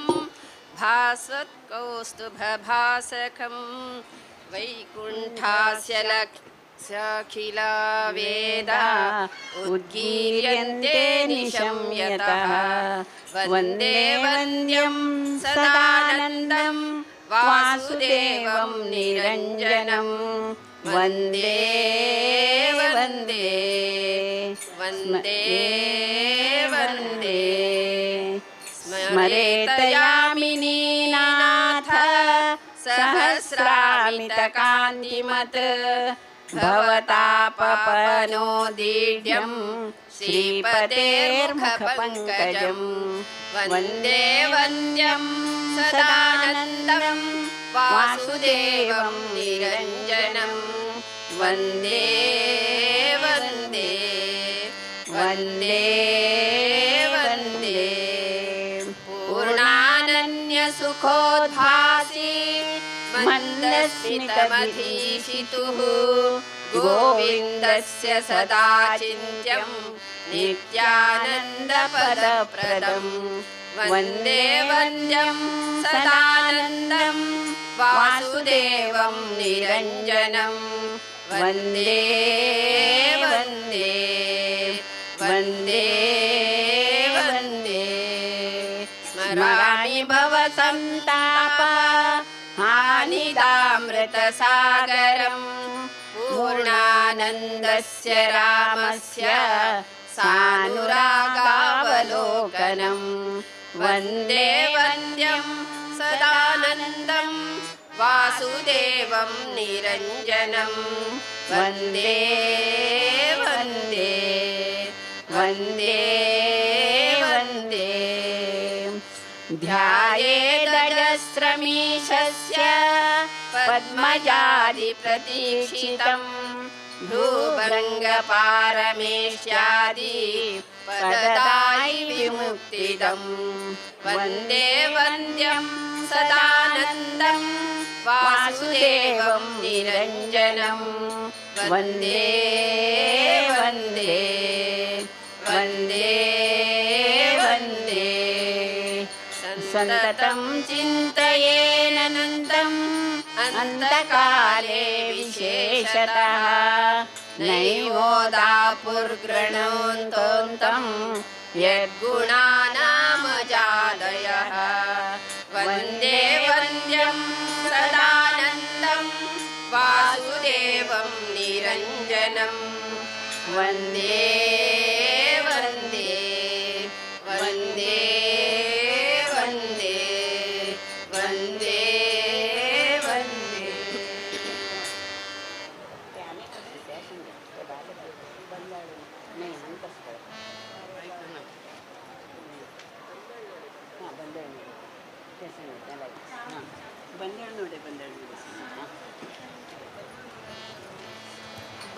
ಭಾಸ್ವತ್ಕೌಸ್ತುಭಭಾಸಕಂ ವೈಕುಂಠಾಸ್ಯ ಲಕ್ಷ್ಯಾಖಿಲ ವೇದ ಉದ್ಗೀರ್ಯಂತೆ ನಿಶಮ್ಯತಃ ವಂದೇ ವಂದ್ಯಂ ಸದಾನಂದಂ ವಾಸುದೇವಂ ನಿರಂಜನಂ ವಂದೇ ವಂದೇ ವಂದೇ ವಂದೇ ಸ್ಮರೇತಯಾಮಿನೀನಾಥ ಸಹಸ್ರಾಮಿತಕಾಂತಿಮತ್ ಭವತಾಪಪನೋದೀಢ್ಯಂ ಶ್ರೀಪತೇರ್ಮುಖಪಂಕಜಂ ವಂದೇ ವಂದ್ಯಂ ಸದಾನಂದಂ ವಾಸುದೇವಂ ನಿರಂಜನಂ ವಂದೇ ವಂದೇ ವಂದೇ ವಂದೇ ಪೂರ್ಣಾನನ್ಯಸುಖೋದ್ಭಾಸಿ ಮಂದಸ್ಮಿತಮಧೀಶಿತುಃ ಗೋವಿಂದಸ್ಯ ಸದಾ ಚಿಂತ್ಯಂ ನಿತ್ಯಾನಂದಪದಪ್ರದಂ ವಂದೇ ವಂದ್ಯಂ ಸದಾನಂದಂ ವಾಸುದೇವಂ ನಿರಂಜನಂ ವಂದೇ ವಂದೇ ವಂದೇ ವಂದೇ ಸ್ಮರಾಮಿ ಭವಸಂತಾಪ ಹಾನಿದಾಮೃತಸಾಗರಂ ಪೂರ್ಣಾನಂದಸ್ಯ ರಾಮಸ್ಯ ಸಾನುರಾಗಾವಲೋಕನಂ ವಂದೇ ವಂದ್ಯಂ ಸದಾನಂದಂ ವಾಸುದೇವಂ ನಿರಂಜನಂ ವಂದೇ ವಂದೇ ವಂದೇ ವಂದೇ ಧ್ಯಾಯೇದಜಸ್ರಮೀಶಸ್ಯ ಪದ್ಮಜಾದಿಪ್ರತೀಕ್ಷಿತಂ ಭೂಭಂಗಪಾರಮೇಶ್ಯಾದಿ ಪದದಾಯಿ ವಿಮುಕ್ತಿದಂ ವಂದೇ ವಂದ್ಯಂ ಸದಾನಂದಂ ವಾಸುದೇವಂ ನಿರಂಜನಂ ವಂದೇ ವಂದೇ ವಂದೇ ವಂದೇ ಸಂತತಂ ಚಿಂತಯೇನನಂತಂ ಅಂತಕಾಲೇ ವಿಶೇಷತಃ ನೈವೋದಾಪುರ್ಗೃಣೋಂತೋಂತಂ ಯದ್ಗುಣಾನಾಮಜಾದಯಃ ವಂದೇ ವಂದ್ಯಂ ಸದಾನಂದಂ ವಾಸುದೇವಂ ನಿರಂಜನಂ ವಂದೇ ವಂದೇ ವಂದೇ ವಂದೇ ವಂದೇ ವಂದೇ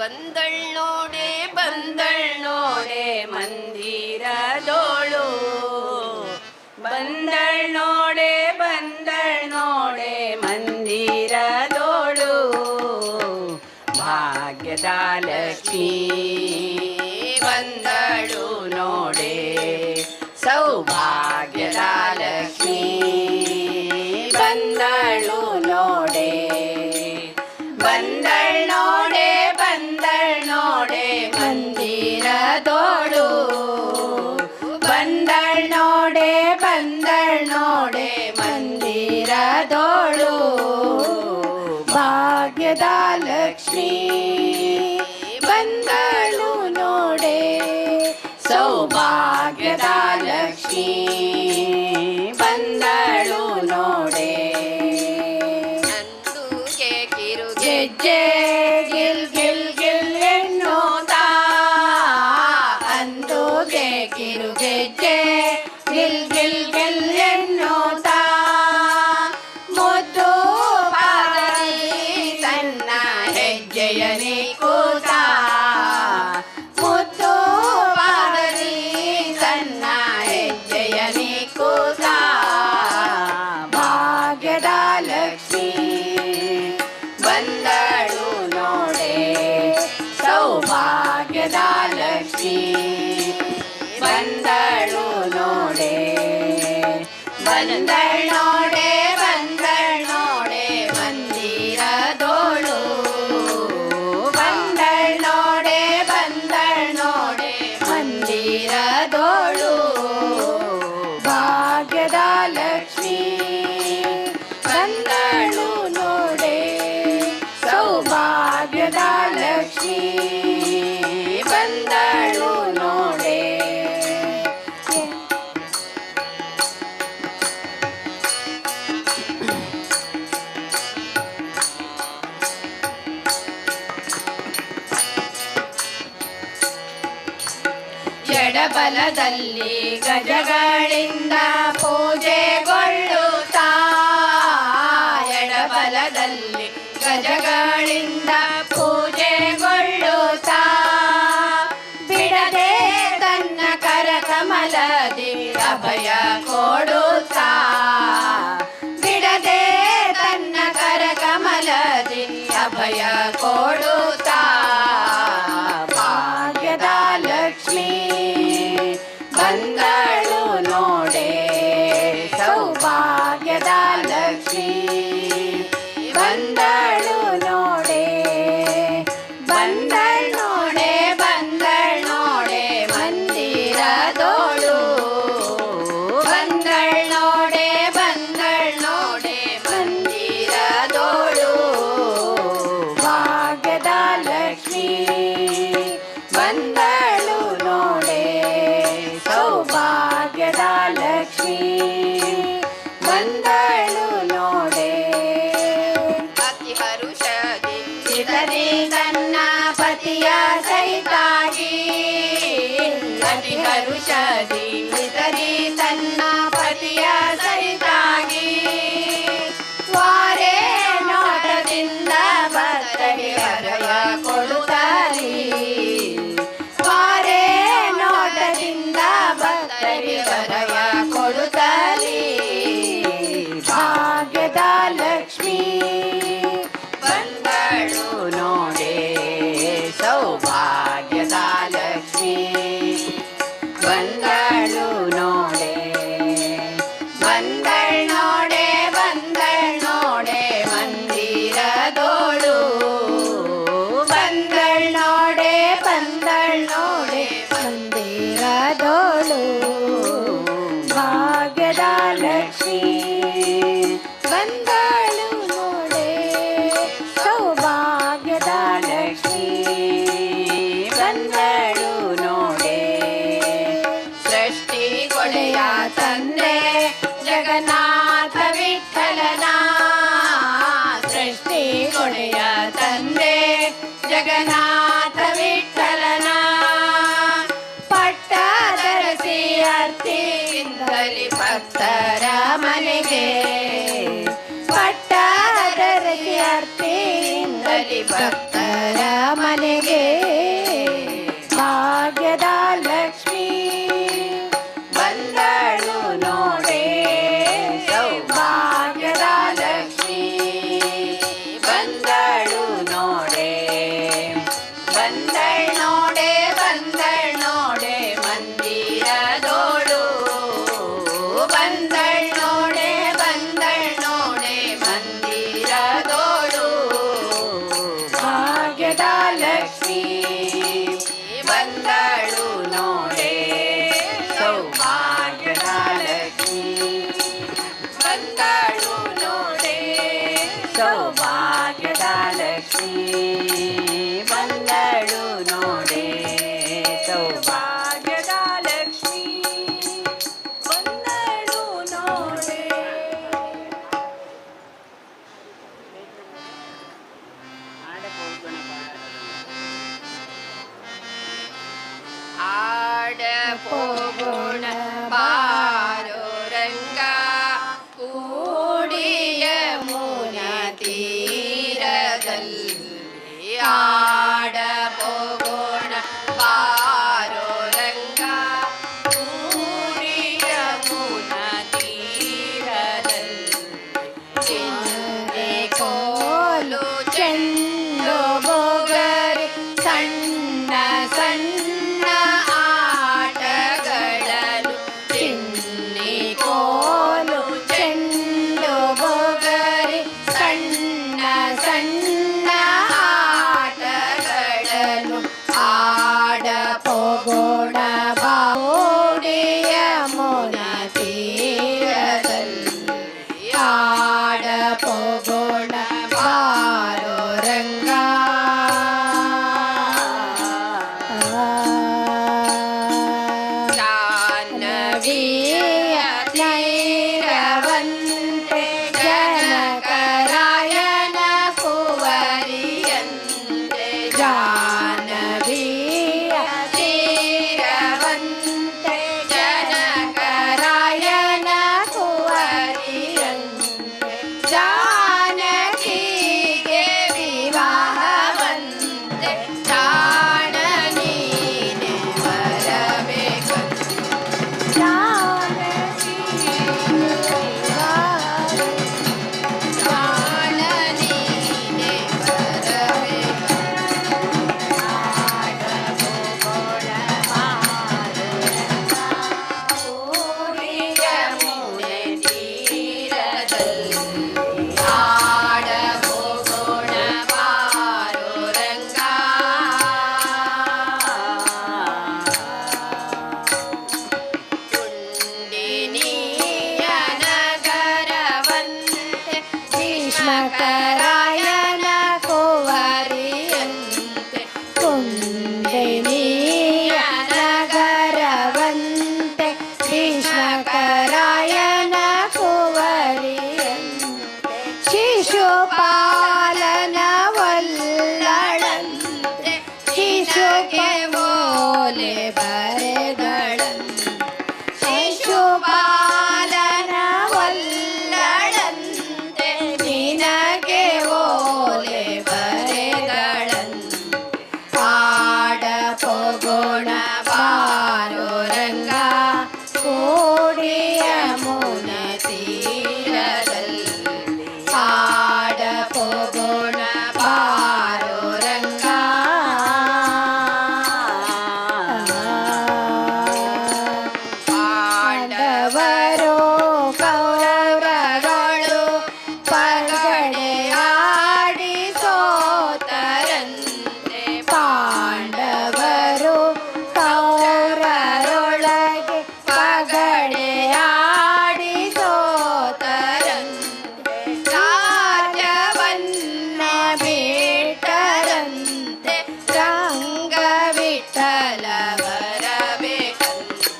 ಬಂದಳ್ನೋಡೆ ಬಂದಳ್ನೋಡೆ ಮಂದಿರದೋಳು ಬಂದಳ್ನೋಡೆ ಬಂದಳ್ನೋಡೆ ಮಂದಿರದೋಳು ಭಾಗ್ಯದ ಲಕ್ಷ್ಮೀ ಬಂದಳು ನೋಡೆ ಸೌಭಾಗ್ಯದ ಲಕ್ಷ್ಮೀ ಬಂದಳು ನೋಡೆ ಬಂದಳ್ನೋಡೆ ಬಂದಳ್ನೋಡೆ ಮಂದಿರದೋಳು ಬಂದಳ್ನೋಡೆ ಬಂದಳ್ನೋಡೆ ಮಂದಿರದೋಳು ಭಾಗ್ಯದ ಲಕ್ಷ್ಮೀ ಬಂದಳು ನೋಡೆ ಸೌಭಾಗ್ಯದ ಲಕ್ಷ್ಮೀ ಬಂದಳು ನೋಡೆ ನಂದುಗೆ ಕಿರುಗೆಜ್ಜೆ ಗಿಲ್ ಗಿಲ್ ಗಿಲ್ ಎನ್ನುತ್ತಾ ಅಂದುಗೆ ಕಿರುಗೆಜ್ಜೆ ಗಿಲ್ ಗಿಲ್ ಗಿಲ್ ಎನ್ನುತ್ತಾ ಮುದ್ದು ಪಾದದಿ ತನ್ನ ಹೆಜ್ಜೆಯನಿ ಕೂತ ಮುದ್ದು ಪಾದದಿ ತನ್ನ ಹೆಜ್ಜೆಯನಿ ಕೂತ ಭಾಗ್ಯದ ಲಕ್ಷ್ಮೀ ಬಂದಳು ನೋಡೆ ಸೌಭಾಗ್ಯದ ಬಂದಳ್ ನೋಡೆ ಬಂದಳ್ ನೋಡೆ ಮಂದಿರದೋಳು ಬಂದಳ್ ನೋಡೆ ಬಂದಳ್ ನೋಡೆ ಮಂದಿರದೋಳು ಭಾಗ್ಯದ ಲಕ್ಷ್ಮೀ ಬಂದಳು ನೋಡೆ ಸೌಭಾಗ್ಯದ ಲಕ್ಷ್ಮೀ ಬಂದಳು ನೋಡೆ ಎಡಬಲದಲ್ಲಿ ಗಜಗಳಿಂದ ಪೂಜೆಗೊಳ್ಳುತ್ತಾ ಎಡಬಲದಲ್ಲಿ ಗಜಗಳಿಂದ ಪೂಜೆಗೊಳ್ಳುತ್ತಾ ಬಿಡದೆ ತನ್ನ ಕರಕಮಲದಿ ಅಭಯ ಕೊಡುತ್ತಾ ಬಿಡದೆ ತನ್ನ ಕರಕಮಲದಿ ಅಭಯ ಕೊಡುತ್ತಾ ಭಾಗ್ಯದ ಲಕ್ಷ್ಮೀ ಬಂದಳು ನೋಡೆ ಸೌಭಾಗ್ಯದ ಲಕ್ಷ್ಮೀ ಬಂದಳು ನೋಡೆ ಬಂದಳ್ ನೋಡೆ ಬಂದಳ್ ನೋಡೆ ಮಂದಿರದೋಳು ಬಂದಳ್ ನೋಡೆ ಬಂದಳ್ ನೋಡೆ ಮಂದಿರದೋಳು ಭಾಗ್ಯದ ಲಕ್ಷ್ಮೀ ಬಂದಳು ನೋಡೆ ಸೌಭಾಗ್ಯದ ಲಕ್ಷ್ಮೀ ಬಂದಳು ನೋಡೆ ಅತಿ ಹರುಷದಿ ಚಿತನೆ ತನ್ನ ಪತಿಯ ಸಹಿತಾಗಿ ಅತಿ ಹರುಷದಿ ಚಿತನೆ ತನ್ನ ಪತಿಯ ಸಹಿತಾಗಿ ವಾರೆ ನೋಟದಿಂದ ಭಕ್ತರಿಗೆ ಹರಯ ಕೊಡುತ್ತಾರಿ ವಾರೆ ನೋಟದಿಂದ ಭಕ್ತರಿಗೆ ಹರಯ ಕೊಡುತ್ತಾರಿ ಭಾಗ್ಯದ ಲಕ್ಷ್ಮೀ ಬಂದಳು ನೋಡೆ ಸೌಭಾಗ್ಯದ ಲಕ್ಷ್ಮೀ ಬಂದಳು ನೋಡೆ ಬಂದಳ್ ನೋಡೆ ಬಂದಳ್ ನೋಡೆ ಮಂದಿರದೋಳು ಬಂದಳ್ ನೋಡೆ ಬಂದಳ್ ನೋಡೆ ಮಂದಿರದೋಳು ಭಾಗ್ಯದ ಲಕ್ಷ್ಮೀ ಬಂದಳು ನೋಡೆ ಸೌಭಾಗ್ಯದ ಲಕ್ಷ್ಮೀ ಬಂದಳು ನೋಡೆ ಸೃಷ್ಟಿ ಕೊಡೆಯ ತಂದೆ ಜಗನ್ನಾಥ ವಿಠಲನ ಸೃಷ್ಟಿ ಕೊಡೆಯ ತಂದೆ ಜಗನ್ನಾಥ ವಿಠಲನ ಪಟ್ಟದರಸಿ ಅರ್ತಿಯಿಂದಲಿ ಭಕ್ತರ ಮನೆಗೆ ಪಟ್ಟದರಸಿ ಅರ್ತಿಯಿಂದಲಿ ಭಕ್ತರ ಮನೆಗೆ ಭಾಗ್ಯದ ಲಕ್ಷ್ಮೀ ಬಂದಳು ನೋಡೆ ಸೌಭಾಗ್ಯದ ಲಕ್ಷ್ಮೀ ಬಂದಳು ನೋಡೆ ಬಂದಳ್ ನೋಡೆ ಬಂದಳ್ ನೋಡೆ ಮಂದಿರದೋಳು ಬಂದಳ್ ನೋಡೆ ಬಂದಳ್ ನೋಡೆ ಮಂದಿರದೋಳು ಭಾಗ್ಯದ ಲಕ್ಷ್ಮೀ ಬಂದಳು ನೋಡೆ ಸೌಭಾಗ್ಯದ ಲಕ್ಷ್ಮೀ ಬಂದಳು ನೋಡೆ ಸೌಭಾಗ್ಯದ ಲಕ್ಷ್ಮೀ ಬಂದಳು ನೋಡೆ ಸೌಭಾಗ್ಯದ ಲಕ್ಷ್ಮೀ ಬಂದಳು ನೋಡೆ ಆಡ ಪೋಗೋಣ ಬಾರೋ ರಂಗ ಕೂಡಿಯ ಮುನ ತೀರದಲ್ಲಿ ಆಡ ಪೋಗೋಣ ಬಾರೋ ರಂಗ ಕೂಡಿಯ ಮುನ ತೀರದಲ್ಲಿ ಚಿನ್ನೆ ಕೋಲು ಚೆಂಡು ಬೊಗರೆ ಸಣ್ಣ ಸಣ್ಣ ಆಟಗಳಲು ಚಿನ್ನೆ ಕೋಲು ಭೀಷ್ಮಕರಾಯನ ಕುವರಿಯಂತೆ ಕುಂದಿನಿಯ ನಗರವಂತೆ ಭೀಷ್ಮಕರಾಯನ ಕುವರಿಯಂತೆ ಶಿಶುಪಾಲನ ವಲ್ಲಳಂತೆ ಶಿಶುಗೆ ಮೋಲೆ ಬರೆದಳಂತೆ ಶಿಶುಪಾಲನ ವಲ್ಲಳಂತೆ ನಿನಗೆ ಓಲೆ ಬರೆದಳಂತೆ ಆಡ ಪೊಗೋಣ ಬಾರೋರಂಗ ಕೂಡಿಯ ಮುನ ತೀರದಲ್ಲಿ ಆಡ ಪೊಗೋಣ ಬಾರೋರಂಗ ಪಾಂಡವರು ಕೌರವಗಳು ಪಗಡೆ ಆಡಿ ಸೋತರಂತೆ ಪಾಂಡವರು ಕೌರವರೊಳಗೆ ಪಗಡೆ ಆಡಿ ಸೋತರಂತೆ ರಾಜ್ಯವನ್ನ ಬಿಟ್ಟರಂತೆ ರಂಗ ವಿಠಲ ಬರಬೇಕಂತೆ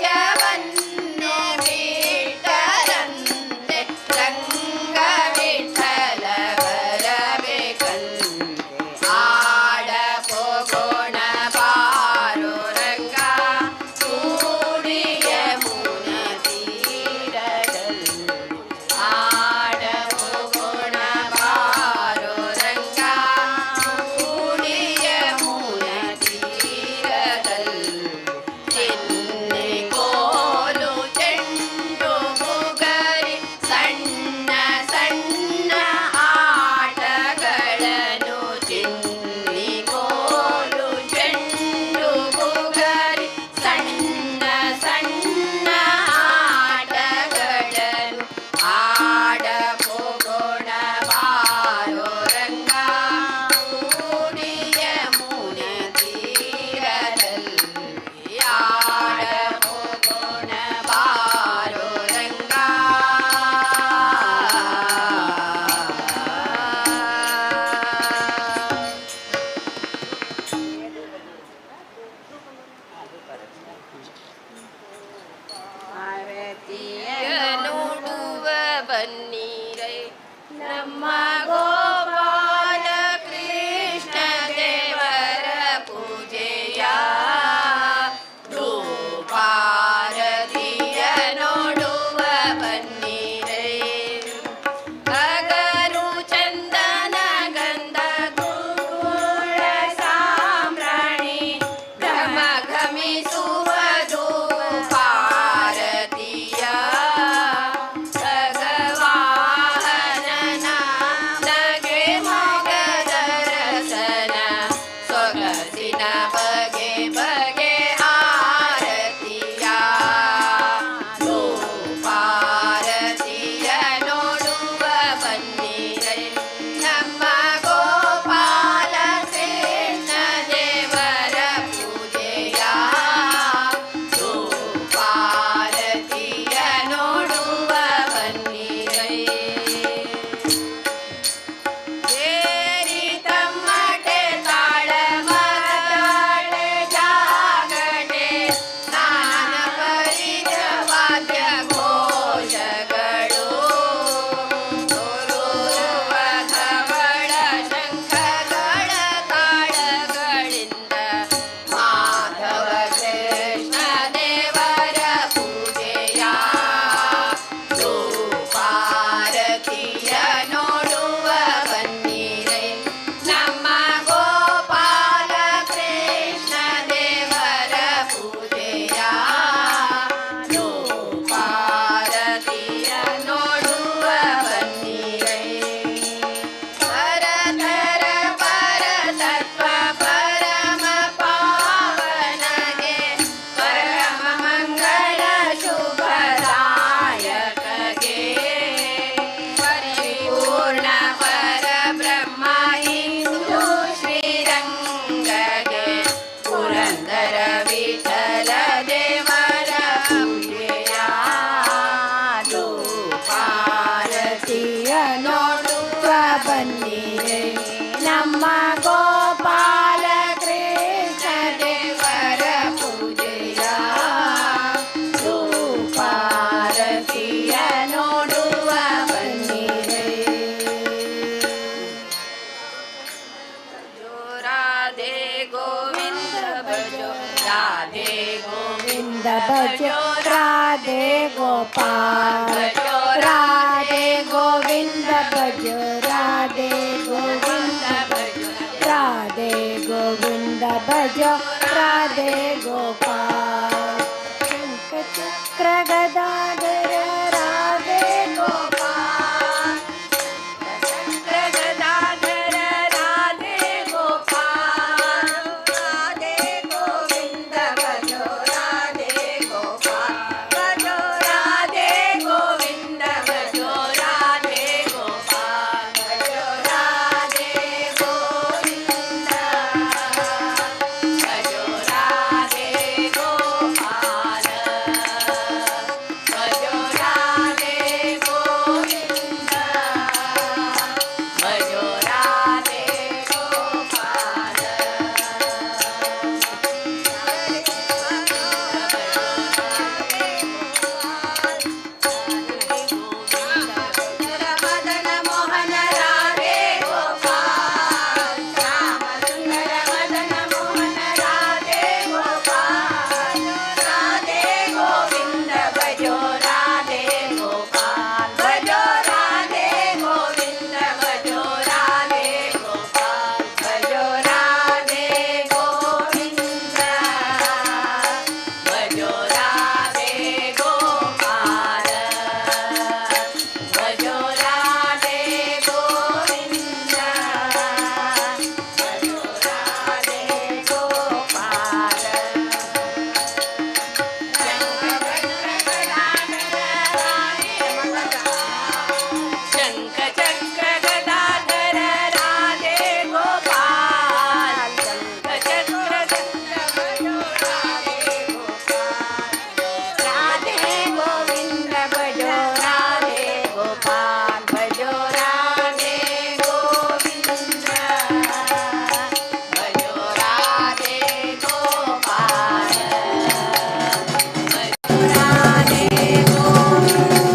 ರಾಜ್ಯವನ್ನೇ ಬಿಟ್ಟರಂತೆ ರಂಗ ವಿಠಲ ಬರಬೇಕಂತೆ ಆಡ ಪೊಗೋಣ ಬಾರೋ ರಂಗ ಕೂಡಿಯ ಮುನ ತೀರದಲ್ಲಿ ಆಡ ಪೊಗೋಣ ಬಾರೋ ರಂಗ ಕೂಡಿಯ ಮುನ ತೀರದಲ್ಲಿ ಚಿನ್ನೆ ಕೋಲು ಚೆಂಡು ಮುಗರಿ ಸಣ್ಣ ಸಣ್ಣ ಆಟಗಳನ್ನು ಚಿನ್ನಿ ಕೋಲು ಚೆಂಡು ಮುಗರಿ ಸಣ್ಣ ಸಣ್ಣ ಆಟಗಳನ್ನು ಆಡ ಪೊಗೋಣ ಬಾರೋ ರಂಗ ಕೂಡಿಯ ಮುನ ತೀರದಲ್ಲಿ ಆಡ ಪೊಗೋಣ ಬಾರೋ ರಂಗ ಭಾರತೀಯ ನೋಡುವ ಬನ್ನೀರೈ ನಮ್ಮ ಗೋಪಾಲ ಕೃಷ್ಣ ದೇವರ ಪೂಜೆಯ ಭಾರತೀಯ ನೋಡುವ ಬನ್ನೀರೈ ಅಗರು ಚಂದನ ಗಂಧ ಗುರುಳ ಸಾಮ್ರಾಣಿ ಘಮ ಘಮಿಸುವುದು ಭಾರತೀಯ ಭಗವಾಹನನ भजो राधे गोपाल राधे गोविंद भजो राधे गोविंद भजो राधे गोविंद भजो राधे गोपाल शंख चक्र गदाधर राधे गोपाल चक्र गदाधर राधे गोपाल राधे गोविंद भजो राधे गोपाल भजो राधे गोविंद भजो राधे गोपाल भजो राधे गोविंद भजो राधे गोपाल भजो राधे गोविंद भजो राधे मदन मोहन राधे गोपाल श्याम सुंदर मदन मोहन राधे गोपाल राधे गोविंद भजो राधे गोपाल भजो राधे गोविंद भजो राधे गोपाल भजो राधे गोविंद भजो राधे गोपाल भजो राधे गोविंद भजो राधे गोपाल शंख चक्र गदाधर राधे गोपाल शंख चक्र भजो राधे गोपाल राधे गोविंद भजो राधे गोपाल भजो राधे गोविंद भजो राधे गोपाल भजो राधे गोविंद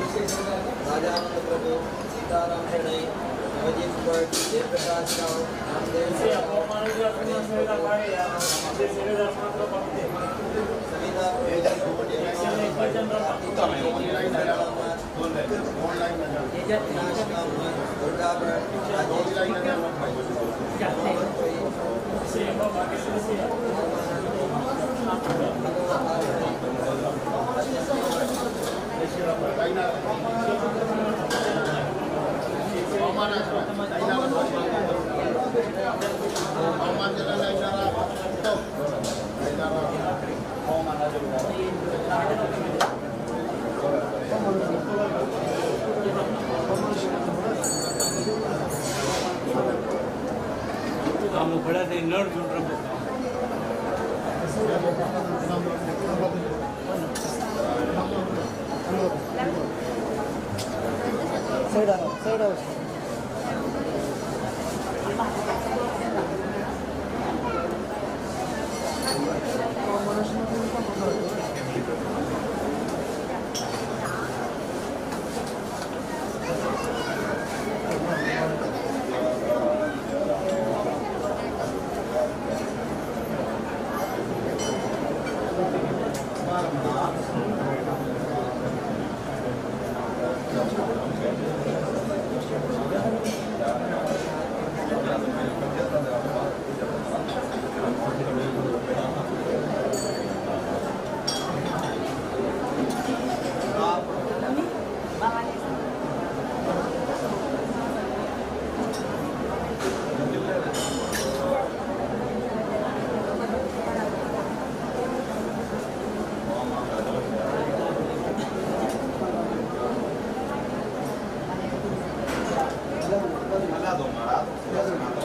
राजानंद प्रभु, सीताराम शरणै, नवजीत भट्ट, जयप्रकाश राव, रामदेव दुर्गा Malado,